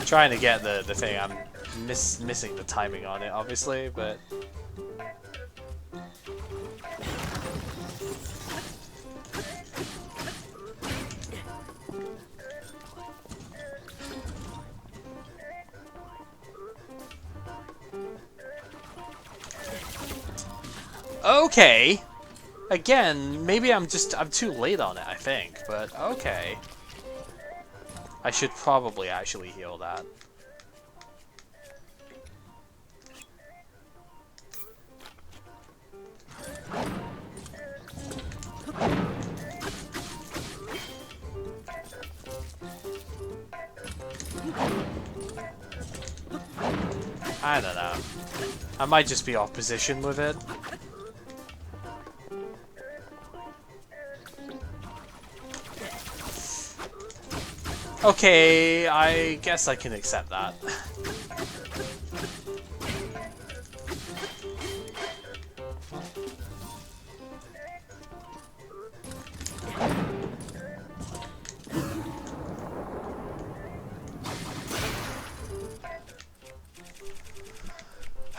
Trying to get the thing. I'm missing the timing on it, obviously, but okay. Again, maybe I'm too late on it, I think, but okay. I should probably actually heal that. I don't know. I might just be off position with it. Okay, I guess I can accept that.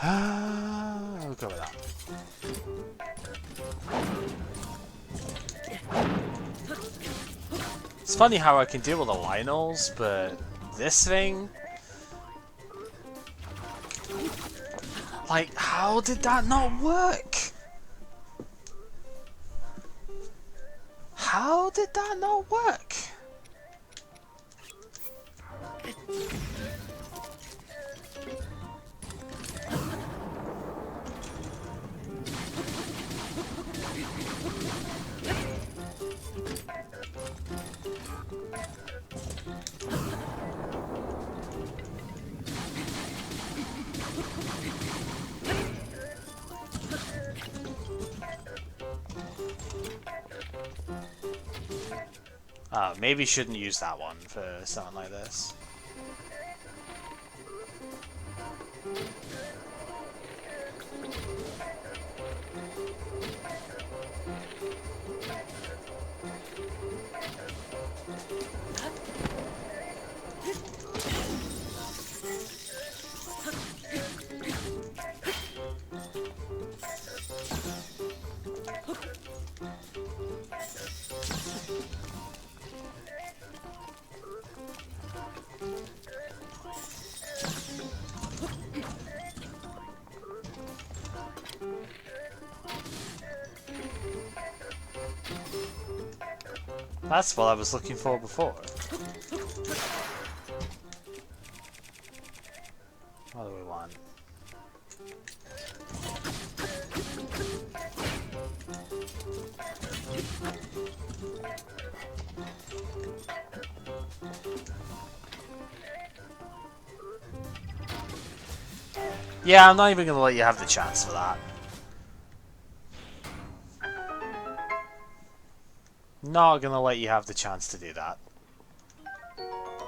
I'll go with that. It's funny how I can deal with the Lionels, but this thing... Like, how did that not work? How did that not work? Maybe shouldn't use that one for something like this. That's what I was looking for before. What do we want? Yeah, I'm not even gonna let you have the chance for that. Not gonna let you have the chance to do that.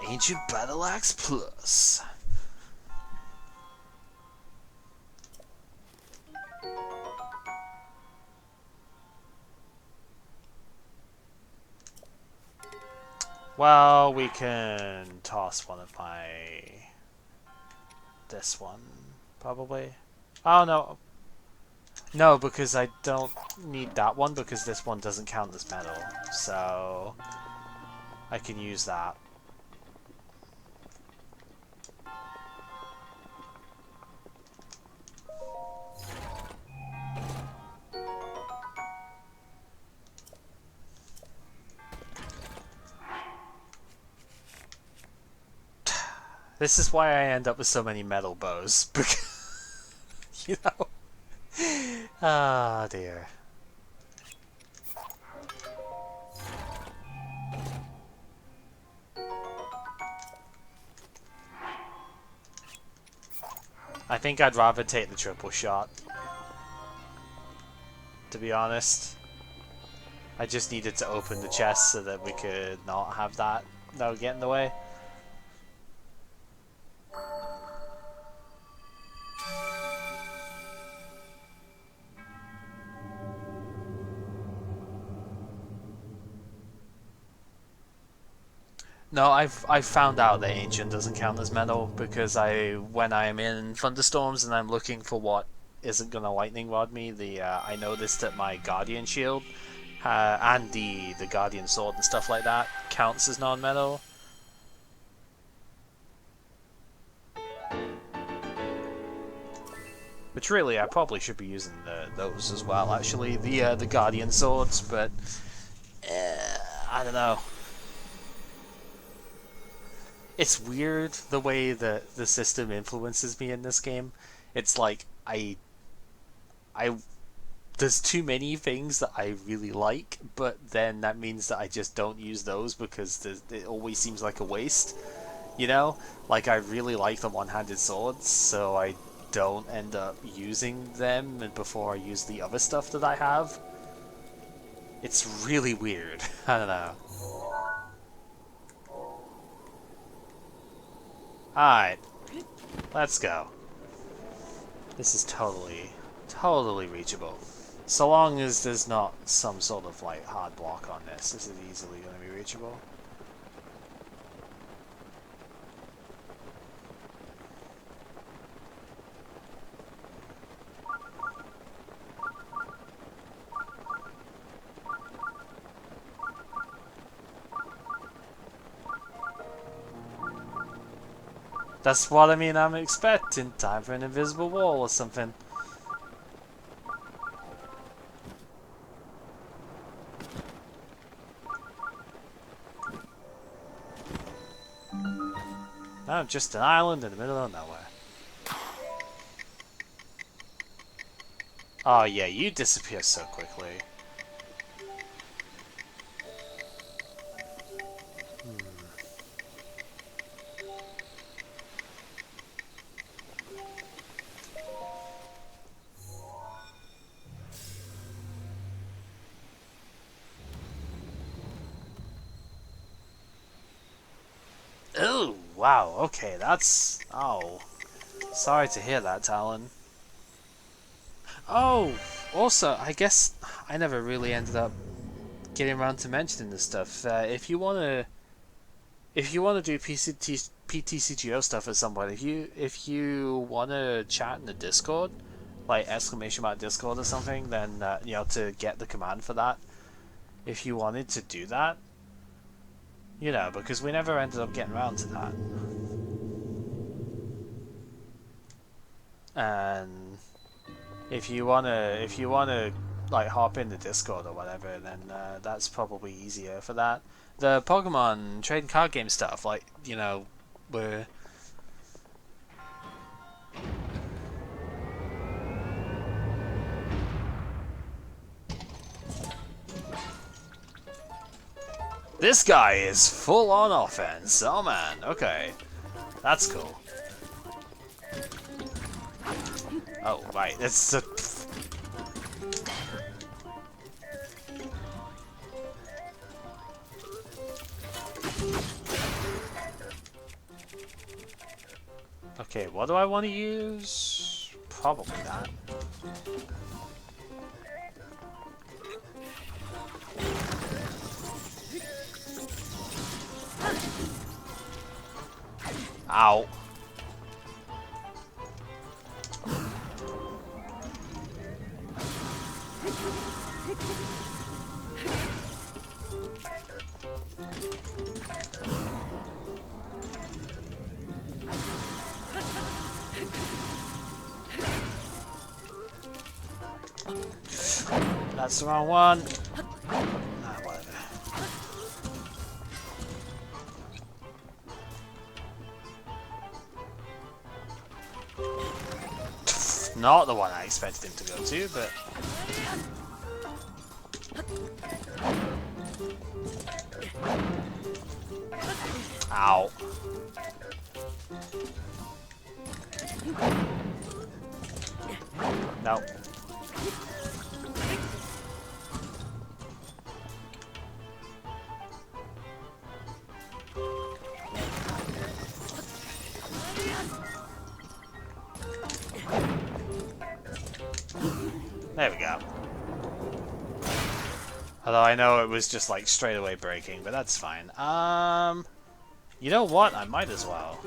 Ancient Battle Axe Plus. Well, we can toss one of my... this one, probably. Oh, no. No, because I don't need that one, because this one doesn't count as metal. So... I can use that. This is why I end up with so many metal bows, because, you know. Ah, dear. I think I'd rather take the triple shot, to be honest. I just needed to open the chest so that we could not have that get in the way. No, I've found out that Ancient doesn't count as metal because when I'm in thunderstorms and I'm looking for what isn't gonna lightning rod me, I noticed that my Guardian shield and the Guardian sword and stuff like that counts as non-metal. Which really, I probably should be using those as well. Actually, the Guardian swords, but I don't know. It's weird the way that the system influences me in this game. It's like there's too many things that I really like, but then that means that I just don't use those because it always seems like a waste. You know, like I really like the one-handed swords, so I don't end up using them before I use the other stuff that I have. It's really weird. I don't know. Alright, let's go. This is totally reachable. So long as there's not some sort of like hard block on this is easily going to be reachable. That's what I mean I'm expecting. Time for an invisible wall or something. No, just an island in the middle of nowhere. Oh yeah, you disappear so quickly. Oh, wow, okay, that's... Oh. Sorry to hear that, Talon. Oh, also, I guess I never really ended up getting around to mentioning this stuff. If you wanna do PTCGO stuff at some point, if you wanna chat in the Discord, like !Discord or something, then you know, to get the command for that. If you wanted to do that, you know, because we never ended up getting around to that. And if you wanna like hop in the Discord or whatever, then that's probably easier for that. The Pokemon trading card game stuff, like, you know, we're... This guy is full on offense. Oh man, okay. That's cool. Oh, right. It's a... Okay, what do I want to use? Probably that. Ow. That's the wrong one. Ah, whatever. Not the one I expected him to go to, but... Ow. No. There we go. Although I know it was just like straight away breaking, but that's fine. You know what? I might as well.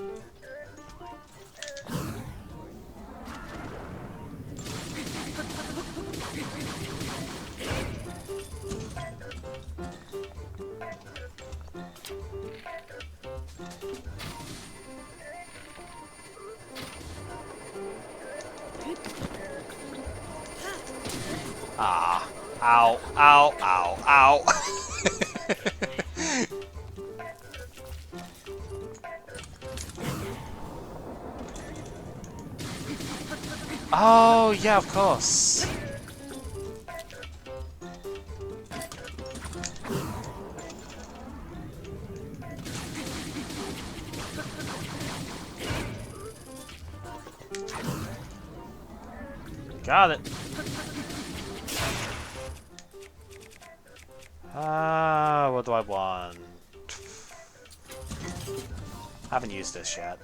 Ah. Ow, ow, ow, ow. Oh, yeah, of course. Got it. What do I want? Haven't used this yet.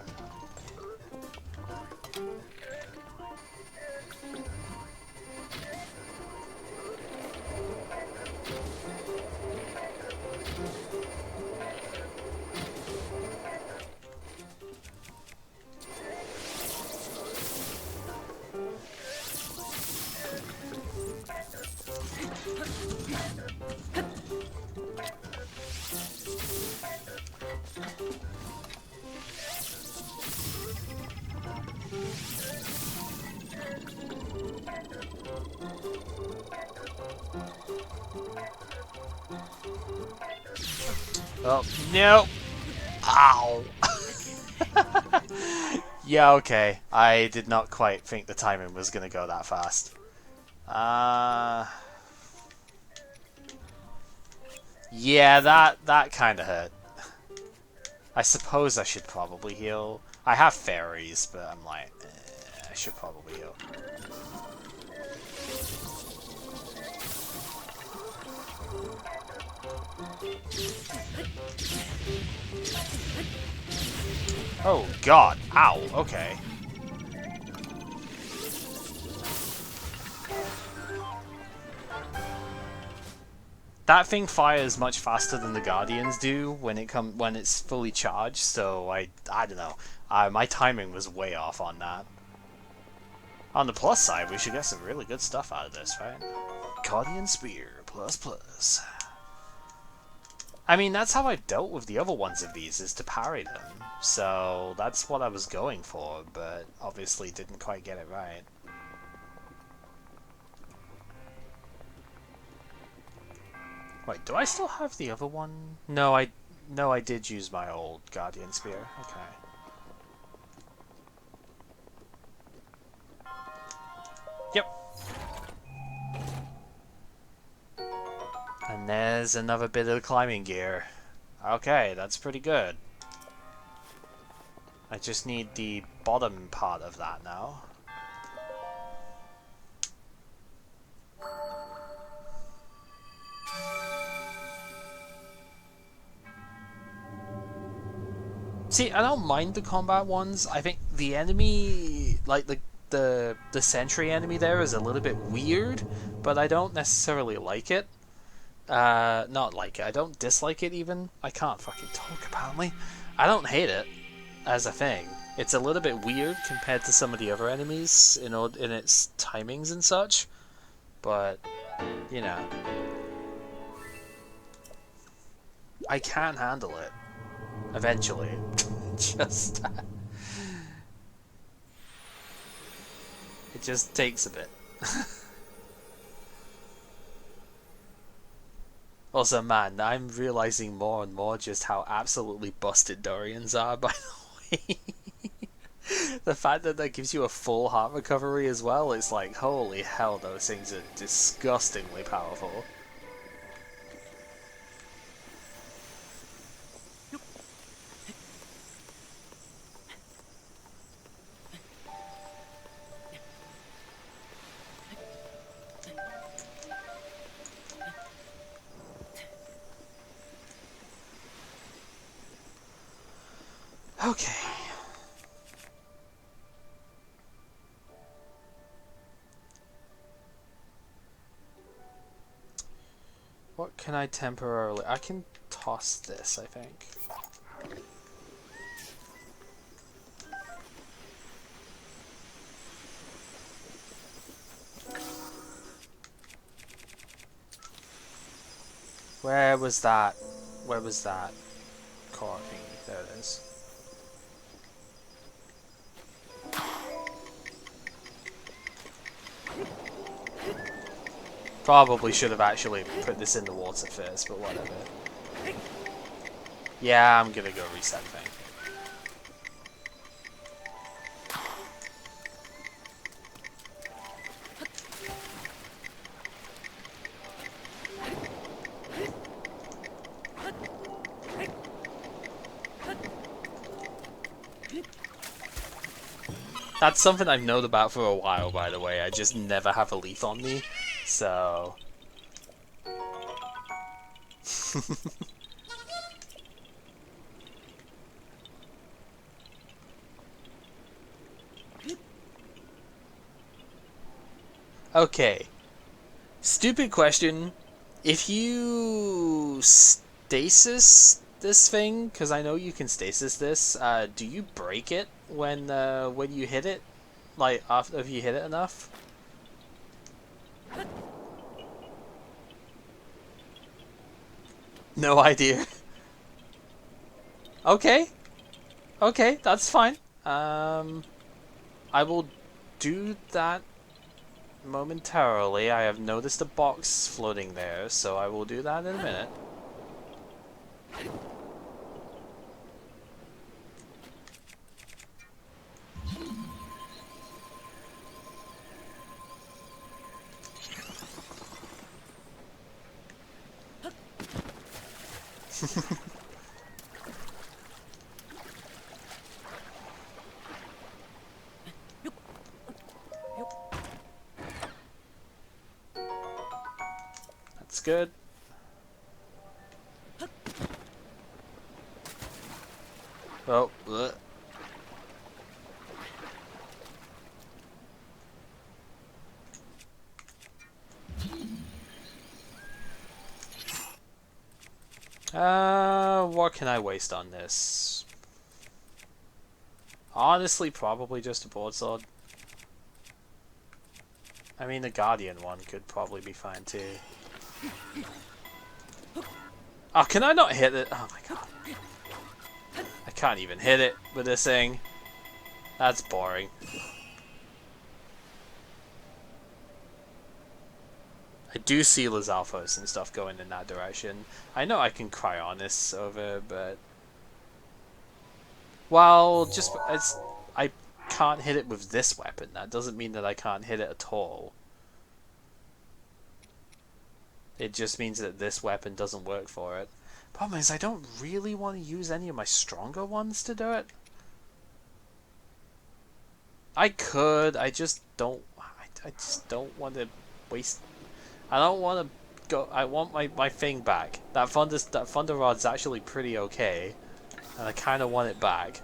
Oh, no! Ow! Yeah, okay. I did not quite think the timing was gonna go that fast. Yeah, that kinda hurt. I suppose I should probably heal. I have fairies, but I'm like, I should probably heal. Oh god, ow, okay. That thing fires much faster than the Guardians do when it's fully charged, so I don't know. My timing was way off on that. On the plus side, we should get some really good stuff out of this, right? Guardian Spear, plus. I mean, that's how I dealt with the other ones of these, is to parry them. So, that's what I was going for, but obviously didn't quite get it right. Wait, do I still have the other one? No, I did use my old Guardian Spear. Okay. Yep. And there's another bit of climbing gear. Okay, that's pretty good. I just need the bottom part of that now. See, I don't mind the combat ones. I think the enemy, like the sentry enemy there, is a little bit weird, but I don't necessarily like it. Not like it. I don't dislike it even. I can't fucking talk apparently. I don't hate it as a thing. It's a little bit weird compared to some of the other enemies in its timings and such, but you know, I can handle it eventually. Just it just takes a bit. Also, man, I'm realizing more and more just how absolutely busted Dorians are, by the way. The fact that that gives you a full heart recovery as well, it's like, holy hell, those things are disgustingly powerful. Okay. What can I temporarily... I can toss this, I think. Where was that? Where was that core thingy? There it is. Probably should have actually put this in the water first, but whatever. Yeah, I'm gonna go reset thing. That's something I've known about for a while, by the way. I just never have a leaf on me, so... Okay. Stupid question. If you stasis this thing, because I know you can stasis this, do you break it when you hit it? Like, after you hit it enough? No idea. Okay. Okay, that's fine. I will do that momentarily. I have noticed a box floating there, so I will do that in a minute. That's good. Oh, bleh. What can I waste on this? Honestly, probably just a broadsword. I mean, the Guardian one could probably be fine too. Oh, can I not hit it? Oh my god. I can't even hit it with this thing. That's boring. I do see Lizalfos and stuff going in that direction. I know I can Cryonis over, but... Well, just... I can't hit it with this weapon. That doesn't mean that I can't hit it at all. It just means that this weapon doesn't work for it. Problem is, I don't really want to use any of my stronger ones to do it. I could, I just don't... I just don't want to waste... I don't want to go... I want my thing back. That Thunder Rod's actually pretty okay. And I kind of want it back.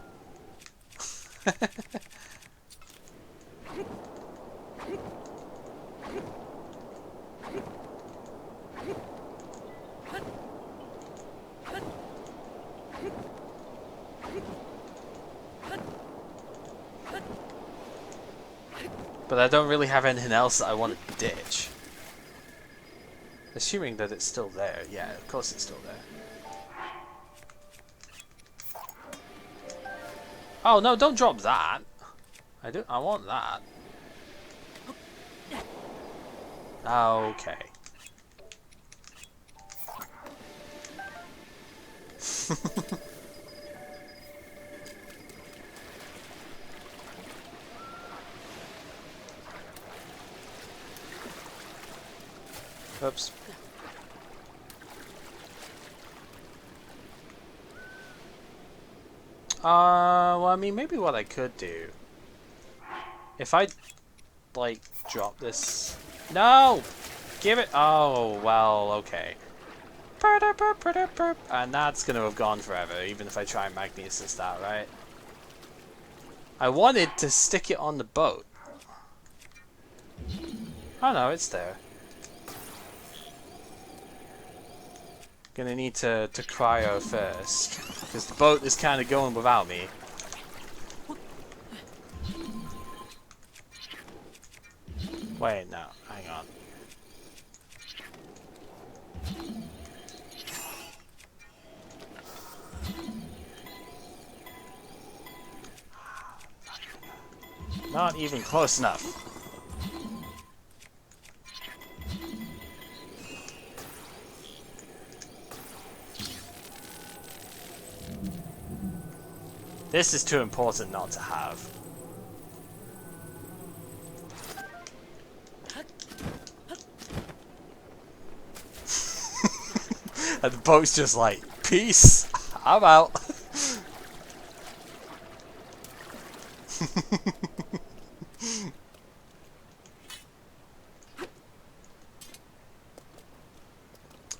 But I don't really have anything else that I want to ditch. Assuming that it's still there. Yeah, of course it's still there. Oh no, don't drop that. I want that. Okay. Oops. Well, I mean, maybe what I could do, if I, like, drop this. No! Give it. Oh, well, okay. And that's gonna have gone forever, even if I try and magnesis that, right? I wanted to stick it on the boat. Oh no, it's there. Gonna need to cryo first, because the boat is kind of going without me. Wait, no, hang on. Not even close enough. This is too important not to have. And the boat's just like, peace, I'm out.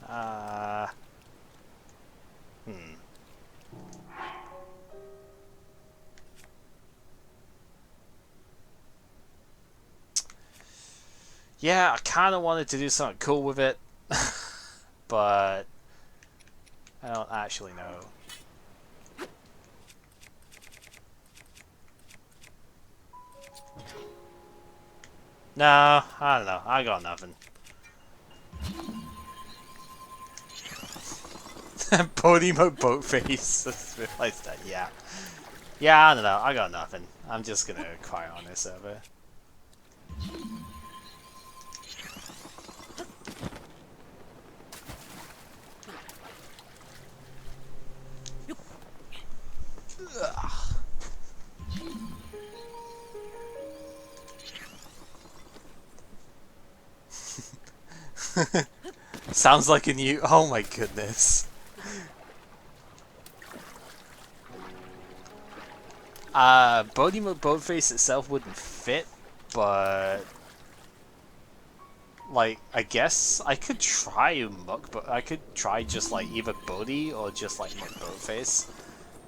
uh, hmm. Yeah, I kind of wanted to do something cool with it, but I don't actually know. No, I don't know. I got nothing. Podimo boat face. Just realized that. Yeah. Yeah, I don't know. I got nothing. I'm just gonna cry on this server. Sounds like a new. Oh my goodness. Bodhi Boatface itself wouldn't fit, but like I guess I could try Muck, but I could try just like either Bodhi or just like Muck Boatface.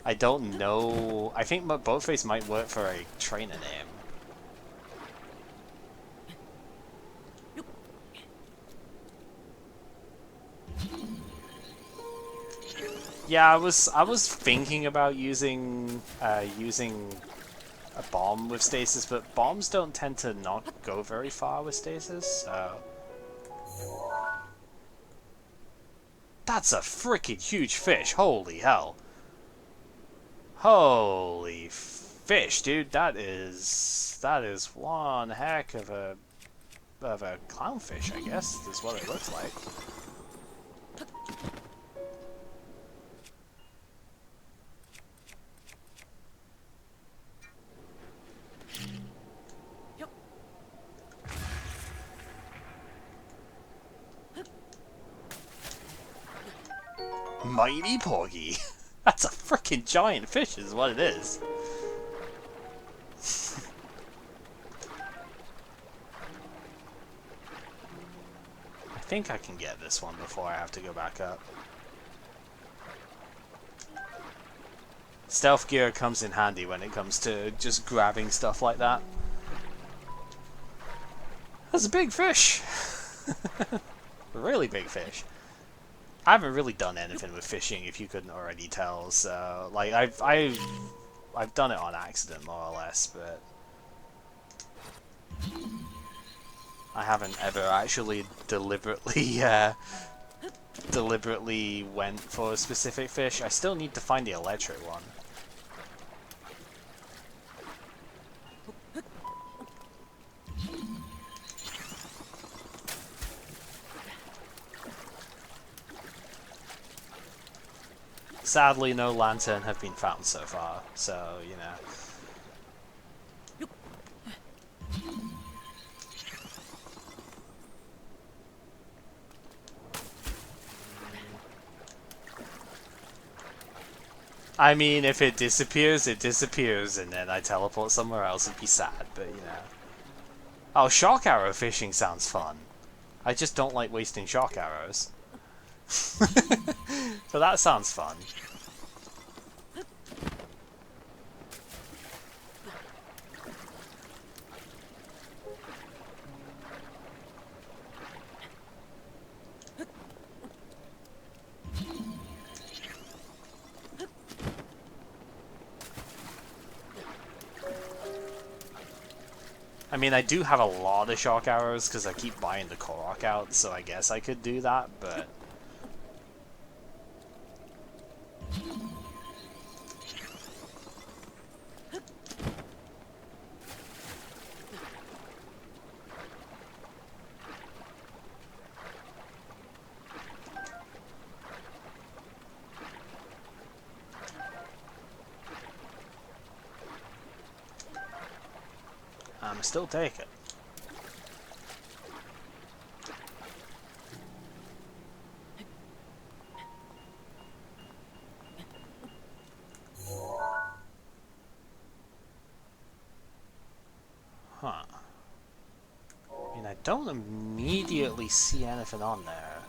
I don't know. I think Muck Boatface might work for a trainer name. Yeah, I was thinking about using using a bomb with stasis, but bombs don't tend to not go very far with stasis, so... That's a freaking huge fish, holy hell. Holy fish, dude, that is one heck of a clownfish, I guess, is what it looks like. Mighty Porgy. That's a freaking giant fish is what it is. I think I can get this one before I have to go back up. Stealth gear comes in handy when it comes to just grabbing stuff like that. That's a big fish! A really big fish. I haven't really done anything with fishing, if you couldn't already tell, so... Like, I've done it on accident, more or less, but... I haven't ever actually deliberately, deliberately went for a specific fish. I still need to find the electric one. Sadly, no lantern have been found so far, so, you know. I mean, if it disappears, and then I teleport somewhere else, it'd be sad, but, you know. Oh, shark arrow fishing sounds fun. I just don't like wasting shark arrows. So that sounds fun. I mean, I do have a lot of shark arrows because I keep buying the Korok out, so I guess I could do that, but... I'm still take it. Huh. I mean, I don't immediately see anything on there.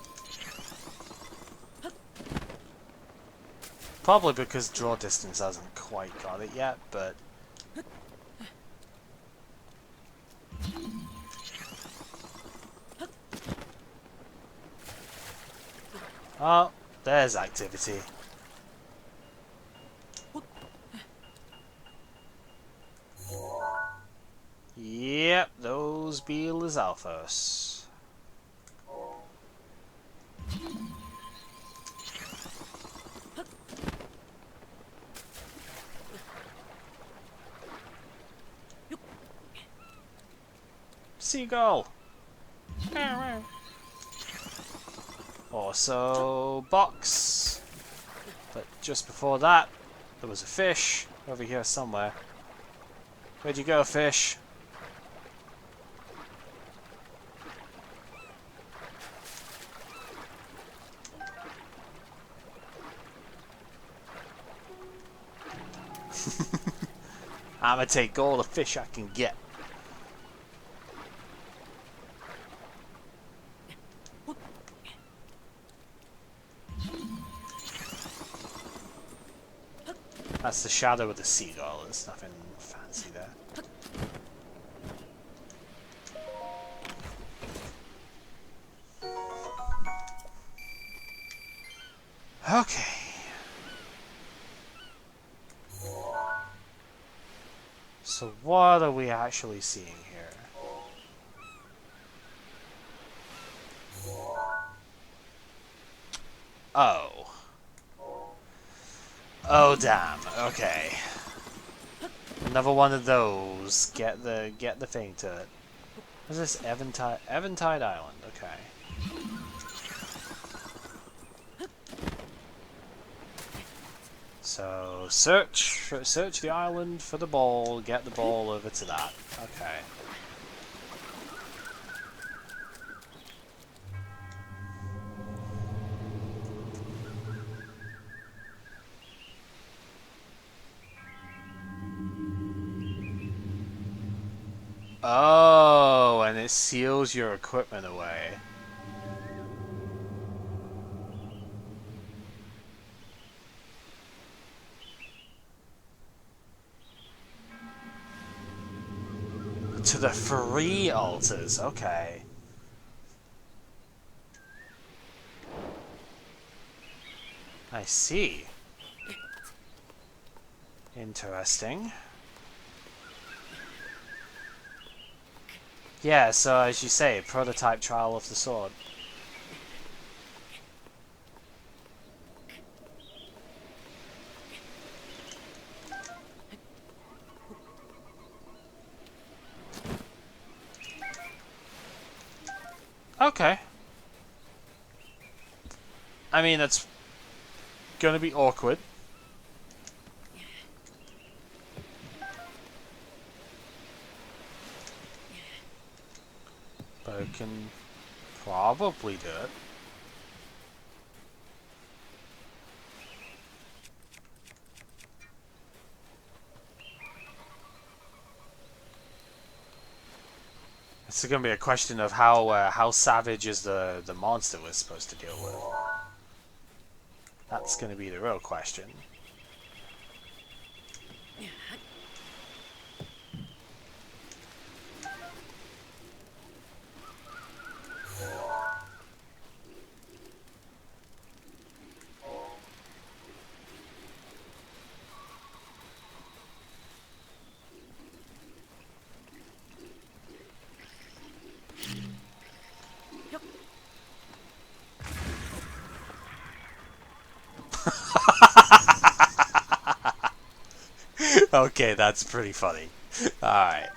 Probably because draw distance hasn't quite got it yet, but... Oh, there's activity. Yep, those be Lizalfos. Seagull! Also, box. But just before that, there was a fish over here somewhere. Where'd you go, fish? I'ma take all the fish I can get. That's the shadow of the seagull. There's nothing fancy there. Okay. So what are we actually seeing here? Oh. Oh damn. Okay. Another one of those. Get the thing to it. What's this? Eventide Island. Okay. So search the island for the ball. Get the ball over to that. Okay. Oh, and it seals your equipment away. to the free altars. Okay. I see. Interesting. Yeah, so as you say, prototype trial of the sword. Okay. I mean, that's gonna be awkward. But I can probably do it. It's gonna be a question of how savage is the monster we're supposed to deal with. That's gonna be the real question. Okay, that's pretty funny. Alright.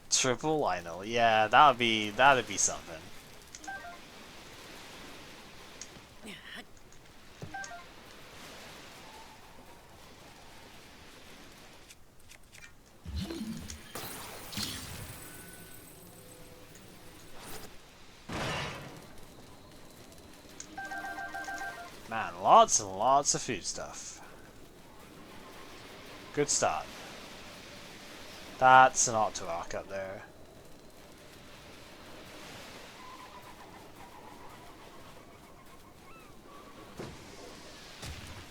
Triple Lionel. Yeah, that'd be something. Man, lots and lots of food stuff. Good start. That's an Octorok up there.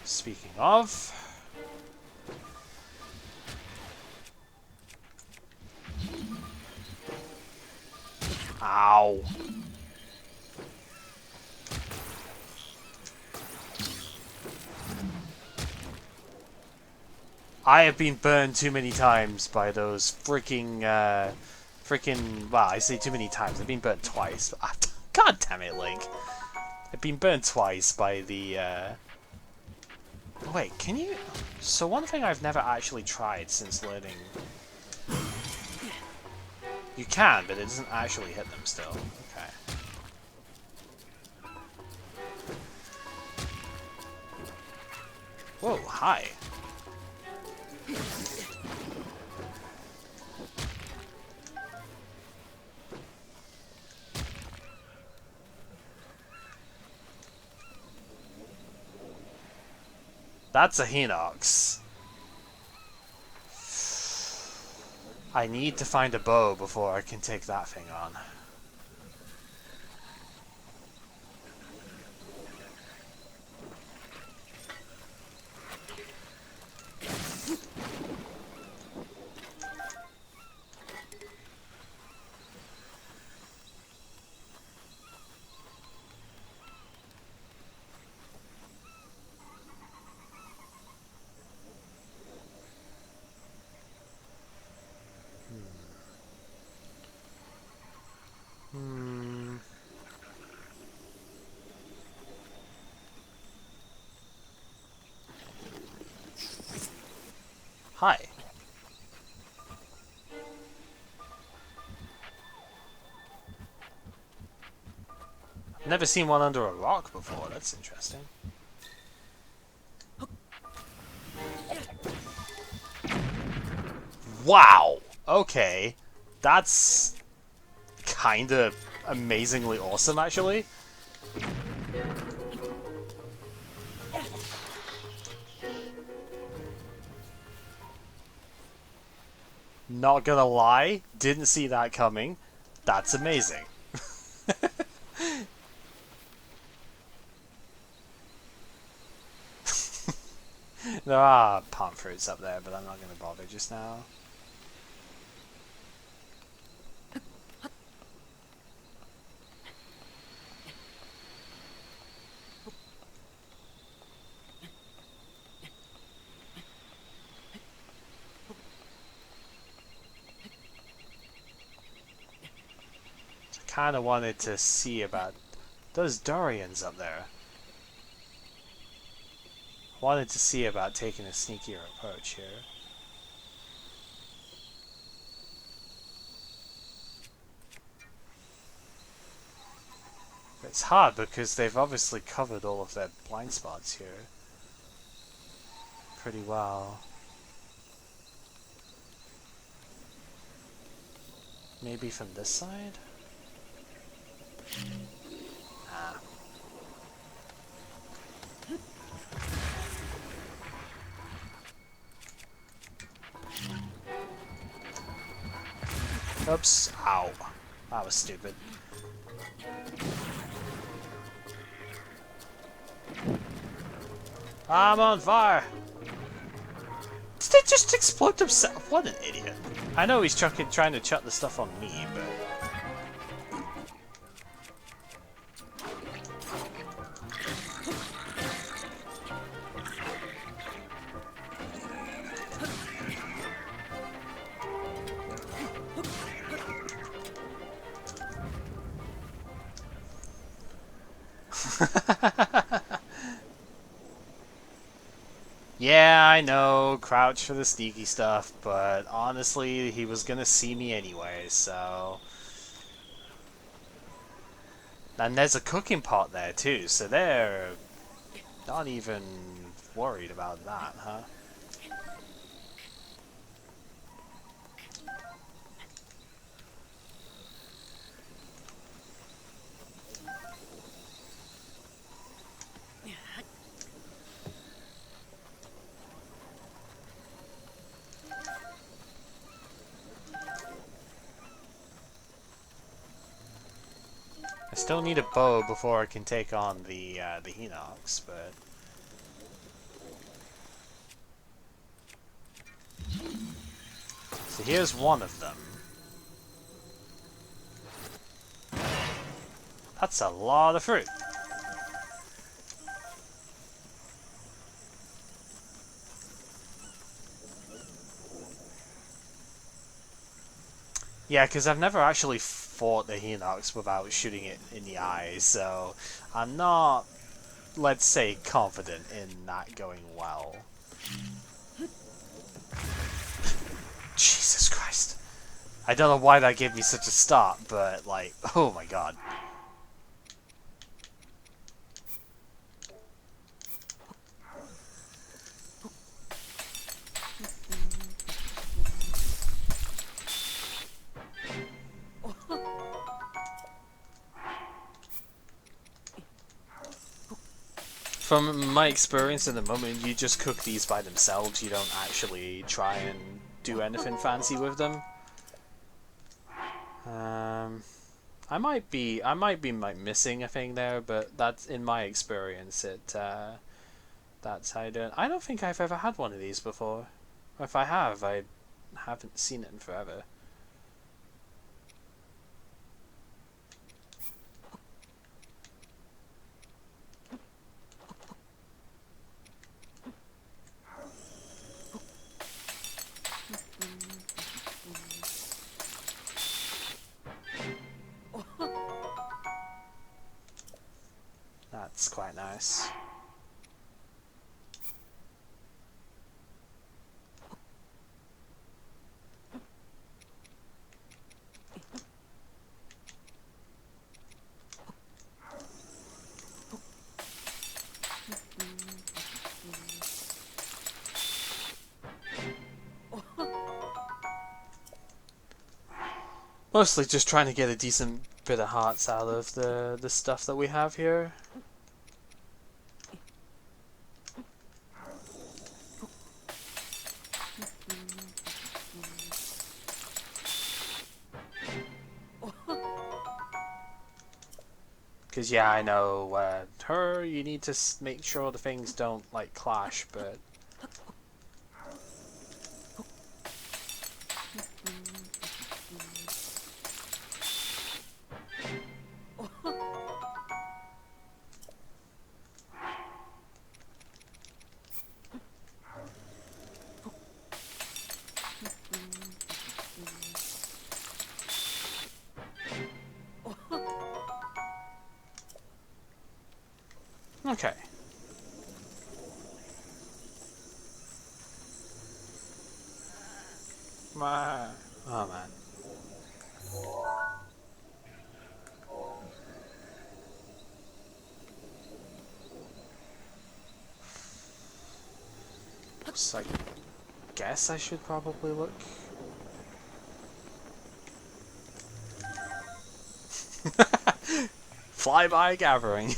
Speaking of... Ow. I have been burned too many times by those freaking, well, I say too many times. I've been burned twice. God damn it, Link. I've been burned twice by the, Wait, can you... So one thing I've never actually tried since learning... You can, but it doesn't actually hit them still. Okay. Whoa, hi. That's a Hinox. I need to find a bow before I can take that thing on. Hi. I've never seen one under a rock before. That's interesting. Wow. Okay. That's kinda amazingly awesome, actually. Not gonna lie, didn't see that coming. That's amazing. There are palm fruits up there, but I'm not gonna bother just now. Kind of wanted to see about those durians up there. Wanted to see about taking a sneakier approach here. It's hard because they've obviously covered all of their blind spots here pretty well. Maybe from this side? Ah. Oops. Ow. That was stupid. I'm on fire! Did it just explode himself? What an idiot. I know he's trying to chuck the stuff on me, but... Yeah, I know, crouch for the sneaky stuff, but honestly, he was gonna see me anyway, so... And there's a cooking pot there too, so they're not even worried about that, huh? I still need a bow before I can take on the Hinox, but... So here's one of them. That's a lot of fruit. Yeah, because I've never actually fought the Hinox without shooting it in the eye, so I'm not, let's say, confident in that going well. Jesus Christ. I don't know why that gave me such a start, but, like, oh my god. From my experience in the moment, you just cook these by themselves. You don't actually try and do anything fancy with them. I might be like missing a thing there, but that's in my experience. That's how I do it. I don't think I've ever had one of these before. Or if I have, I haven't seen it in forever. That's quite nice. Mostly just trying to get a decent bit of hearts out of the stuff that we have here. Because, yeah, I know, you need to make sure the things don't, like, clash, but... Okay. Oh, man. So I guess I should probably look. Flyby gathering.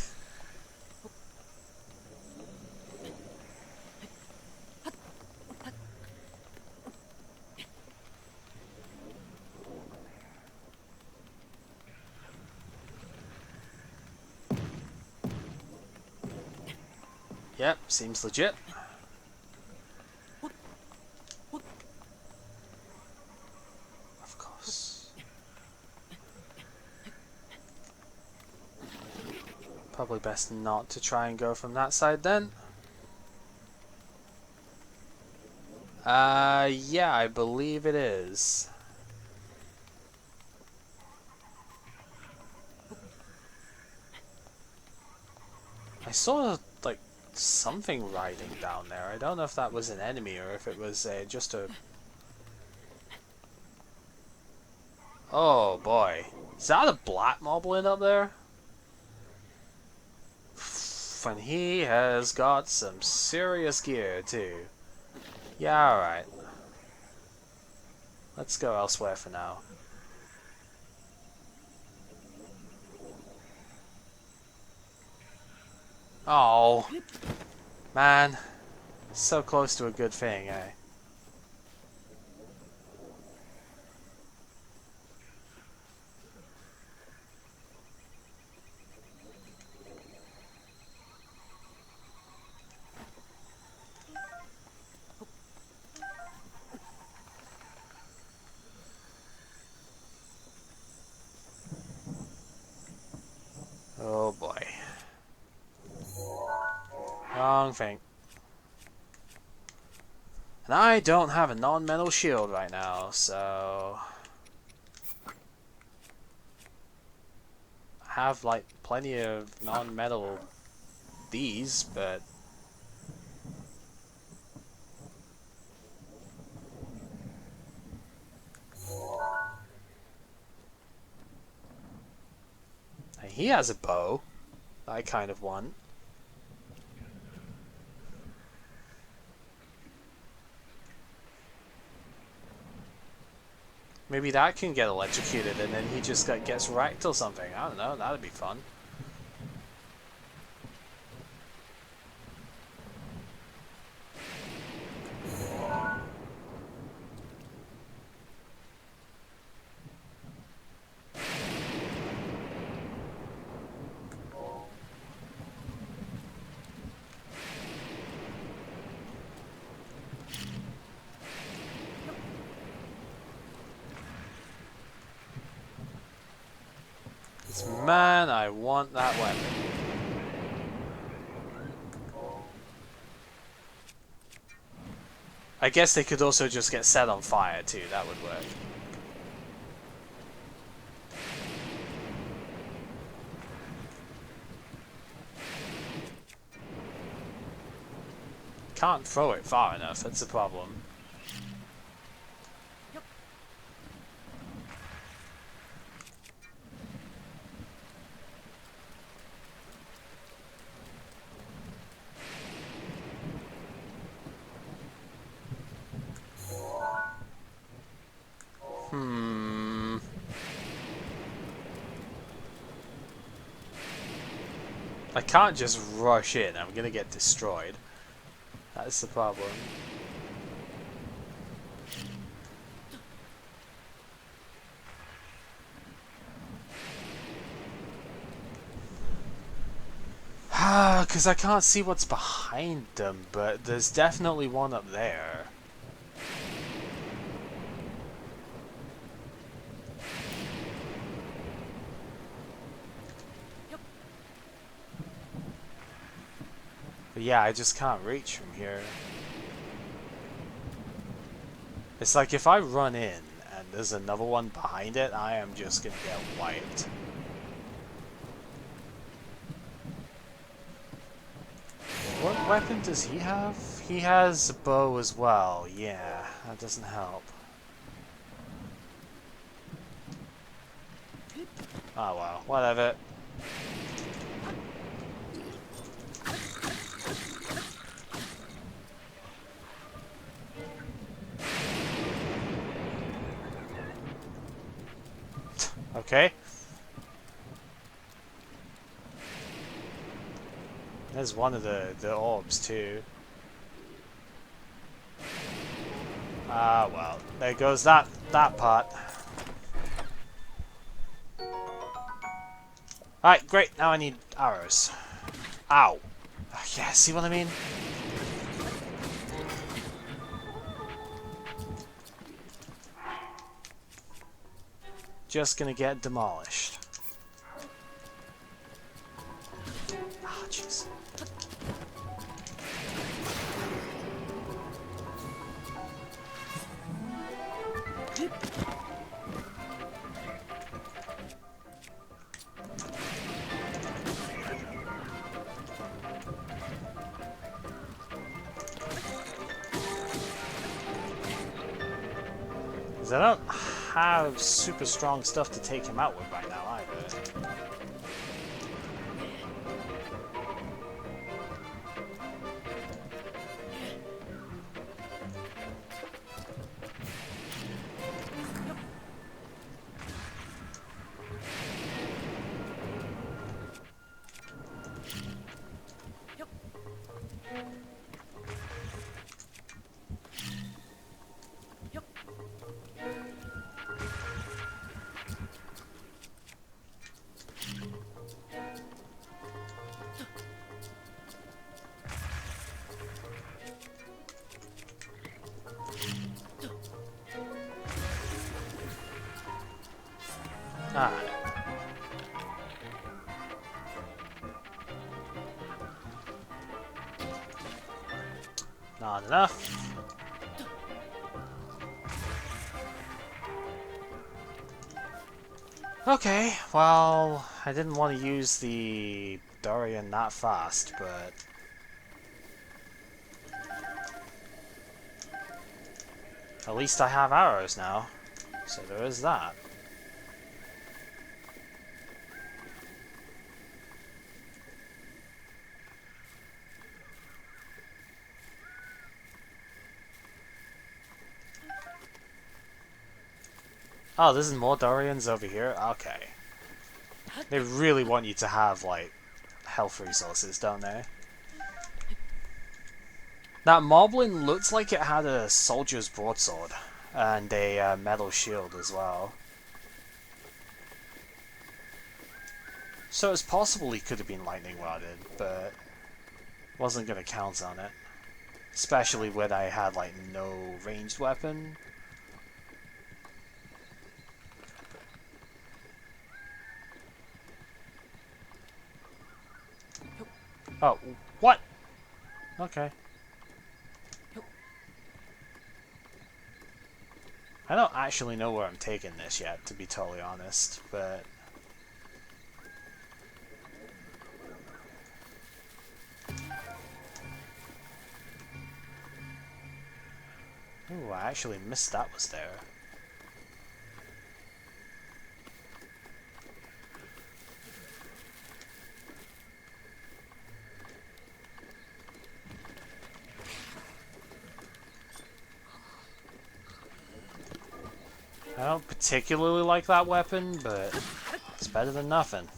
Yep, seems legit. Of course. Probably best not to try and go from that side then. Yeah, I believe it is. I saw, like, something riding down there. I don't know if that was an enemy or if it was just a... Oh, boy. Is that a black moblin up there? And he has got some serious gear, too. Yeah, alright. Let's go elsewhere for now. Oh, man. So close to a good thing, eh? Oh boy. Wrong thing. And I don't have a non-metal shield right now, so... I have, like, plenty of non-metal these, but... He has a bow. I kind of want. Maybe that can get electrocuted and then he just gets wrecked or something. I don't know, that'd be fun. Man, I want that weapon. I guess they could also just get set on fire too, that would work. Can't throw it far enough, that's the problem. I can't just rush in. I'm gonna get destroyed. That's the problem. Ah, because I can't see what's behind them, but there's definitely one up there. But yeah, I just can't reach from here. It's like if I run in and there's another one behind it, I am just gonna get wiped. What weapon does he have? He has a bow as well. Yeah, that doesn't help. Oh well, whatever. Okay. There's one of the orbs too. Ah well, there goes that part. Alright, great, now I need arrows. Ow. Yeah, see what I mean? Just gonna get demolished. Ah, jeez. Because I don't have super strong stuff to take him out with right now either. Alright. Not enough. Okay, well, I didn't want to use the Dorian that fast, but... At least I have arrows now, so there is that. Oh, there's more Dorians over here? Okay. They really want you to have, like, health resources, don't they? That Moblin looks like it had a soldier's broadsword and a metal shield as well. So it's possible he could have been lightning rodded, but wasn't going to count on it. Especially when I had, like, no ranged weapon. Oh, what? Okay. I don't actually know where I'm taking this yet, to be totally honest, but... Ooh, I actually missed that was there. I don't particularly like that weapon, but it's better than nothing.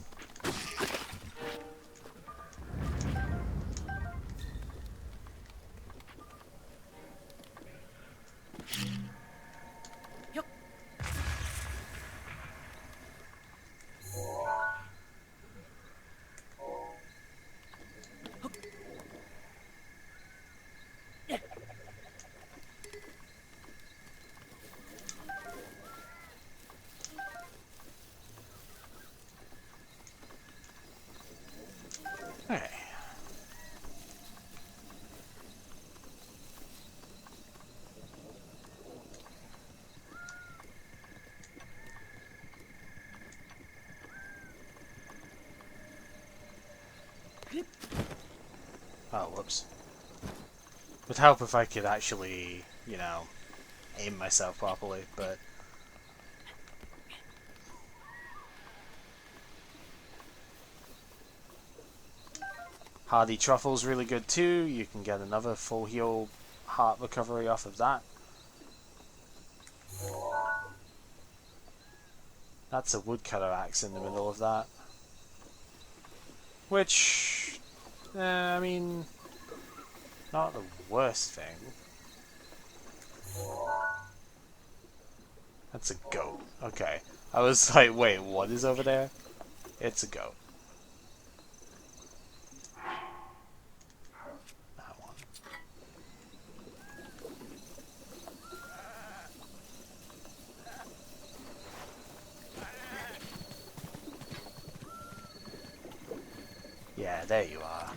Oh, whoops. Would help if I could actually, you know, aim myself properly, but... Hardy Truffle's really good too. You can get another full heal heart recovery off of that. That's a woodcutter axe in the middle of that. Which, I mean, not the worst thing. That's a goat. Okay. I was like, wait, what is over there? It's a goat. That one. Yeah, there you are.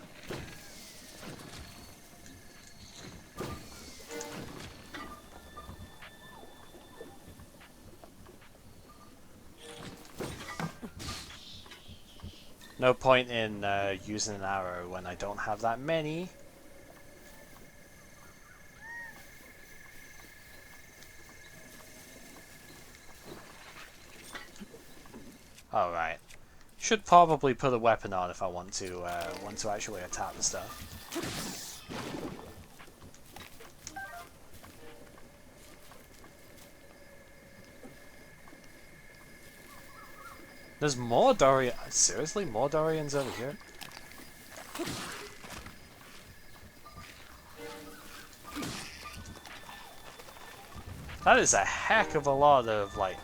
No point in using an arrow when I don't have that many. Alright. Should probably put a weapon on if I want to actually attack the stuff. There's more Dorian. Seriously, more Dorians over here? That is a heck of a lot of, like,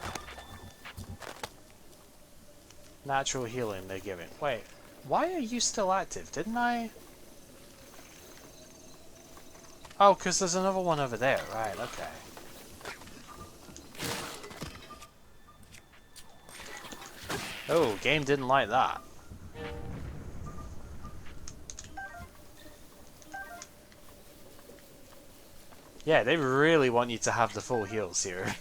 natural healing they're giving. Wait, why are you still active? Didn't I? Oh, because there's another one over there. Right, okay. Oh, game didn't like that. Yeah, they really want you to have the full heals here.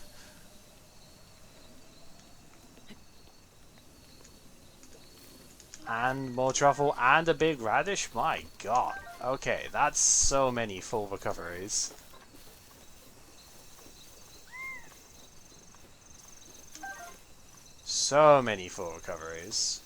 And more truffle and a big radish? My god. Okay, that's so many full recoveries. So many full recoveries.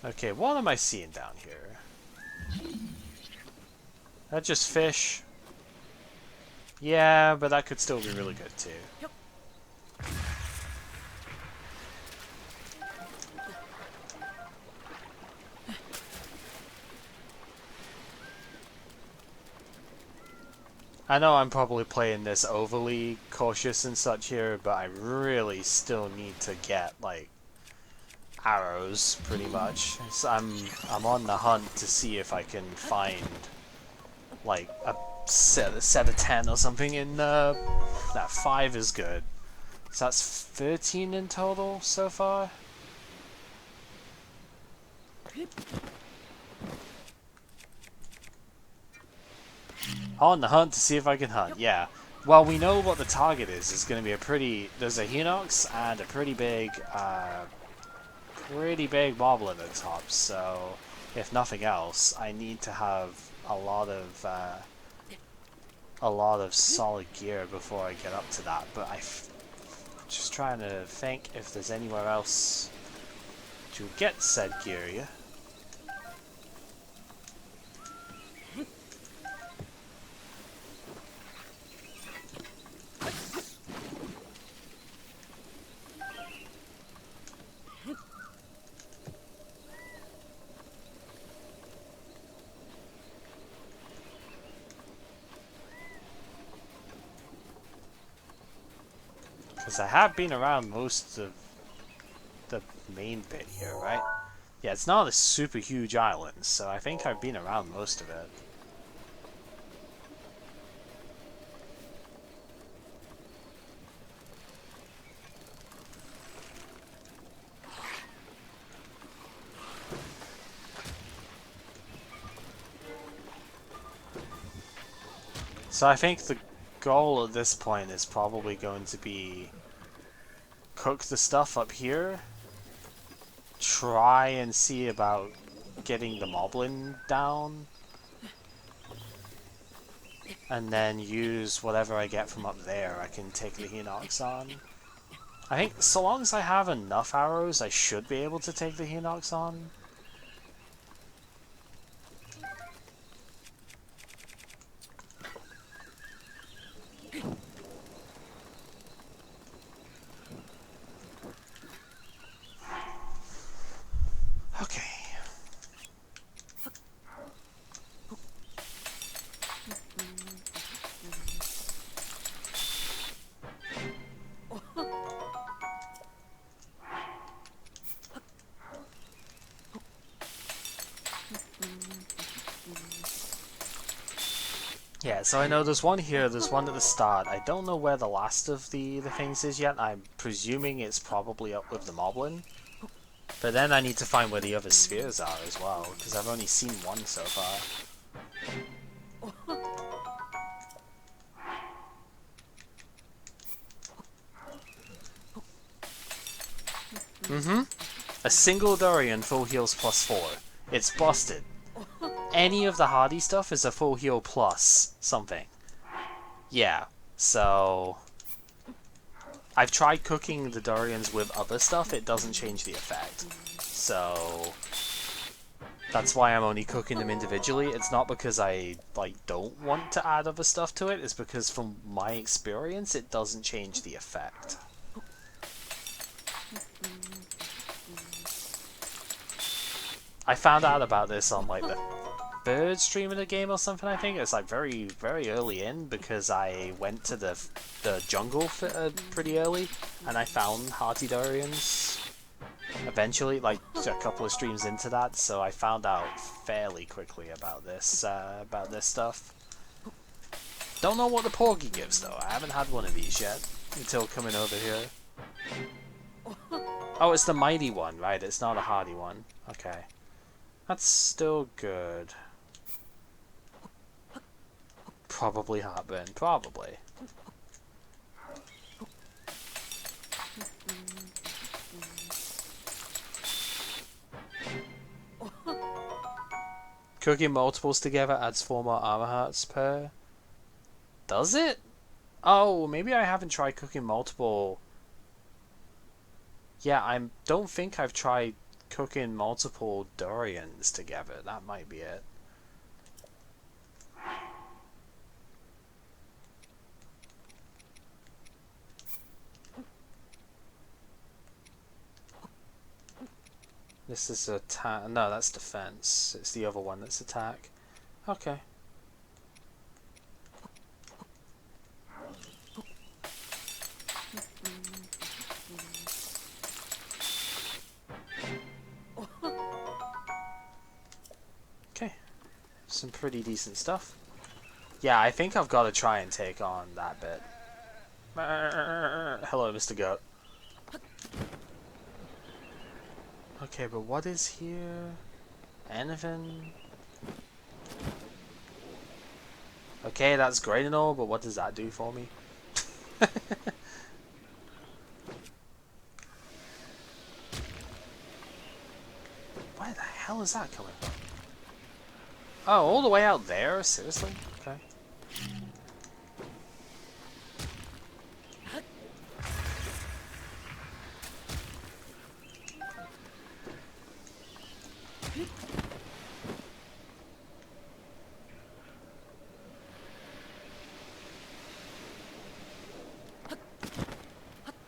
Okay, what am I seeing down here? That just fish? Yeah, but that could still be really good too. I know I'm probably playing this overly cautious and such here, but I really still need to get, like, arrows, pretty much. So I'm on the hunt to see if I can find, like, a set of 10 or something in, that 5 is good. So that's 13 in total so far? On the hunt to see if I can hunt, yeah. Well, we know what the target is. It's going to be a pretty... There's a Hinox and a pretty big marble at the top, so if nothing else, I need to have a lot of solid gear before I get up to that, but I'm just trying to think if there's anywhere else to get said gear, yeah? Because I have been around most of the main bit here, right? Yeah, it's not a super huge island, so I think I've been around most of it. So I think the goal at this point is probably going to be cook the stuff up here, try and see about getting the moblin down, and then use whatever I get from up there. I can take the Hinox on. I think so long as I have enough arrows, I should be able to take the Hinox on. Okay. Yeah, so I know there's one here, there's one at the start. I don't know where the last of the things is yet. I'm presuming it's probably up with the Moblin. But then I need to find where the other spheres are as well, because I've only seen one so far. A single Dorian full heals +4. It's busted. Any of the hardy stuff is a full heal plus something. Yeah, so I've tried cooking the Dorians with other stuff, it doesn't change the effect. So that's why I'm only cooking them individually. It's not because I don't want to add other stuff to it, it's because from my experience it doesn't change the effect. I found out about this on like the third stream of the game or something. I think it's like very early in, because I went to the jungle pretty early and I found Hearty Dorians eventually, like a couple of streams into that, so I found out fairly quickly about this stuff. Don't know what the Porgy gives though. I haven't had one of these yet until coming over here. Oh, it's the mighty one, right? It's not a hardy one. Okay. That's still good. Probably heartburn. Probably. Cooking multiples together adds 4 more armor hearts per... Does it? Oh, maybe I haven't tried cooking multiple... Yeah, I don't think I've tried cooking multiple Dorians together. That might be it. This is attack. No, that's defense. It's the other one that's attack. Okay. Okay. Some pretty decent stuff. Yeah, I think I've got to try and take on that bit. Hello, Mr. Goat. Okay, but what is here? Anything? Okay, that's great and all, but what does that do for me? Where the hell is that coming from? Oh, all the way out there? Seriously? Okay.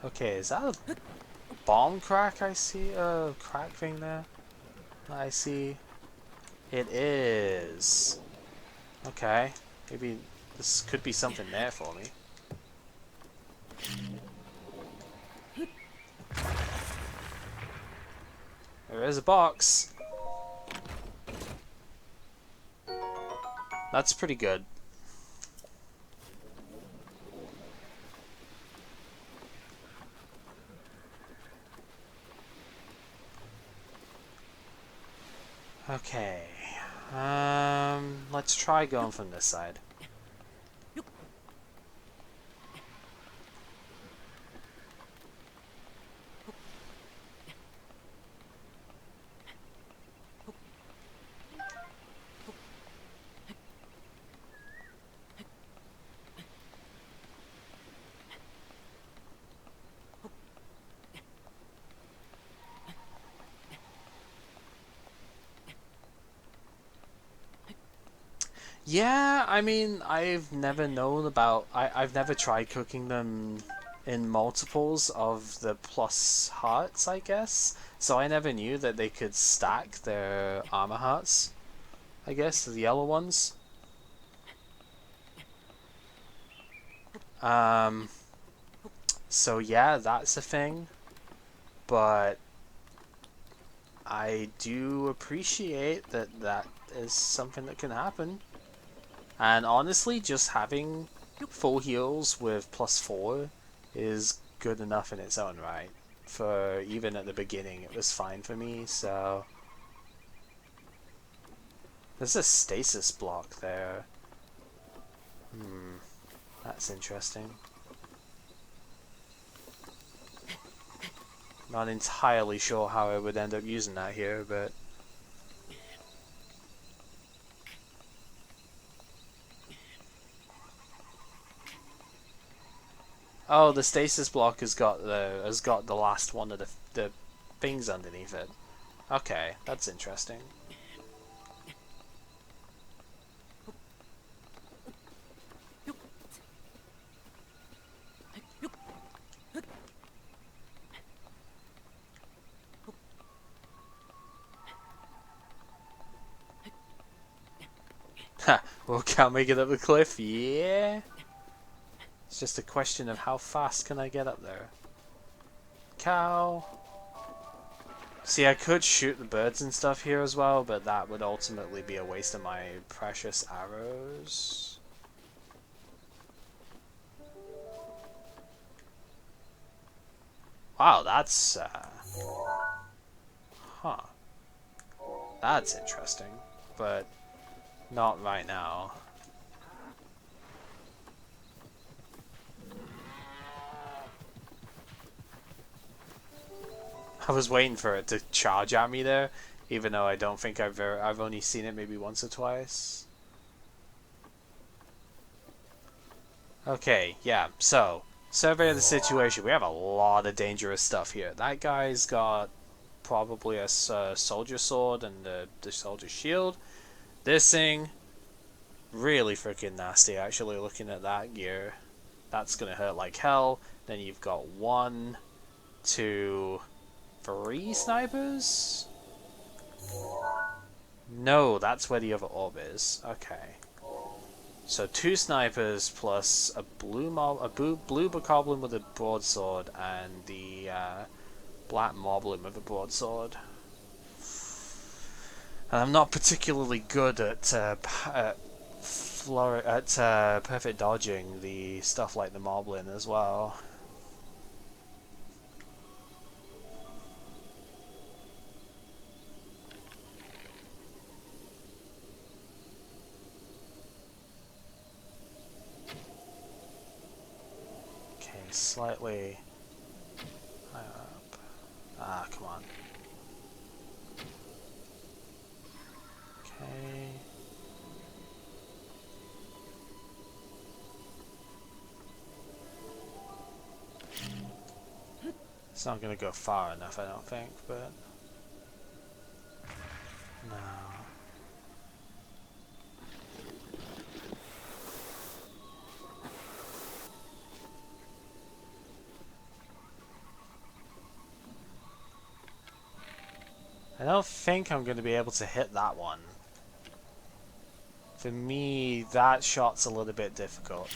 Okay, is that a bomb crack I see? Crack thing there? I see. It is. Okay. Maybe this could be something there for me. There is a box. That's pretty good. Okay. Let's try going from this side. Yeah, I mean, I've never known about. I've never tried cooking them in multiples of the plus hearts, I guess. So I never knew that they could stack their armor hearts, I guess, the yellow ones. Um, so yeah, that's a thing. But I do appreciate that that is something that can happen. And honestly, just having full heals with +4 is good enough in its own right. For even at the beginning, it was fine for me, so. There's a stasis block there. Hmm, that's interesting. Not entirely sure how I would end up using that here, but. Oh, the stasis block has got the last one of the things underneath it. Okay, that's interesting. Ha! Well, can we get up the cliff? Yeah. It's just a question of how fast can I get up there. Cow. See, I could shoot the birds and stuff here as well, but that would ultimately be a waste of my precious arrows. Wow, that's huh. That's interesting, but not right now. I was waiting for it to charge at me there, even though I don't think I've only seen it maybe once or twice. Okay, yeah. So, survey of the situation. We have a lot of dangerous stuff here. That guy's got probably a soldier sword and the soldier shield. This thing, really freaking nasty. Actually, looking at that gear, that's gonna hurt like hell. Then you've got 1, 2, 3 snipers. No, that's where the other orb is. Okay. So 2 snipers plus a blue bokoblin with a broadsword and the black moblin with a broadsword. And I'm not particularly good at perfect dodging the stuff like the moblin as well. Okay, slightly higher up. Ah, come on. Okay. It's not going to go far enough, I don't think, but. No. I don't think I'm going to be able to hit that one. For me, that shot's a little bit difficult.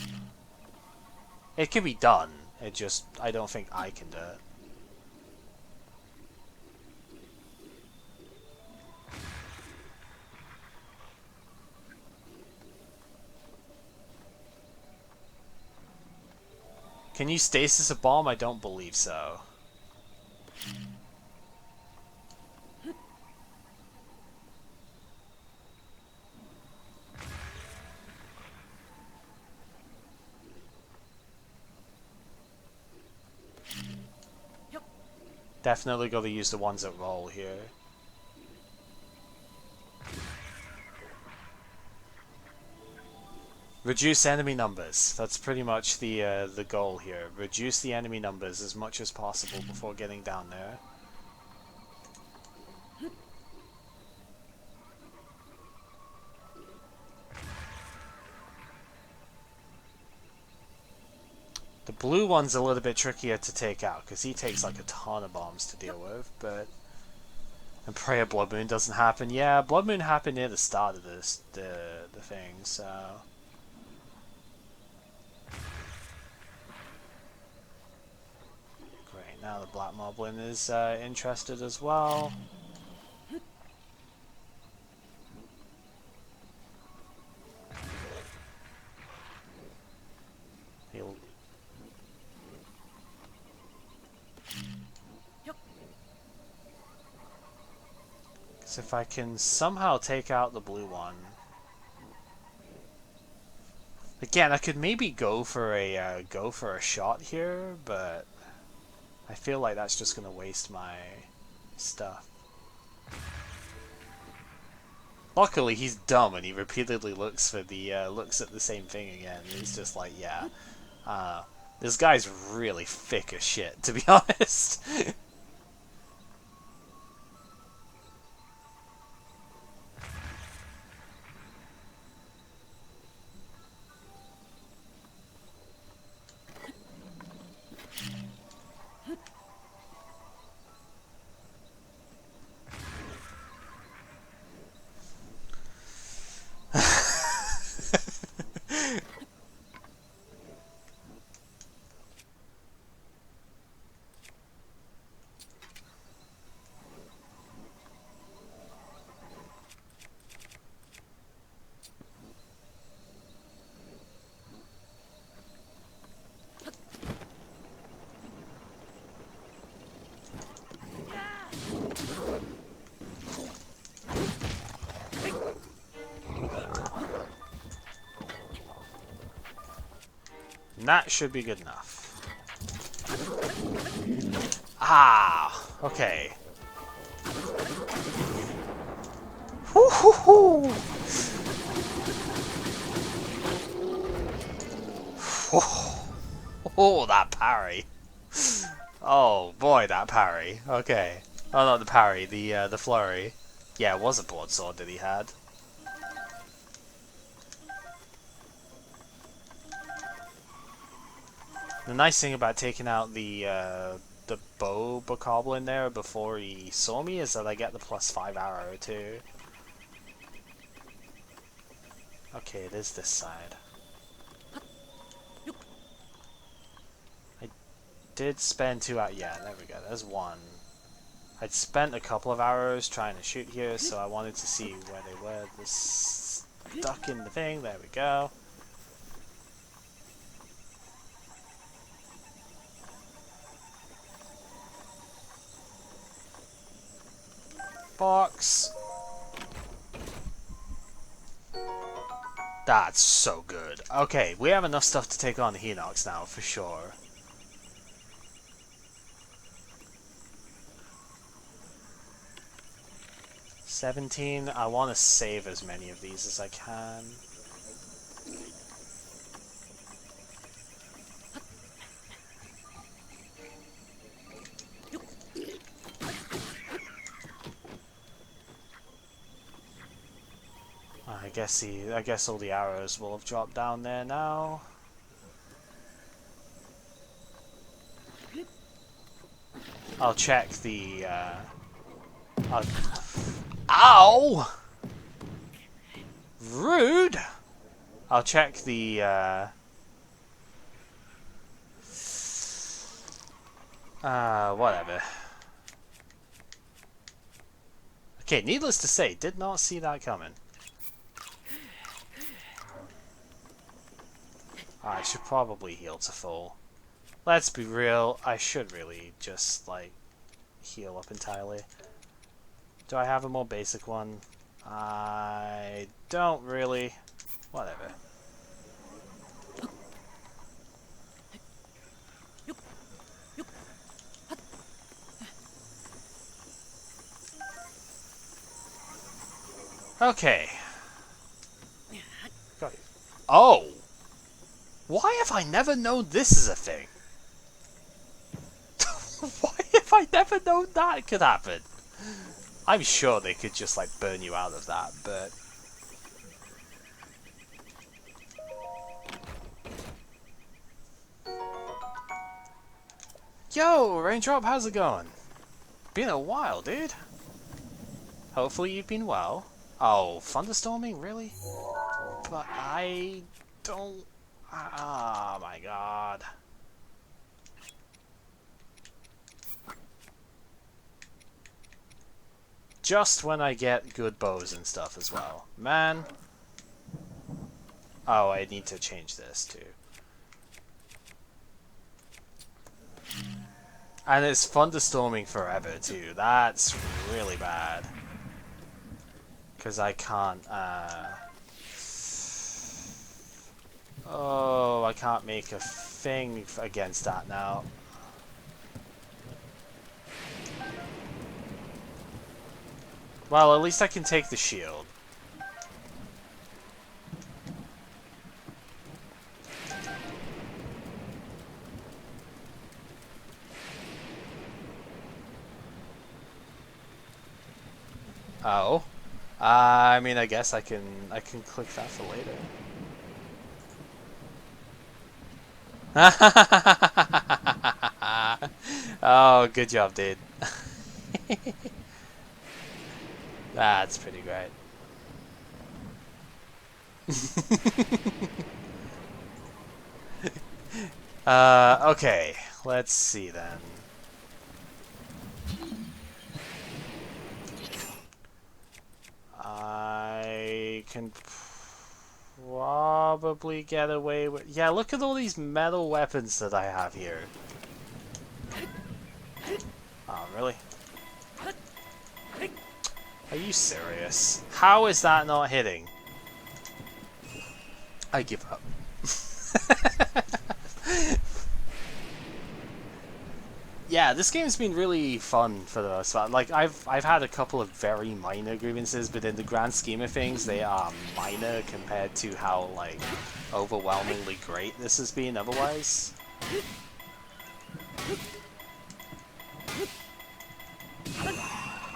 It can be done. I don't think I can do it. Can you stasis a bomb? I don't believe so. Definitely got to use the ones that roll here. Reduce enemy numbers. That's pretty much the goal here. Reduce the enemy numbers as much as possible before getting down there. The blue one's a little bit trickier to take out because he takes like a ton of bombs to deal with, but and pray a blood moon doesn't happen. Yeah, blood moon happened near the start of the thing, so great. Now the black moblin is interested as well. He'll. Because if I can somehow take out the blue one, again, I could maybe go for a shot here, but I feel like that's just gonna waste my stuff. Luckily, he's dumb and he repeatedly looks for the looks at the same thing again. He's just like, yeah, this guy's really thick as shit, to be honest. And that should be good enough. Ah, okay. Hoo hoo hoo! Oh, that parry. Oh boy, that parry. Okay. Oh, not the parry, the flurry. Yeah, it was a broadsword that he had. The nice thing about taking out the bow bokoblin there before he saw me is that I get the +5 arrow too. Okay, it is this side. I did spend 2 out. Yeah, there we go. There's one. I'd spent a couple of arrows trying to shoot here, so I wanted to see where they were. This stuck in the thing. There we go. Box. That's so good. Okay, we have enough stuff to take on the Hinox now, for sure. $17. I want to save as many of these as I can. I guess all the arrows will have dropped down there now. I'll check the Ow! Rude! I'll check the whatever. Okay, needless to say, did not see that coming. I should probably heal to full. Let's be real, I should really just, like, heal up entirely. Do I have a more basic one? I don't really. Whatever. Okay. Got it. Oh! Why have I never known this is a thing? Why have I never known that could happen? I'm sure they could just like burn you out of that, but Yo, Raindrop, how's it going? Been a while, dude. Hopefully you've been well. Oh, thunderstorming? Really? But I don't... Ah, my god. Just when I get good bows and stuff as well. Man. Oh, I need to change this too. And it's thunderstorming forever too. That's really bad. Because I can't, Oh, I can't make a thing against that now. Well, at least I can take the shield. Oh. I mean, I guess I can click that for later. Oh, good job, dude. That's pretty great. Okay, let's see then. I can probably get away with... Yeah, look at all these metal weapons that I have here. Oh, really? Are you serious? How is that not hitting? I give up. Yeah, this game's been really fun for the most part. Like I've had a couple of very minor grievances, but in the grand scheme of things, they are minor compared to how like overwhelmingly great this has been otherwise.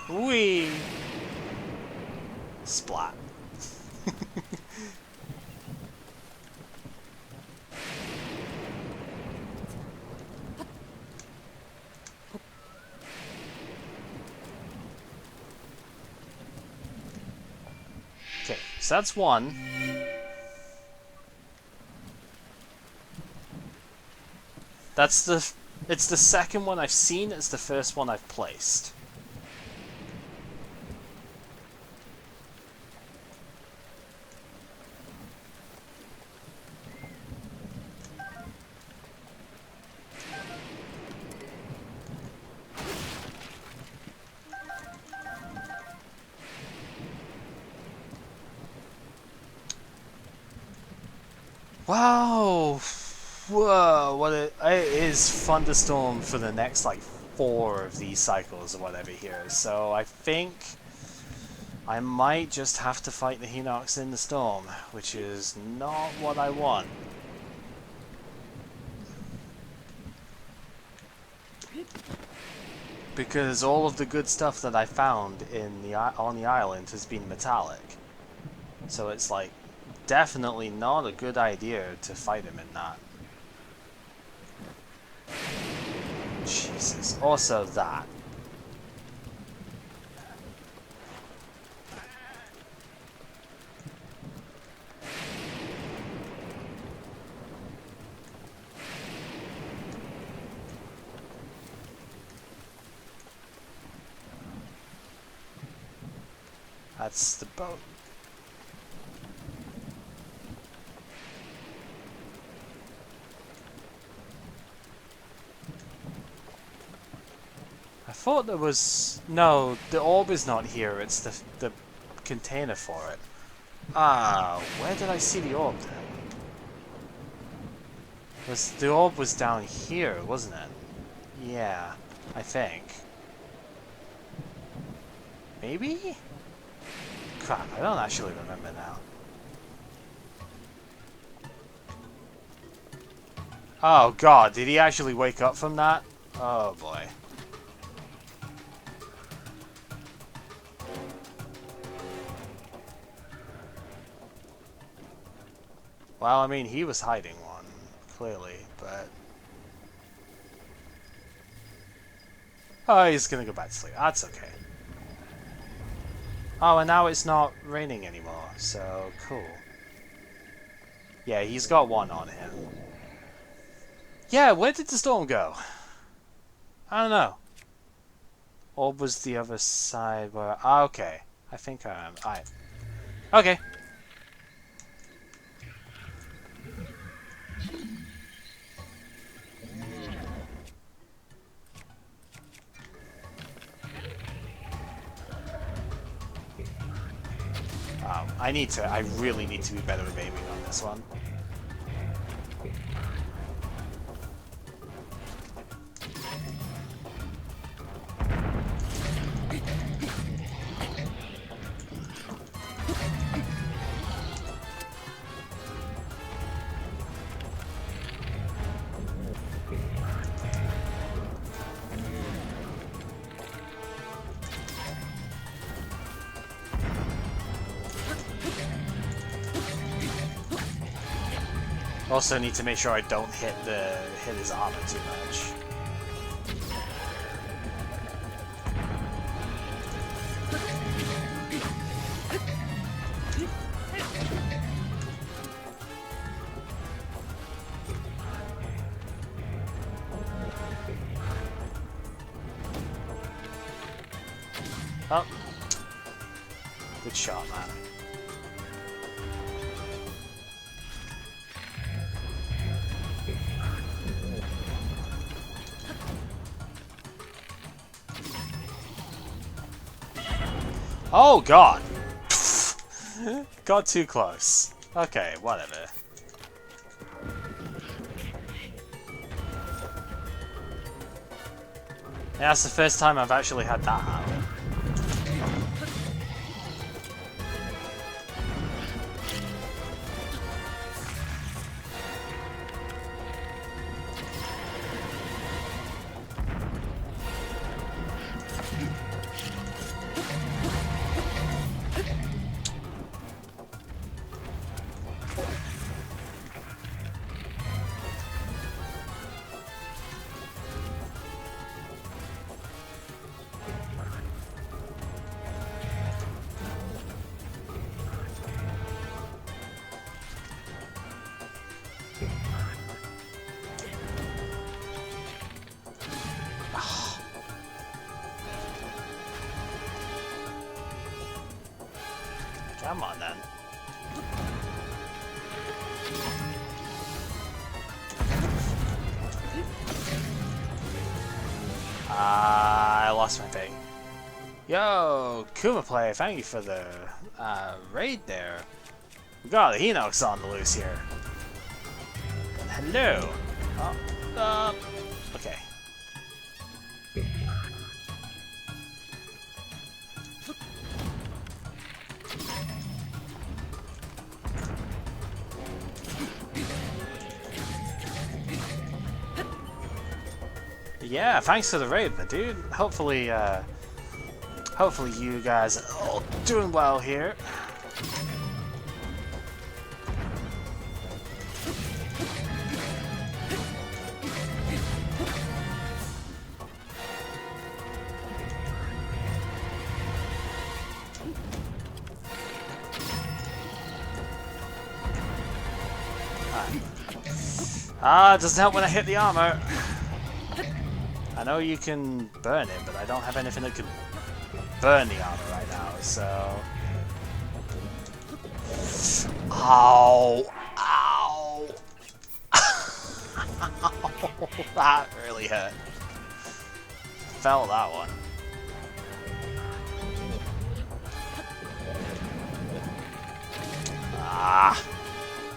Whee! Splat. Okay, so that's one. That's the... It's the second one I've seen, it's the first one I've placed. Wow! Whoa! It is thunderstorm for the next like 4 of these cycles or whatever here. So I think I might just have to fight the Hinox in the storm, which is not what I want. Because all of the good stuff that I found in on the island has been metallic. So it's like definitely not a good idea to fight him in that. Jesus. Also that. That's the boat. I thought there was... No, the orb is not here, it's the container for it. Ah, where did I see the orb then? The orb was down here, wasn't it? Yeah, I think. Maybe? Crap, I don't actually remember now. Oh god, did he actually wake up from that? Oh boy. Well, I mean, he was hiding one, clearly, but... Oh, he's gonna go back to sleep. That's okay. Oh, and now it's not raining anymore, so cool. Yeah, he's got one on him. Yeah, where did the storm go? I don't know. Or was the other side where... Ah, okay. I think I am. Okay. I really need to be better at aiming on this one. Also need to make sure I don't hit his armor too much. Oh. Good shot, man. Oh god! Got too close. Okay, whatever. Yeah, that's the first time I've actually had that happen. Come on then. I lost my thing. Yo, Kuma player, thank you for the raid there. We got a Hinox on the loose here. Hello. Oh, okay. Yeah, thanks for the raid, my dude. Hopefully, hopefully you guys are all doing well here. It doesn't help when I hit the armor. I know you can burn it, but I don't have anything that can burn the armor right now, so... Ow! Ow! That really hurt. Felt that one. Ah!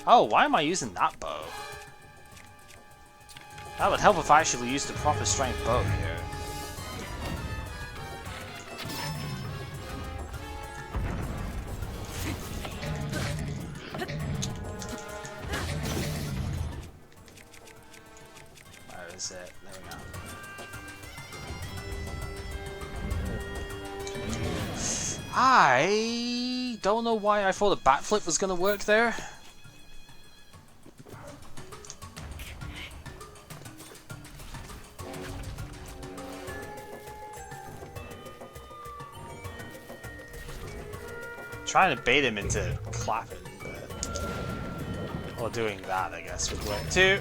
Oh, why am I using that bow? That would help if I actually used the proper strength bow here. Where is it? There we go. I don't know why I thought a backflip was going to work there. trying to bait him into clapping, but... Or doing that, I guess, would work too.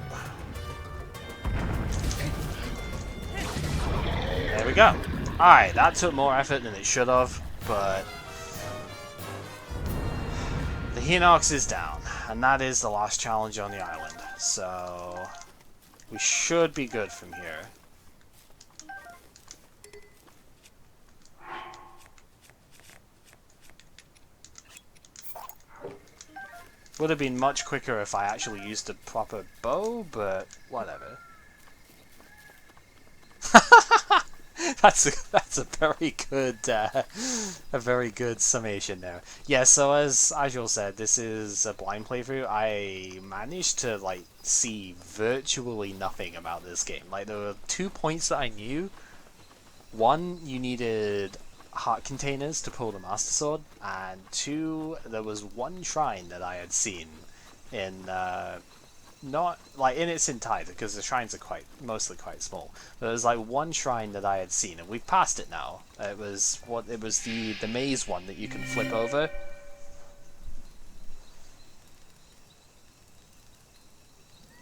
There we go. Alright, that took more effort than it should have, but... The Hinox is down, and that is the last challenge on the island, so... We should be good from here. Would have been much quicker if I actually used a proper bow, but whatever. that's a very good summation there. Yeah, so as Ajul said, this is a blind playthrough. I managed to like see virtually nothing about this game. Like there were 2 points that I knew. One, you needed heart containers to pull the Master Sword, and 2, there was one shrine that I had seen in not like in its entirety, because the shrines are mostly quite small. But there was like one shrine that I had seen, and we've passed it now. It was the maze one that you can flip over.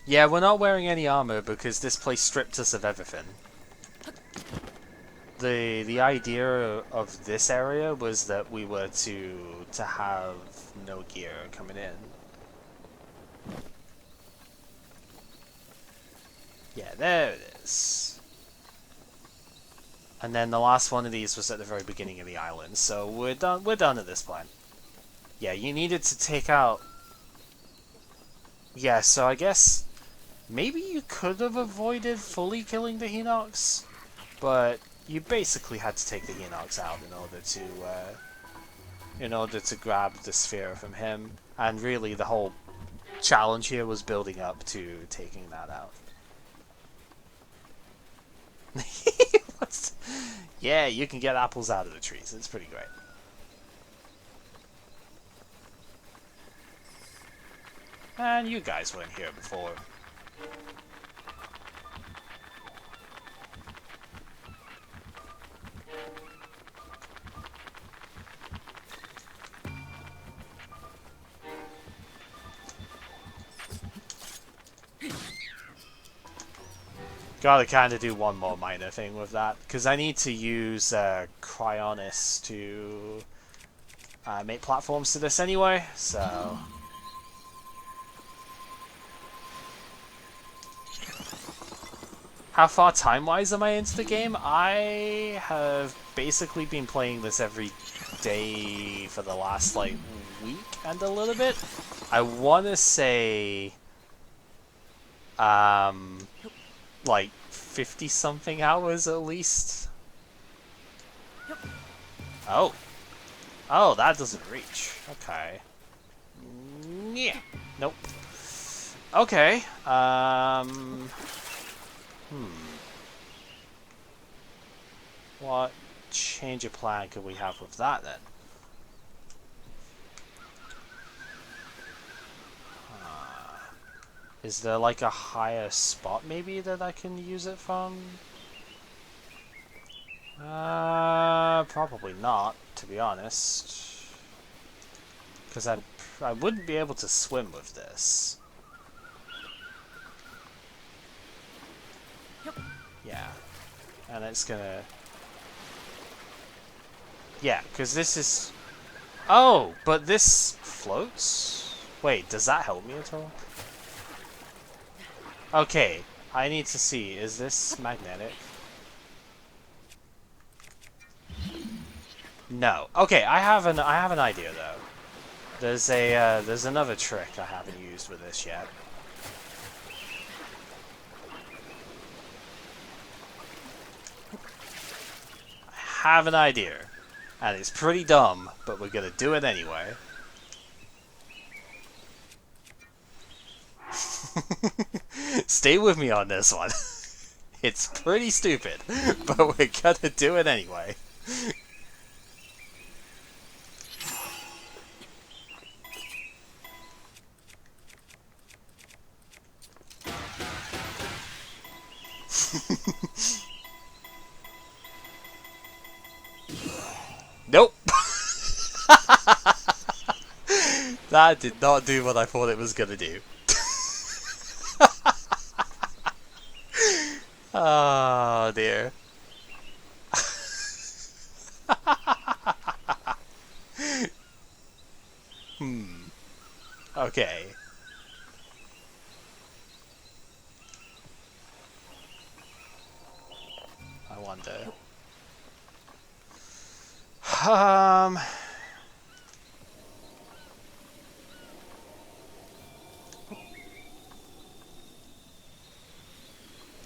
Yeah, we're not wearing any armor because this place stripped us of everything. The idea of this area was that we were to have no gear coming in. Yeah, there it is. And then the last one of these was at the very beginning of the island, so we're done at this point. Yeah, you needed to take out... Yeah, so I guess maybe you could have avoided fully killing the Hinox, but you basically had to take the Hinox out in order to grab the sphere from him, and really the whole challenge here was building up to taking that out. Yeah, you can get apples out of the trees. It's pretty great. And you guys weren't here before. Gotta kinda do one more minor thing with that, because I need to use Cryonis to make platforms to this anyway, so... How far time-wise am I into the game? I have basically been playing this every day for the last, like, week and a little bit. I wanna say... like 50-something hours at least. Oh. Oh, that doesn't reach. Okay. Yeah. Nope. Okay. What change of plan could we have with that then? Is there like a higher spot maybe that I can use it from? Probably not, to be honest. Because I wouldn't be able to swim with this. Yeah. And it's gonna... Yeah, because this is... Oh, but this floats? Wait, does that help me at all? Okay, I need to see, is this magnetic? No. Okay, I have an idea though. There's another trick I haven't used with this yet. I have an idea, and it's pretty dumb, but we're gonna do it anyway. Stay with me on this one. It's pretty stupid, but we're gonna do it anyway. Nope. That did not do what I thought it was gonna do. Oh dear. Okay. I wonder. Um.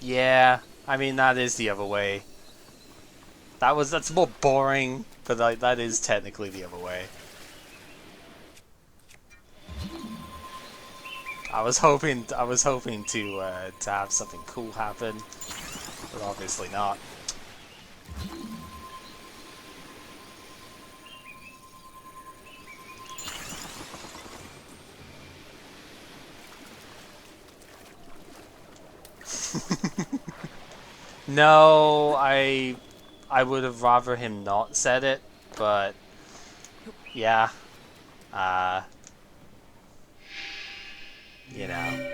Yeah. I mean, that is the other way. That's more boring, but like that is technically the other way. I was hoping to have something cool happen, but obviously not. No, I would have rather him not said it, but yeah, uh, you know.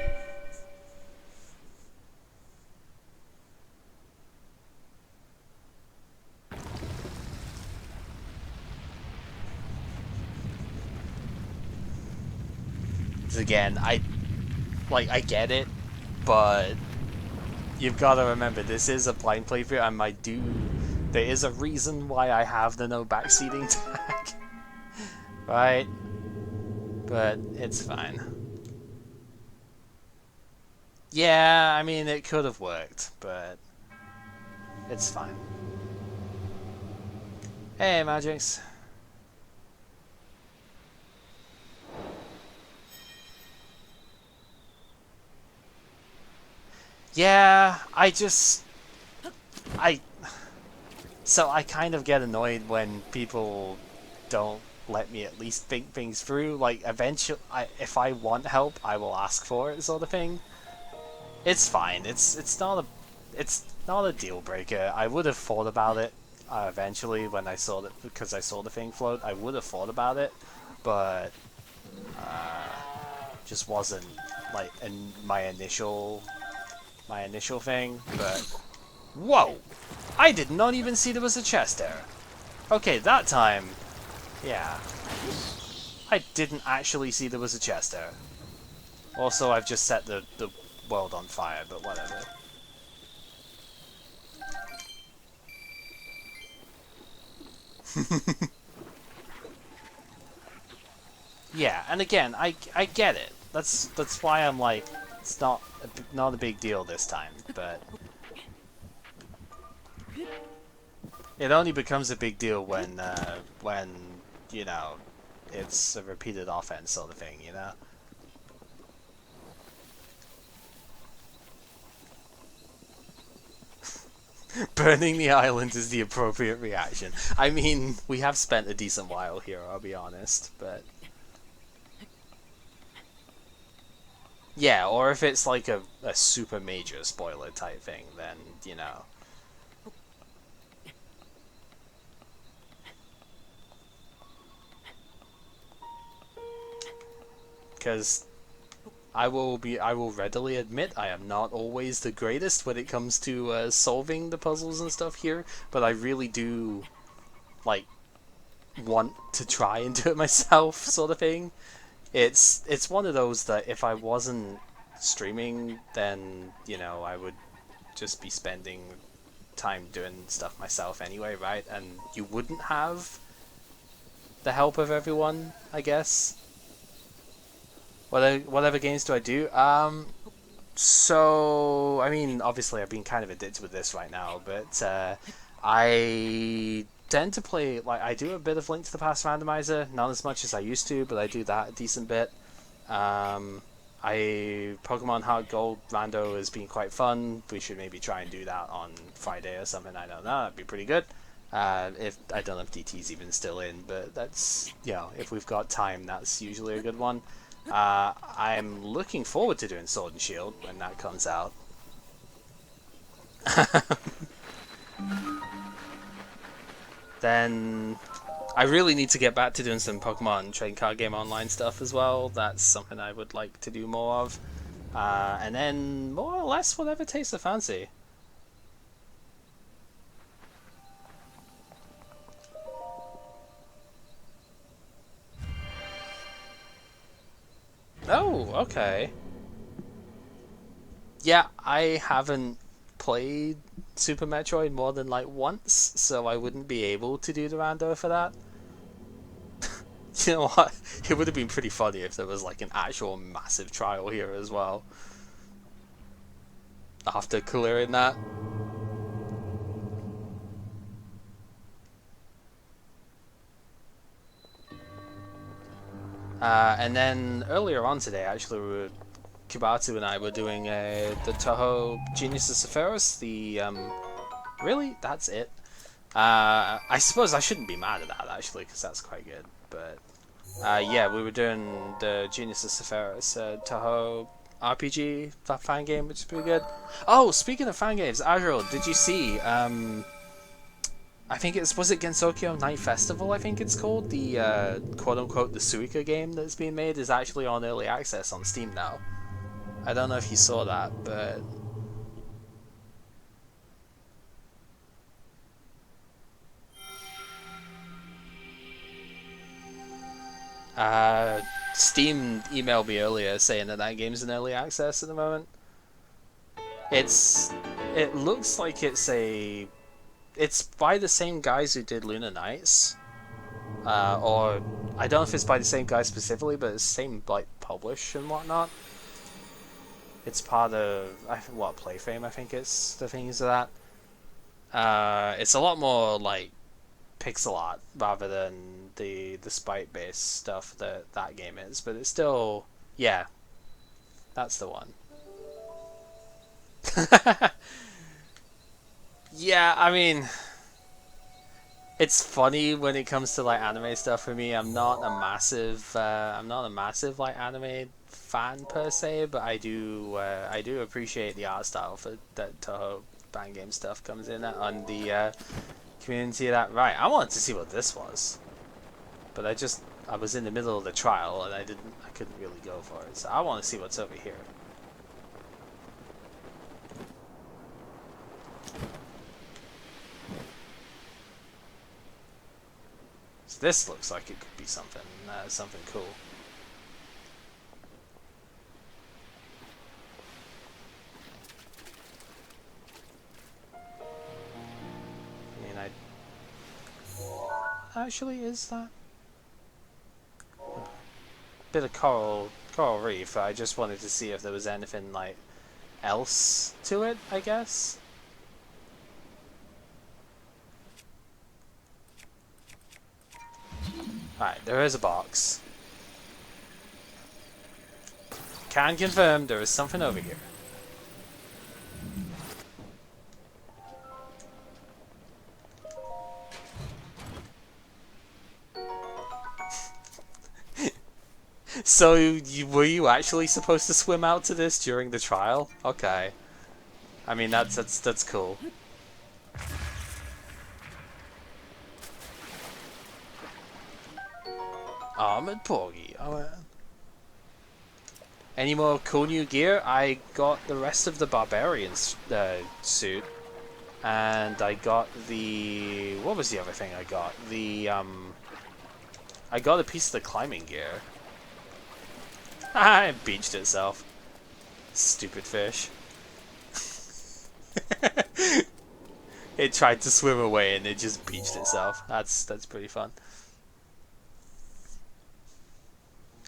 Again, I get it, but you've got to remember this is a blind playthrough, and there is a reason why I have the no backseating tag, right? But it's fine. Yeah, I mean it could have worked, but it's fine. Hey, Magix. Yeah, I so I kind of get annoyed when people don't let me at least think things through. Like, eventually, if I want help, I will ask for it, sort of thing. It's fine. It's not a deal breaker. I would have thought about it eventually when I saw that, because I saw the thing float. I would have thought about it, but just wasn't like in my initial thing. But whoa, I did not even see there was a chest there. Okay, that time, yeah, I didn't actually see there was a chest there. Also, I've just set the world on fire, but whatever. Yeah, and again, I get it. That's why I'm like, it's not a big deal this time, but it only becomes a big deal when you know it's a repeated offense sort of thing, you know. Burning the island is the appropriate reaction. I mean, we have spent a decent while here, I'll be honest, but yeah, or if it's like a super major spoiler type thing, then you know. Because I will readily admit I am not always the greatest when it comes to solving the puzzles and stuff here, but I really do like want to try and do it myself, sort of thing. It's one of those that if I wasn't streaming, then you know I would just be spending time doing stuff myself anyway, right? And you wouldn't have the help of everyone, I guess. Whatever games do I do? So, I mean, obviously I've been kind of addicted with this right now, but I tend to play, like, I do a bit of Link to the Past randomizer, not as much as I used to, but I do that a decent bit. Um, Pokemon Heart Gold rando has been quite fun. We should maybe try and do that on Friday or something. I don't know. That'd be pretty good. If I don't know if DT's even still in, but that's, you know, if we've got time, that's usually a good one. I'm looking forward to doing Sword and Shield when that comes out. Then I really need to get back to doing some Pokemon trading card game online stuff as well. That's something I would like to do more of. And then more or less whatever takes the fancy. Oh, okay. Yeah, I haven't played Super Metroid more than like once, so I wouldn't be able to do the rando for that. You know what? It would have been pretty funny if there was like an actual massive trial here as well after clearing that. And then earlier on today, actually, Kibatu and I were doing the Toho Genius of Sephiroth. Really, that's it. I suppose I shouldn't be mad at that actually, because that's quite good. But yeah, we were doing the Genius of Sephiroth Toho RPG that fan game, which is pretty good. Oh, speaking of fan games, Azrael, did you see? I think was it Gensokyo Night Festival? I think it's called the quote unquote the Suika game that's being made is actually on early access on Steam now. I don't know if you saw that, but Steam emailed me earlier saying that that game's in early access at the moment. It's it looks like it's by the same guys who did Luna Nights, or I don't know if it's by the same guy specifically, but it's the same like publish and whatnot. It's part of what Playframe I think it's the things of that. It's a lot more like pixel art rather than the sprite based stuff that that game is, but it's still yeah, that's the one. Yeah, I mean, it's funny when it comes to like anime stuff for me. I'm not a massive like anime fan per se, but I do appreciate the art style for that Toho band game stuff comes in on the community of that. Right, I wanted to see what this was, but I was in the middle of the trial and I couldn't really go for it. So I want to see what's over here. So this looks like it could be something cool. I mean, I actually is that bit of coral reef. I just wanted to see if there was anything like else to it, I guess. Alright, there is a box. Can confirm there is something over here. So, were you actually supposed to swim out to this during the trial? Okay. I mean, that's cool. Armored Porgy. Oh, any more cool new gear? I got the rest of the Barbarian suit, and I got the what was the other thing I got? I got a piece of the climbing gear. Ah, it beached itself. Stupid fish. It tried to swim away and it just beached itself. That's pretty fun.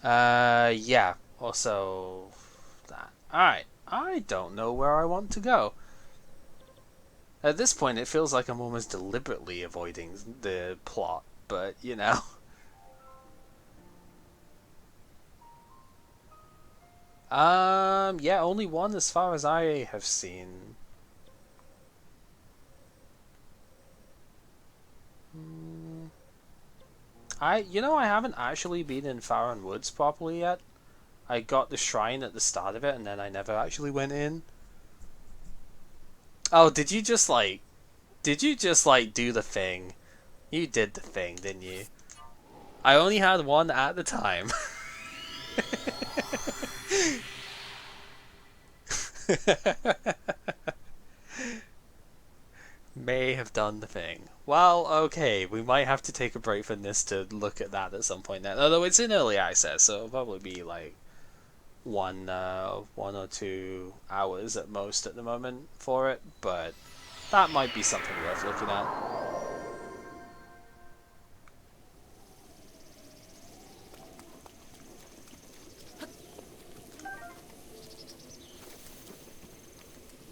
Yeah. Also, that. Alright. I don't know where I want to go. At this point, it feels like I'm almost deliberately avoiding the plot, but you know. Yeah, only one as far as I have seen. Hmm. I haven't actually been in Farron Woods properly yet. I got the shrine at the start of it, and then I never actually went in. Oh, did you just like do the thing? You did the thing, didn't you? I only had one at the time. May have done the thing. Well, okay, we might have to take a break from this to look at that at some point then. Although it's in early access, so it'll probably be like one or 2 hours at most at the moment for it, but that might be something worth looking at.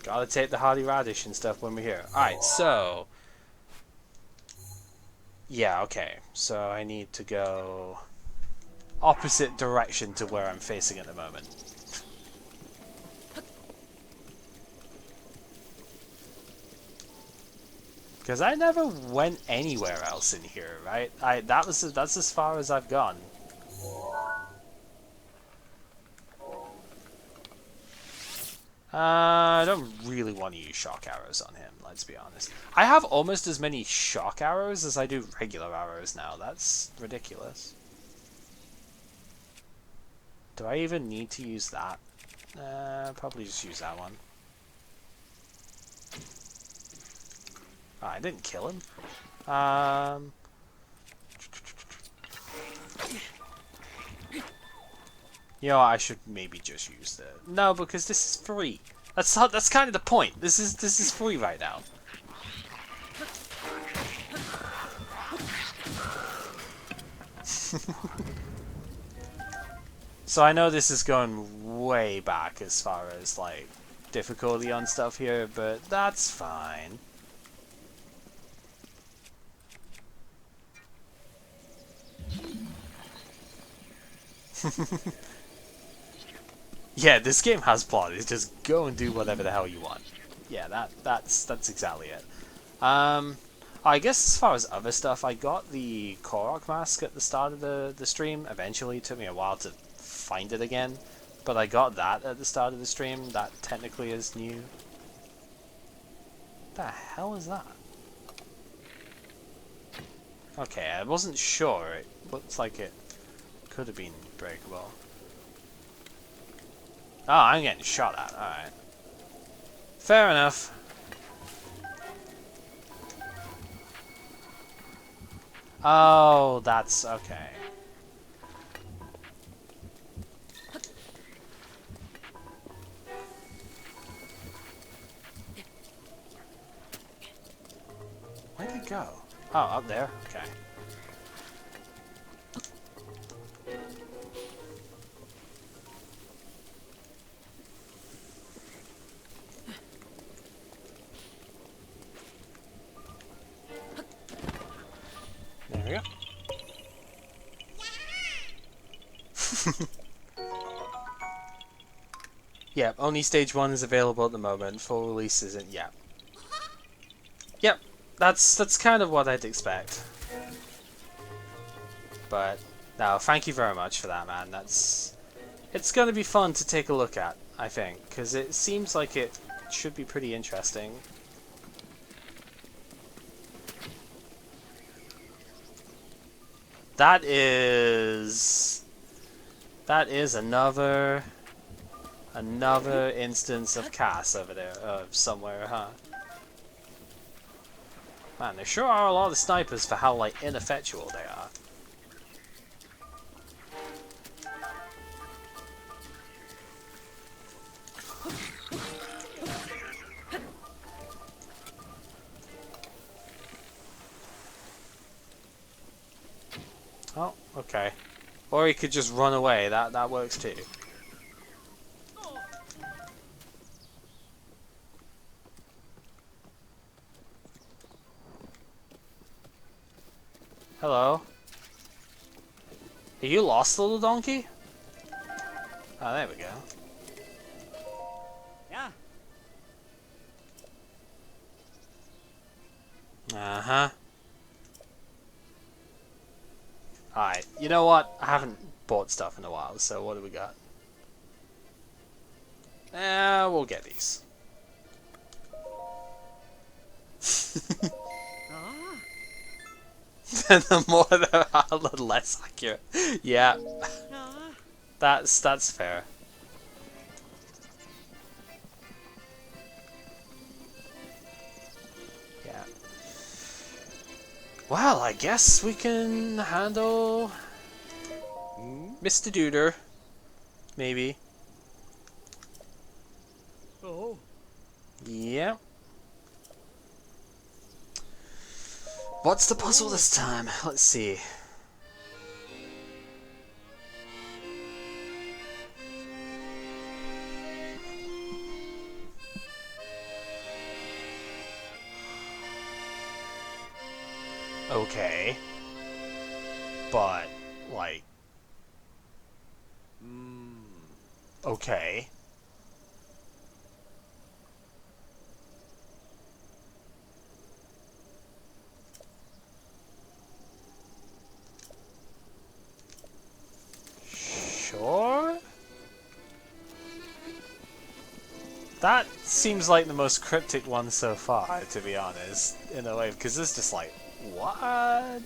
Gotta take the hardy radish and stuff when we're here. Alright, so... yeah, okay. So I need to go... opposite direction to where I'm facing at the moment. Because I never went anywhere else in here, right? That's as far as I've gone. I don't really want to use shock arrows on him, let's be honest. I have almost as many shock arrows as I do regular arrows now. That's ridiculous. Do I even need to use that? Probably just use that one. Oh, I didn't kill him. You know, I should maybe just use the... no, because this is free. That's kind of the point. This is free right now. So I know this is going way back as far as like difficulty on stuff here, but that's fine. Yeah, this game has plot. It's just go and do whatever the hell you want. Yeah, that's exactly it. I guess as far as other stuff, I got the Korok mask at the start of the stream. Eventually, it took me a while to find it again, but I got that at the start of the stream. That technically is new. What the hell is that? Okay, I wasn't sure. It looks like it could have been breakable. Oh, I'm getting shot at. Alright. Fair enough. Oh, that's okay. Where'd it go? Oh, up there? Okay. There we go. Yep, only stage 1 is available at the moment. Full release isn't yet. Yep, that's kind of what I'd expect. But no, thank you very much for that, man. It's going to be fun to take a look at, I think, because it seems like it should be pretty interesting. That is another instance of Cass over there, somewhere, huh? Man, there sure are a lot of snipers for how, like, ineffectual they are. Oh, okay. Or he could just run away, that works too. Hello? Are you lost, little donkey? Oh, there we go. Yeah. Uh-huh. Alright, you know what? I haven't bought stuff in a while, so what do we got? We'll get these. the more there are, the less accurate. Yeah, Ah, that's fair. Yeah. Well, I guess we can handle Mr. Duder, maybe. oh. Yeah. What's the puzzle this time? Let's see. Okay. But, like... okay. Sure? That seems like the most cryptic one so far, to be honest, in a way, because it's just like, what?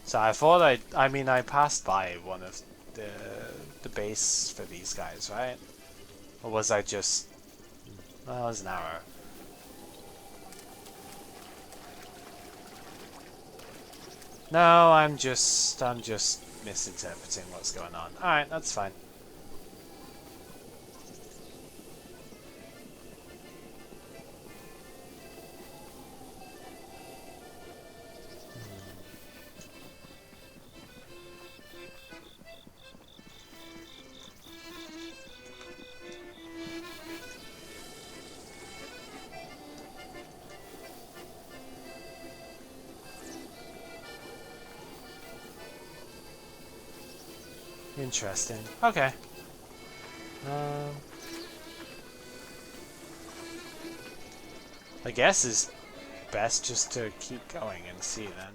So I thought I mean, I passed by one of the base for these guys, right? Or was I just... well, it was an hour. No, I'm just misinterpreting what's going on. Alright, that's fine. Interesting. Okay. I guess it's best just to keep going and see then.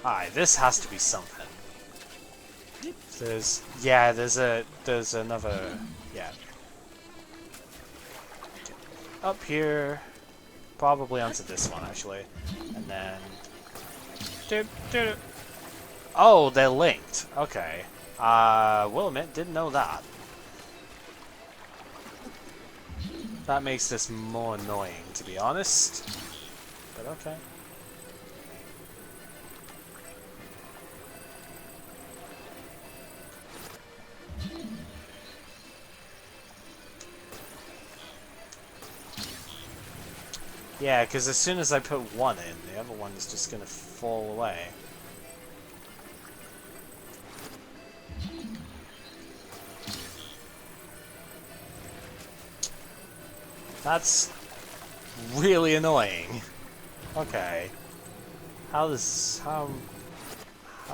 Alright, this has to be something. There's another, yeah. Up here, probably onto this one actually, and then. Oh, they're linked. Okay. Will admit, didn't know that. That makes this more annoying, to be honest. But okay. Yeah, because as soon as I put one in, the other one is just going to fall away. That's really annoying. Okay. How am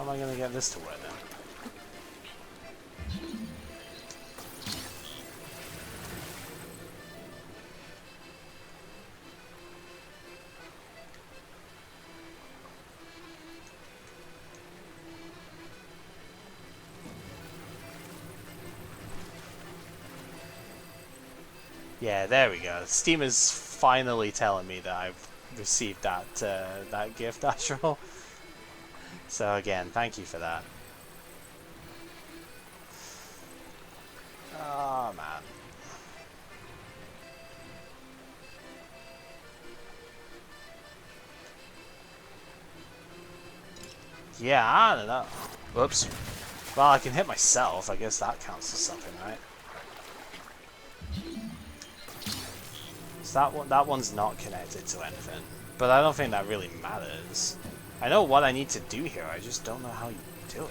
I gonna get this to work then? Yeah, there we go. Steam is finally telling me that I've received that that gift after all. So again, thank you for that. Oh man. Yeah, I don't know. Whoops. Well, I can hit myself. I guess that counts as something, right? So that one's not connected to anything. But I don't think that really matters. I know what I need to do here, I just don't know how you do it.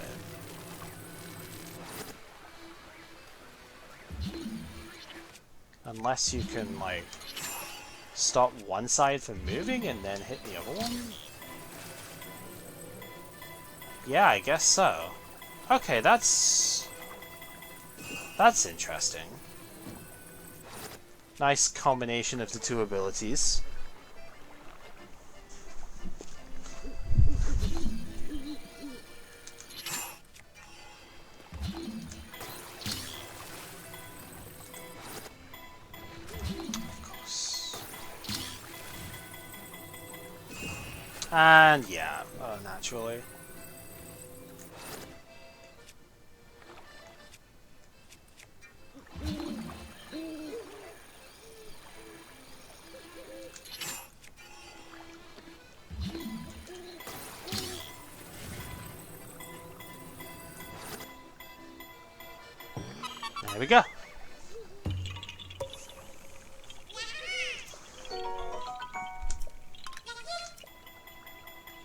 Unless you can, like, stop one side from moving and then hit the other one? Yeah, I guess so. Okay, that's interesting. Nice combination of the two abilities. And yeah, naturally. There we go.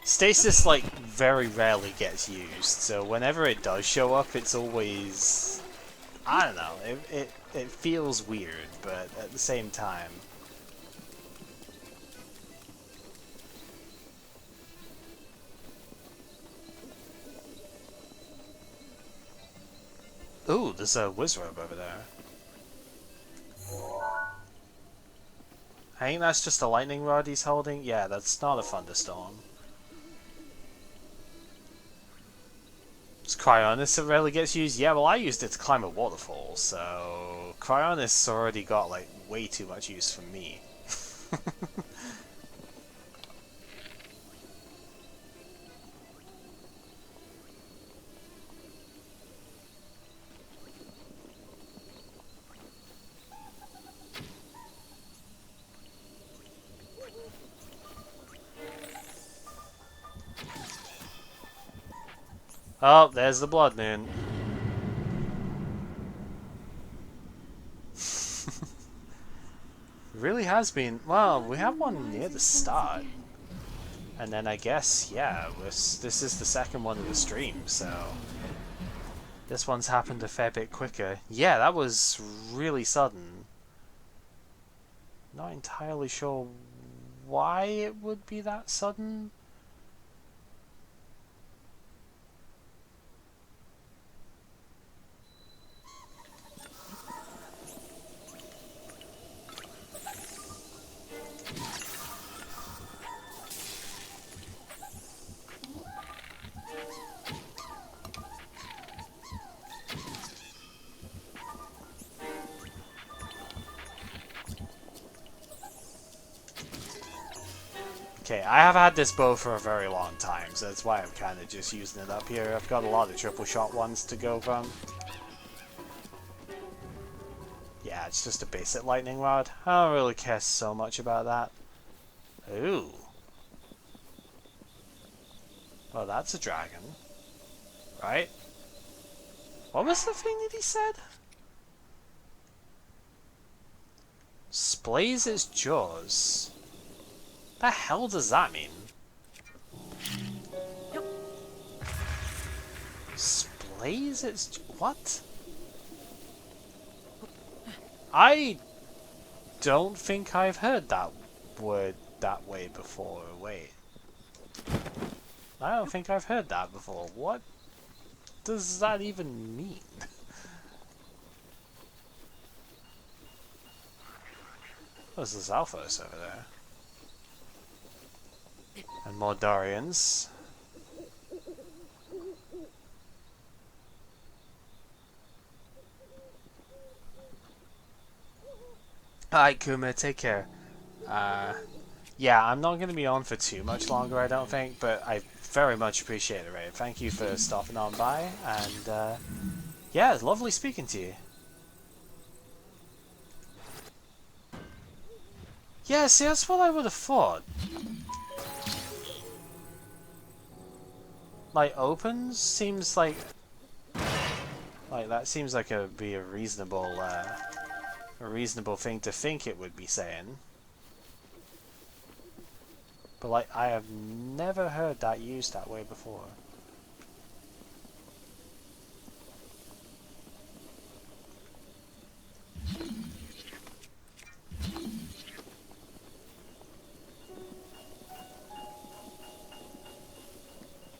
Stasis, like, very rarely gets used, so whenever it does show up, it's always... I don't know, it feels weird, but at the same time... Ooh, there's a Wizrobe over there. I think that's just a lightning rod he's holding. Yeah, that's not a thunderstorm. It's Cryonis that rarely gets used. Yeah, well, I used it to climb a waterfall, so Cryonis already got like way too much use for me. Oh, there's the Blood Moon. Really has been. Well, we have one near the start. And then I guess, yeah, this is the second one of the stream, so... This one's happened a fair bit quicker. Yeah, that was really sudden. Not entirely sure why it would be that sudden. Okay, I have had this bow for a very long time, so that's why I'm kind of just using it up here. I've got a lot of triple shot ones to go from. Yeah, it's just a basic lightning rod. I don't really care so much about that. Ooh. Oh, that's a dragon. Right? What was the thing that he said? Splays its jaws. The hell does that mean? Splays its... What? I don't think I've heard that word that way before. Wait. I don't think I've heard that before. What does that even mean? There's the Zalphos over there. And more Dorians. Alright, Kuma, take care. Yeah, I'm not going to be on for too much longer, I don't think, but I very much appreciate it, Ray. Thank you for stopping on by, and yeah, it's lovely speaking to you. Yeah, see, that's what I would have thought. Like, opens seems like that seems like be a reasonable thing to think it would be saying. But like, I have never heard that used that way before.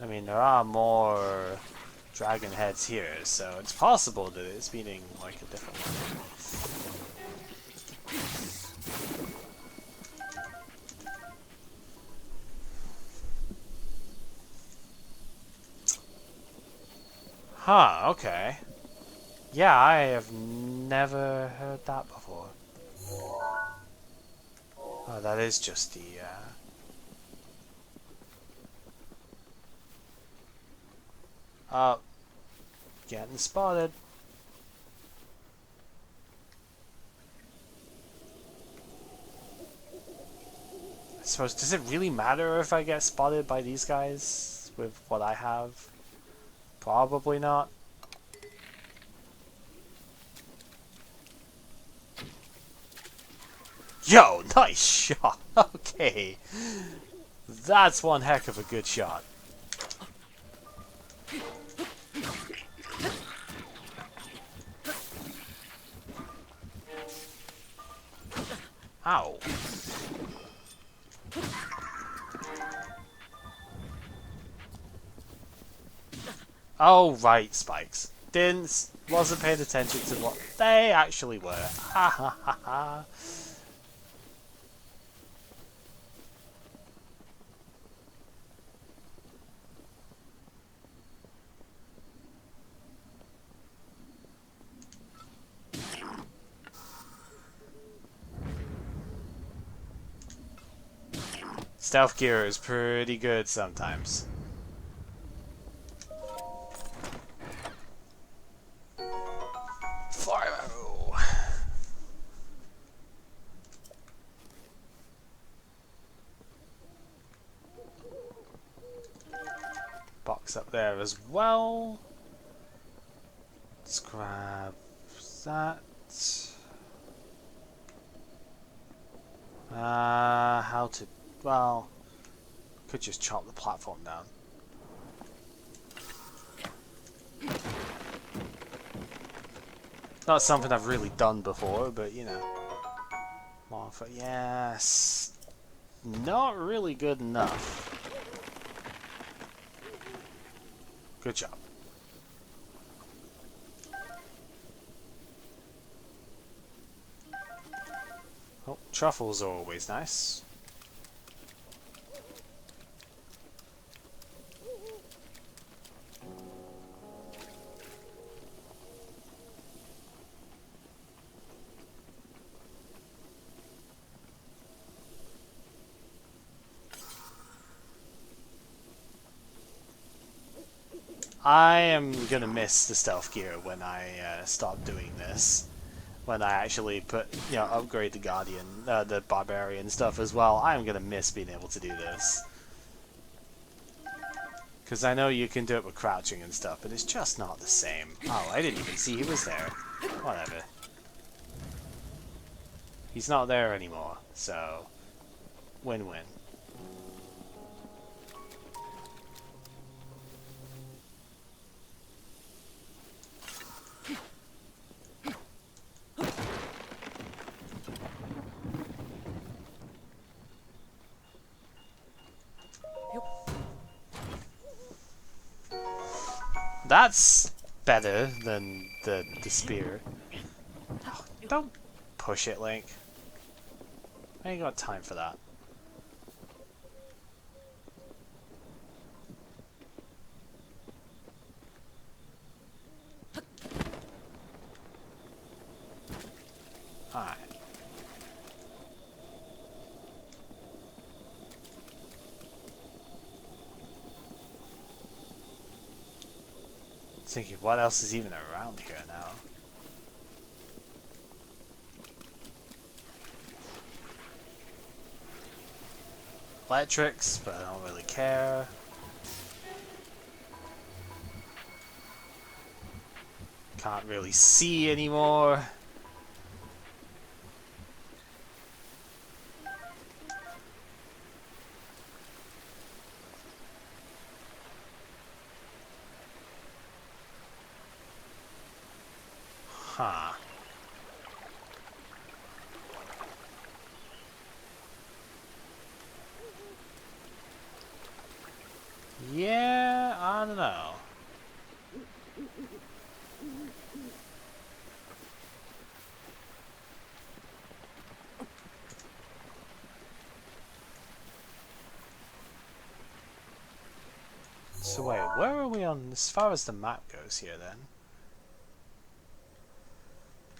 I mean, there are more dragon heads here, so it's possible that it's meaning like a different one. Huh, okay. Yeah, I have never heard that before. Oh, that is just the, Oh, getting spotted. I suppose, does it really matter if I get spotted by these guys with what I have? Probably not. Yo, nice shot. Okay. That's one heck of a good shot. Ow. Oh, right, spikes. Wasn't paying attention to what they actually were. Ha ha ha ha. Stealth gear is pretty good sometimes. Fire arrow. Box up there as well. Let's grab that. How to... Well, could just chop the platform down. Not something I've really done before, but you know. Martha, yes. Not really good enough. Good job. Oh, truffles are always nice. I am gonna miss the stealth gear when I stop doing this. When I actually upgrade the Guardian, the Barbarian stuff as well, I am gonna miss being able to do this. Because I know you can do it with crouching and stuff, but it's just not the same. Oh, I didn't even see he was there. Whatever. He's not there anymore, so win-win. That's better than the spear. Oh, don't push it, Link. I ain't got time for that. Alright. Thinking, what else is even around here now? Electrics, but I don't really care. Can't really see anymore. Huh. Yeah, I don't know. So wait, where are we on as far as the map goes here then?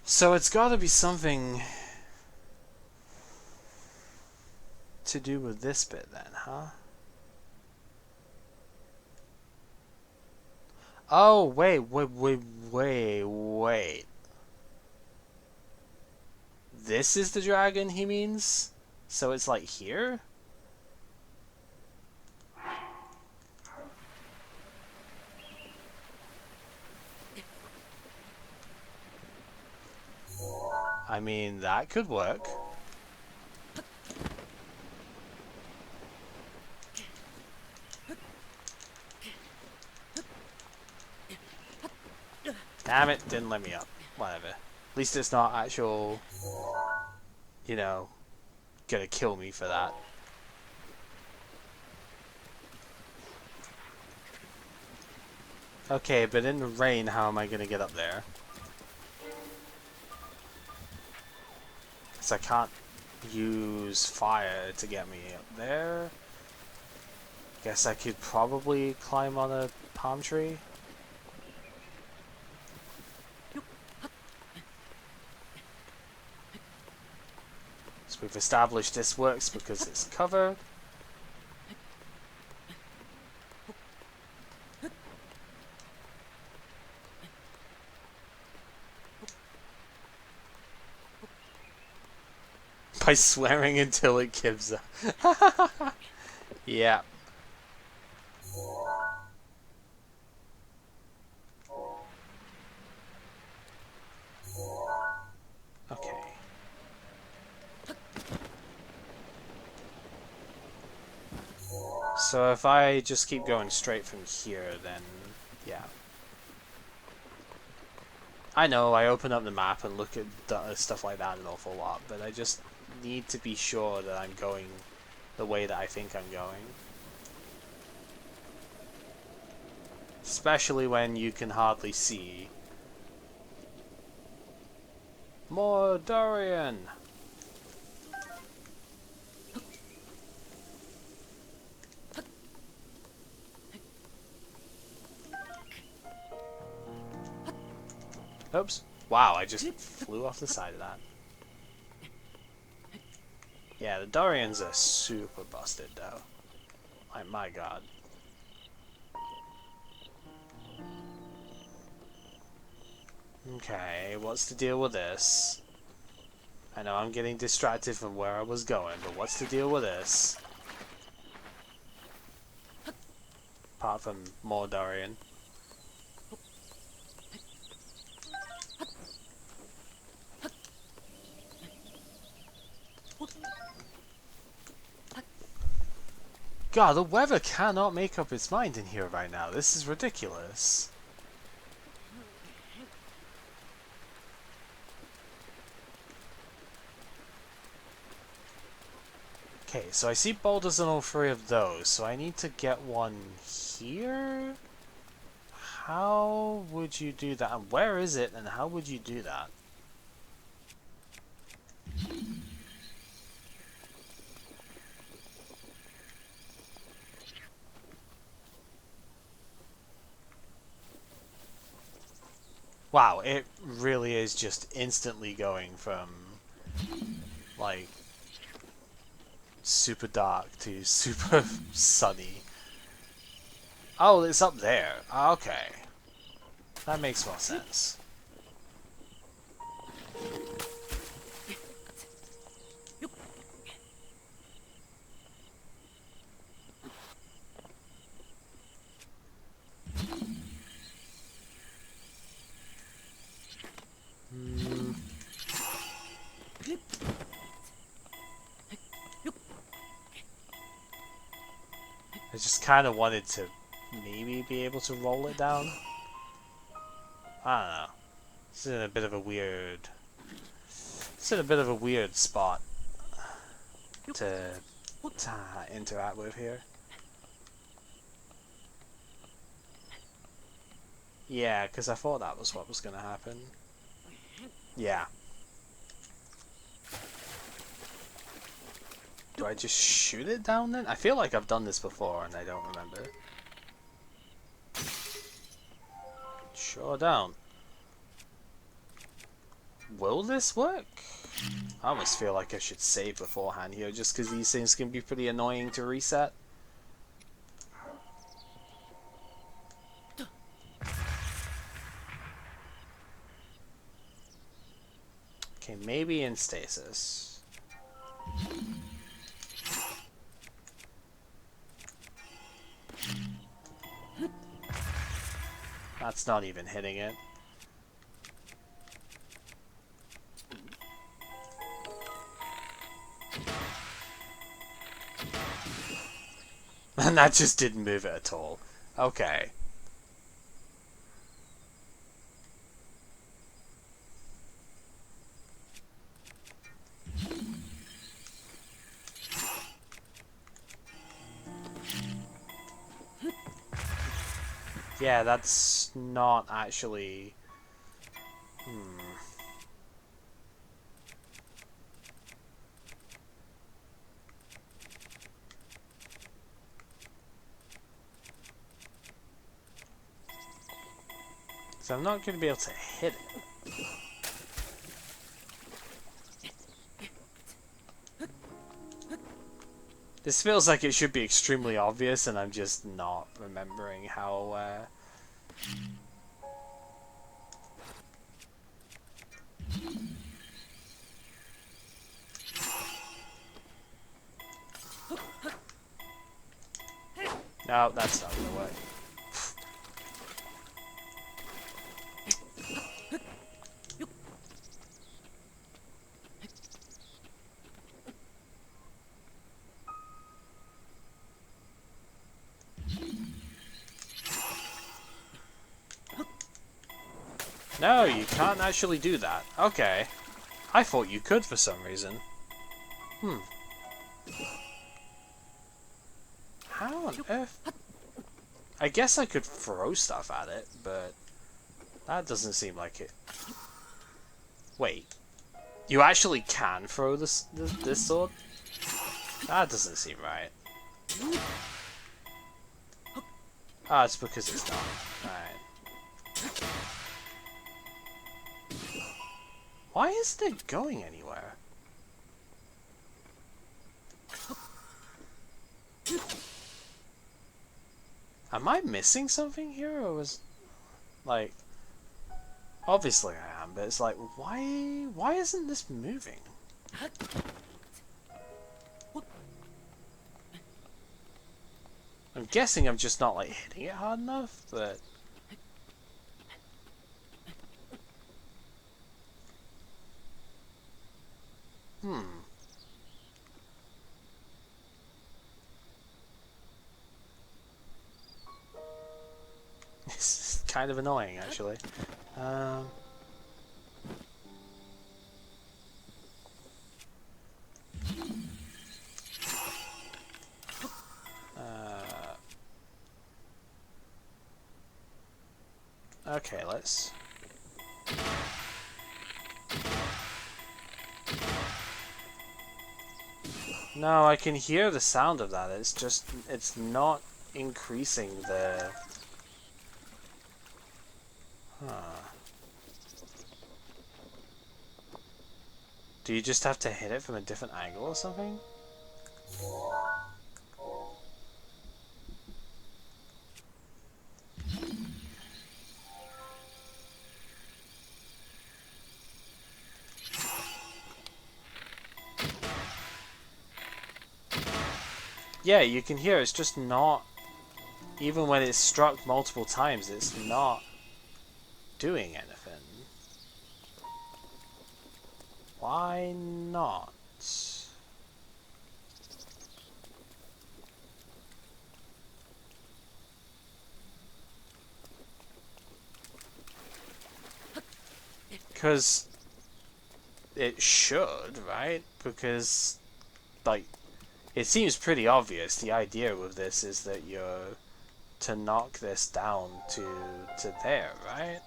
So it's got to be something to do with this bit then, huh? Oh, wait. This is the dragon he means? So it's like here? I mean, that could work. Damn it, didn't let me up. Whatever. At least it's not actual, you know, gonna kill me for that. Okay, but in the rain, how am I gonna get up there? Because I can't use fire to get me up there. Guess I could probably climb on a palm tree. So we've established this works because it's covered. By swearing until it gives up. Yeah. Okay. So if I just keep going straight from here, then yeah. I know I open up the map and look at stuff like that an awful lot, but I just need to be sure that I'm going the way that I think I'm going. Especially when you can hardly see. More Dorian! Oops. Wow, I just flew off the side of that. Yeah, the Dorians are super busted though. Like, my god. Okay, what's the deal with this? I know I'm getting distracted from where I was going, but what's the deal with this? Apart from more Dorian. God, the weather cannot make up its mind in here right now. This is ridiculous. Okay, so I see boulders on all three of those, so I need to get one here? How would you do that? And where is it, and how would you do that? Wow, it really is just instantly going from, like, super dark to super sunny. Oh, it's up there. Okay. That makes more sense. I just kind of wanted to maybe be able to roll it down. I don't know. It's in a bit of a weird... It's in a bit of a weird spot to interact with here. Yeah, because I thought that was what was going to happen. Yeah. Do I just shoot it down then? I feel like I've done this before and I don't remember. Sure don't. Will this work? I almost feel like I should save beforehand here just because these things can be pretty annoying to reset. maybe in stasis. That's not even hitting it. And that just didn't move it at all. Okay. Yeah, that's not actually... So I'm not going to be able to hit it. This feels like it should be extremely obvious, and I'm just not remembering how... No, that's not going to work. No, you can't actually do that. Okay. I thought you could for some reason. How on earth? I guess I could throw stuff at it, but that doesn't seem like it. Wait. You actually can throw this sword? That doesn't seem right. Ah, it's because it's not. Alright. Why isn't it going anywhere? Am I missing something here, or was... like... Obviously I am, but it's like, why isn't this moving? I'm guessing I'm just not, like, hitting it hard enough, but... It's kind of annoying, actually. Okay, let's... No, I can hear the sound of that. It's just... it's not increasing the... Huh. Do you just have to hit it from a different angle or something? Yeah, you can hear it's just not... Even when it's struck multiple times, it's not doing anything. Why not? Because it should, right? Because, like, it seems pretty obvious. The idea with this is that you're to knock this down to there, right?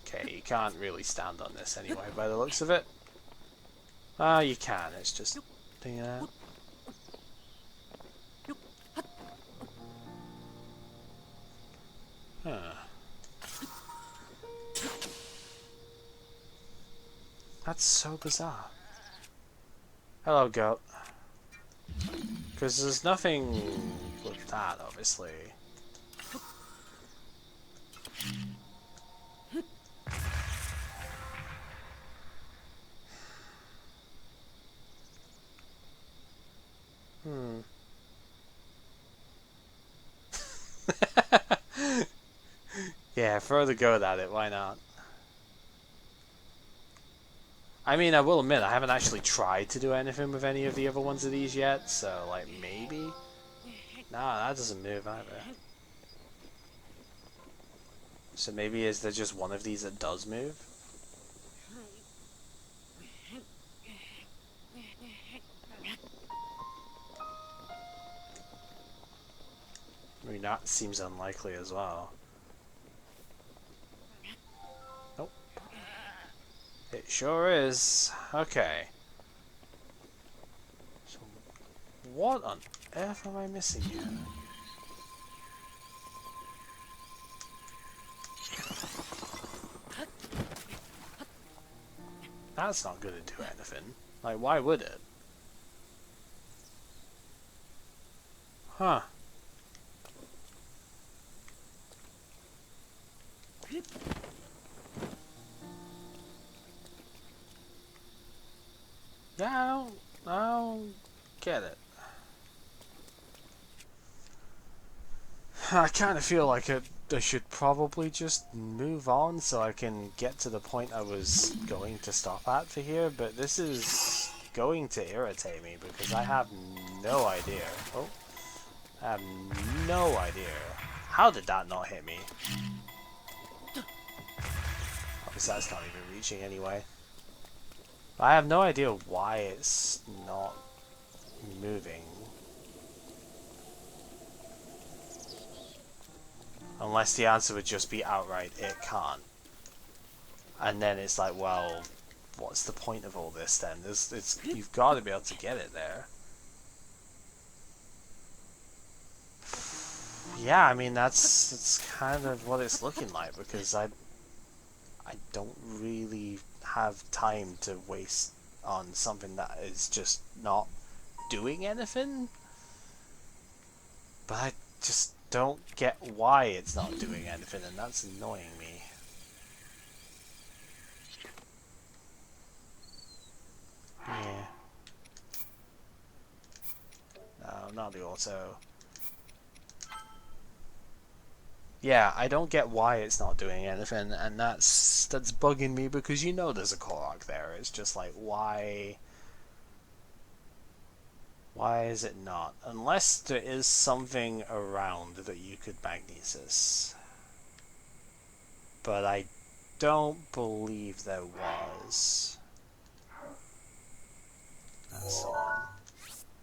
Okay, you can't really stand on this anyway, by the looks of it. Ah, you can. It's just doing that. Huh. That's so bizarre. Hello, goat. Because there's nothing with that, obviously. Hmm. Yeah, throw the goat at it, why not? I mean, I will admit, I haven't actually tried to do anything with any of the other ones of these yet, so, like, maybe? Nah, that doesn't move either. So maybe is there just one of these that does move? I mean, that seems unlikely as well. Nope. It sure is. Okay. So, what on earth am I missing here? That's not gonna do anything. Like, why would it? Huh. Yeah, I don't get it. I kind of feel like I should probably just move on so I can get to the point I was going to stop at for here, but this is going to irritate me because I have no idea. Oh, I have no idea. How did that not hit me? Obviously that's not even reaching anyway. I have no idea why it's not moving. Unless the answer would just be outright, it can't. And then it's like, well, what's the point of all this then? You've got to be able to get it there. Yeah, I mean, it's kind of what it's looking like, because I don't really have time to waste on something that is just not doing anything. But I just don't get why it's not doing anything, and that's annoying me. Yeah. No, not the auto. Yeah, I don't get why it's not doing anything, and that's bugging me because you know there's a Korok there. It's just like, why is it not? Unless there is something around that you could magnesis. But I don't believe there was. That's the one.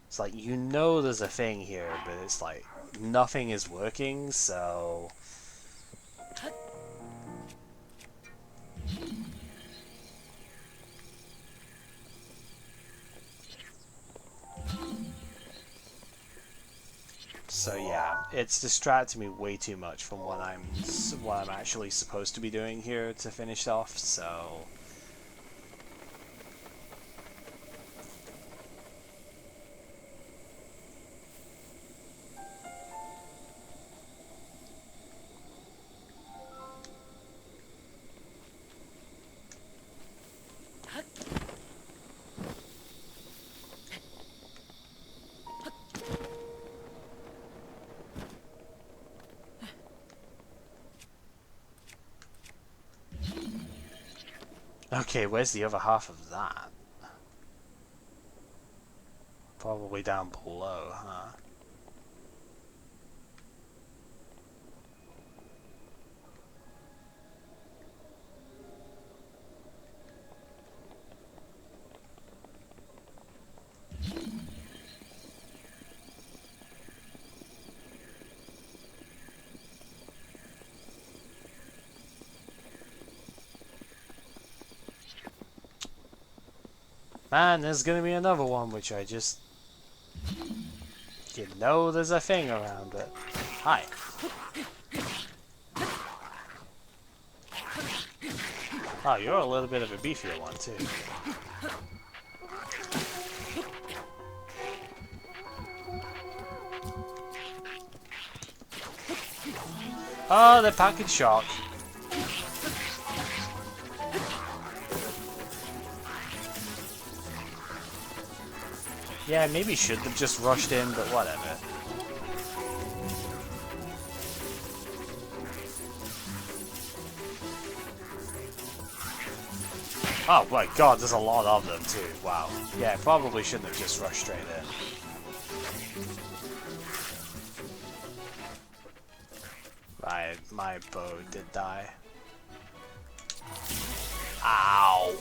It's like, you know there's a thing here, but it's like, nothing is working, so... So yeah, it's distracting me way too much from what I'm actually supposed to be doing here to finish off, so... Okay, where's the other half of that? Probably down below, huh? Man, there's gonna be another one, which I just... You know there's a thing around it. Hi. Oh, you're a little bit of a beefier one, too. Oh, they're packing shock. Yeah, maybe should have just rushed in, but whatever. Oh my god, there's a lot of them too. Wow. Yeah, probably shouldn't have just rushed straight in. My bow did die. Ow!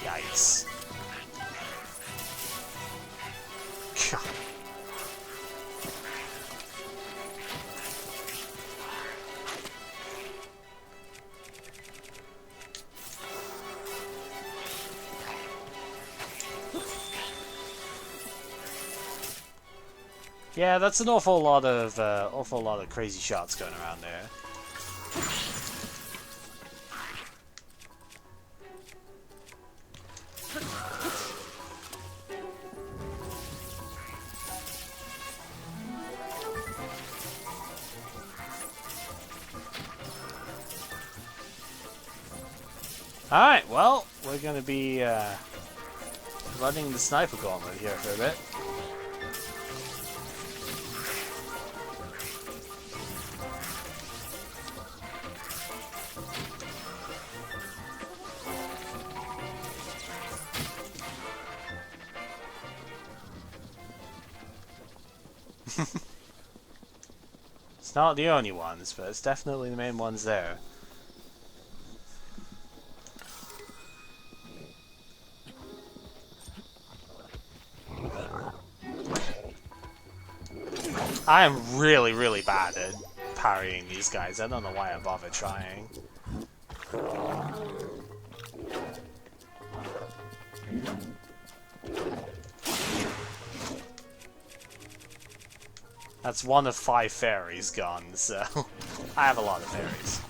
Yikes. Yeah, that's an awful lot of crazy shots going around there. Alright, well, we're gonna be running the sniper gauntlet here for a bit. It's not the only ones, but it's definitely the main ones there. I am really, really bad at parrying these guys. I don't know why I bother trying. That's one of 5 fairies gone, so I have a lot of fairies.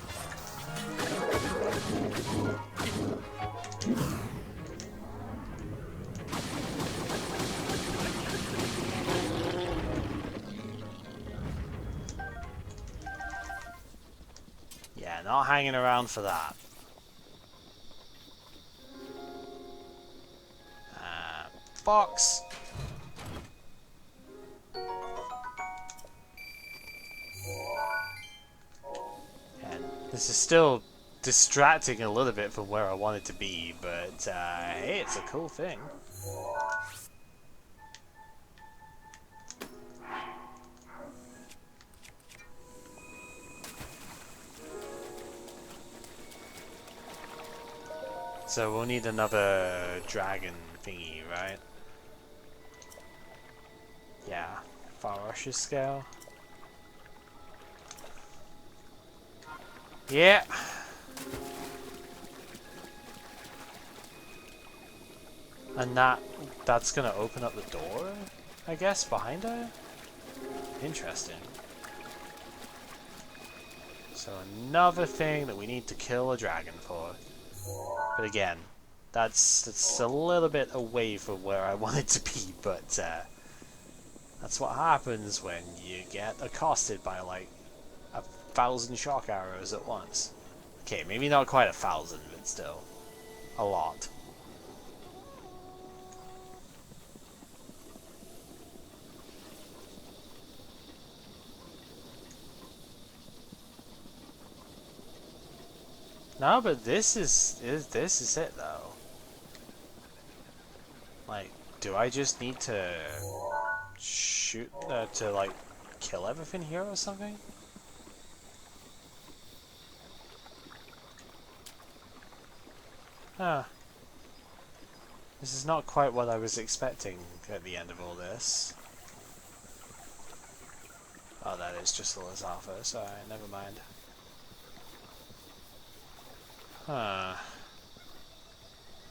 Yeah, not hanging around for that. Box. And this is still distracting a little bit from where I want it to be, but hey, it's a cool thing. So we'll need another dragon thingy, right? Yeah, Farash's scale. Yeah. And that's gonna open up the door, I guess, behind her? Interesting. So another thing that we need to kill a dragon for. But again, that's a little bit away from where I want it to be, but that's what happens when you get accosted by like 1,000 shock arrows at once. Okay, maybe not quite 1,000, but still a lot. No, but this is it though. Like, do I just need to shoot to like kill everything here or something? Huh. This is not quite what I was expecting at the end of all this. Oh, that is just the Lazarfa, so never mind. Huh.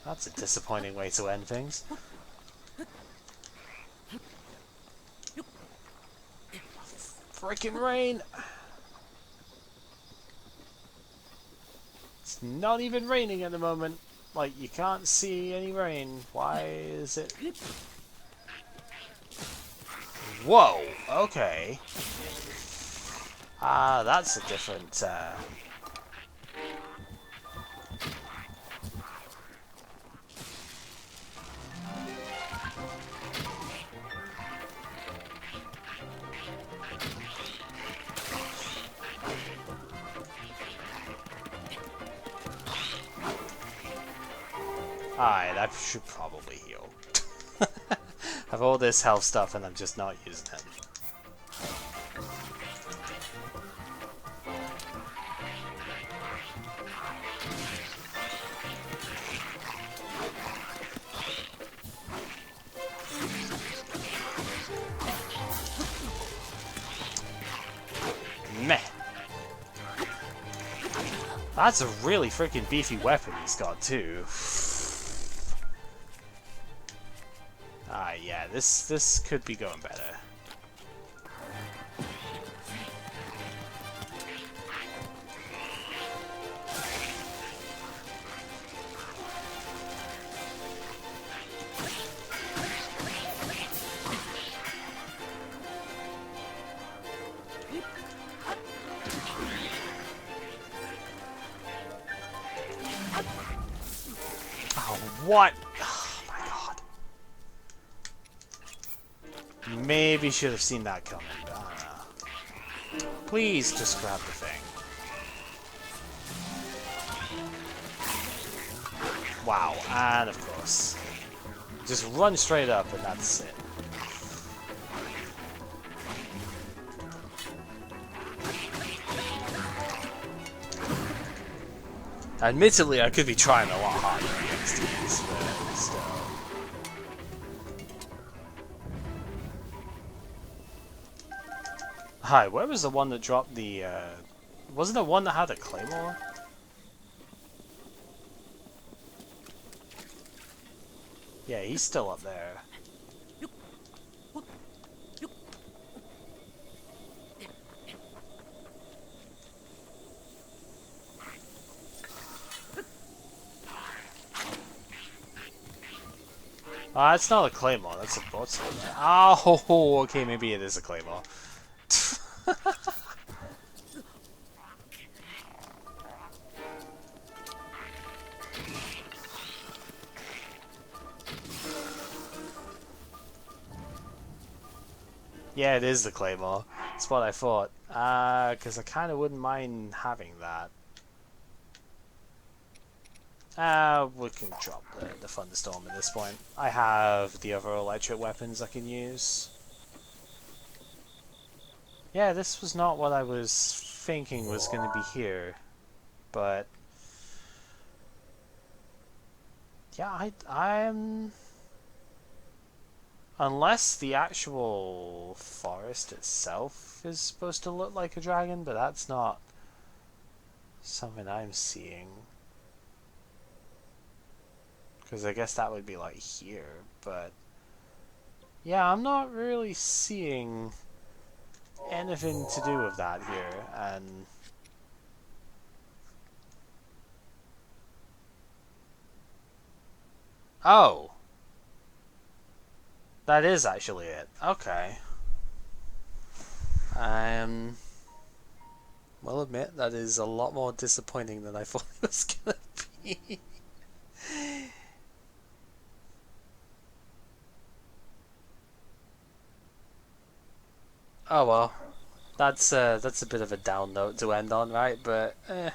That's a disappointing way to end things. Freaking rain! It's not even raining at the moment. Like, you can't see any rain. Why is it... Whoa! Okay. Ah, that's a different, Alright, I should probably heal. I have all this health stuff and I'm just not using it. Meh. That's a really freaking beefy weapon he's got too. Ah, yeah, this could be going better. Oh, what? Oh my god. Maybe should have seen that coming, but I don't know. Please just grab the thing. Wow, and of course. Just run straight up and that's it. Admittedly, I could be trying a lot harder against these, but still. Hi, where was the one that dropped the, wasn't there one that had a claymore? Yeah, he's still up there. It's not a claymore, that's a broadsword. Oh, okay, maybe it is a claymore. Yeah, it is the claymore. That's what I thought. Because I kind of wouldn't mind having that. We can drop the thunderstorm at this point. I have the other electric weapons I can use. Yeah, this was not what I was thinking was going to be here. But... yeah, I'm... Unless the actual forest itself is supposed to look like a dragon, but that's not something I'm seeing. Because I guess that would be like here, but... yeah, I'm not really seeing anything to do with that here, and... oh! That is actually it. Okay. Will admit that is a lot more disappointing than I thought it was gonna be. Oh well. That's a bit of a down note to end on, right? But at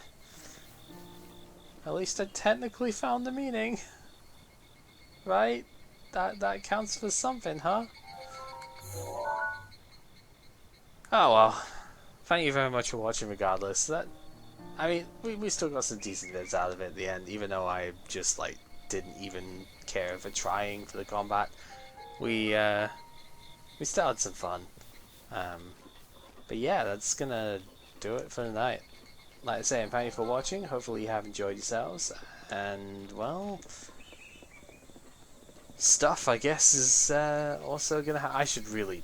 least I technically found the meaning. Right? That counts for something, huh? Oh well. Thank you very much for watching regardless. I mean, we still got some decent bits out of it at the end, even though I just like didn't even care for trying for the combat. We still had some fun. But yeah, that's gonna do it for the night. Like I say, thank you for watching. Hopefully you have enjoyed yourselves. And well, stuff I guess is also gonna I should really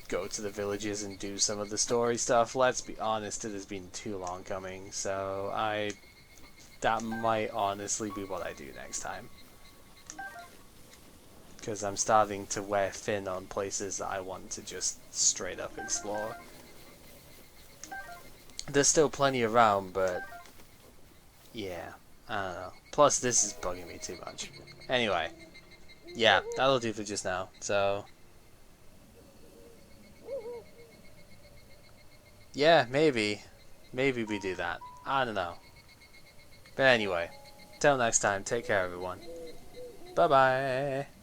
go to the villages and do some of the story stuff. Let's be honest, it has been too long coming, so I that might honestly be what I do next time. Because I'm starting to wear thin on places that I want to just straight up explore. There's still plenty around, but yeah, I don't know. Plus, this is bugging me too much. Anyway, yeah, that'll do for just now. So, yeah, maybe we do that. I don't know. But anyway, till next time, take care, everyone. Bye bye.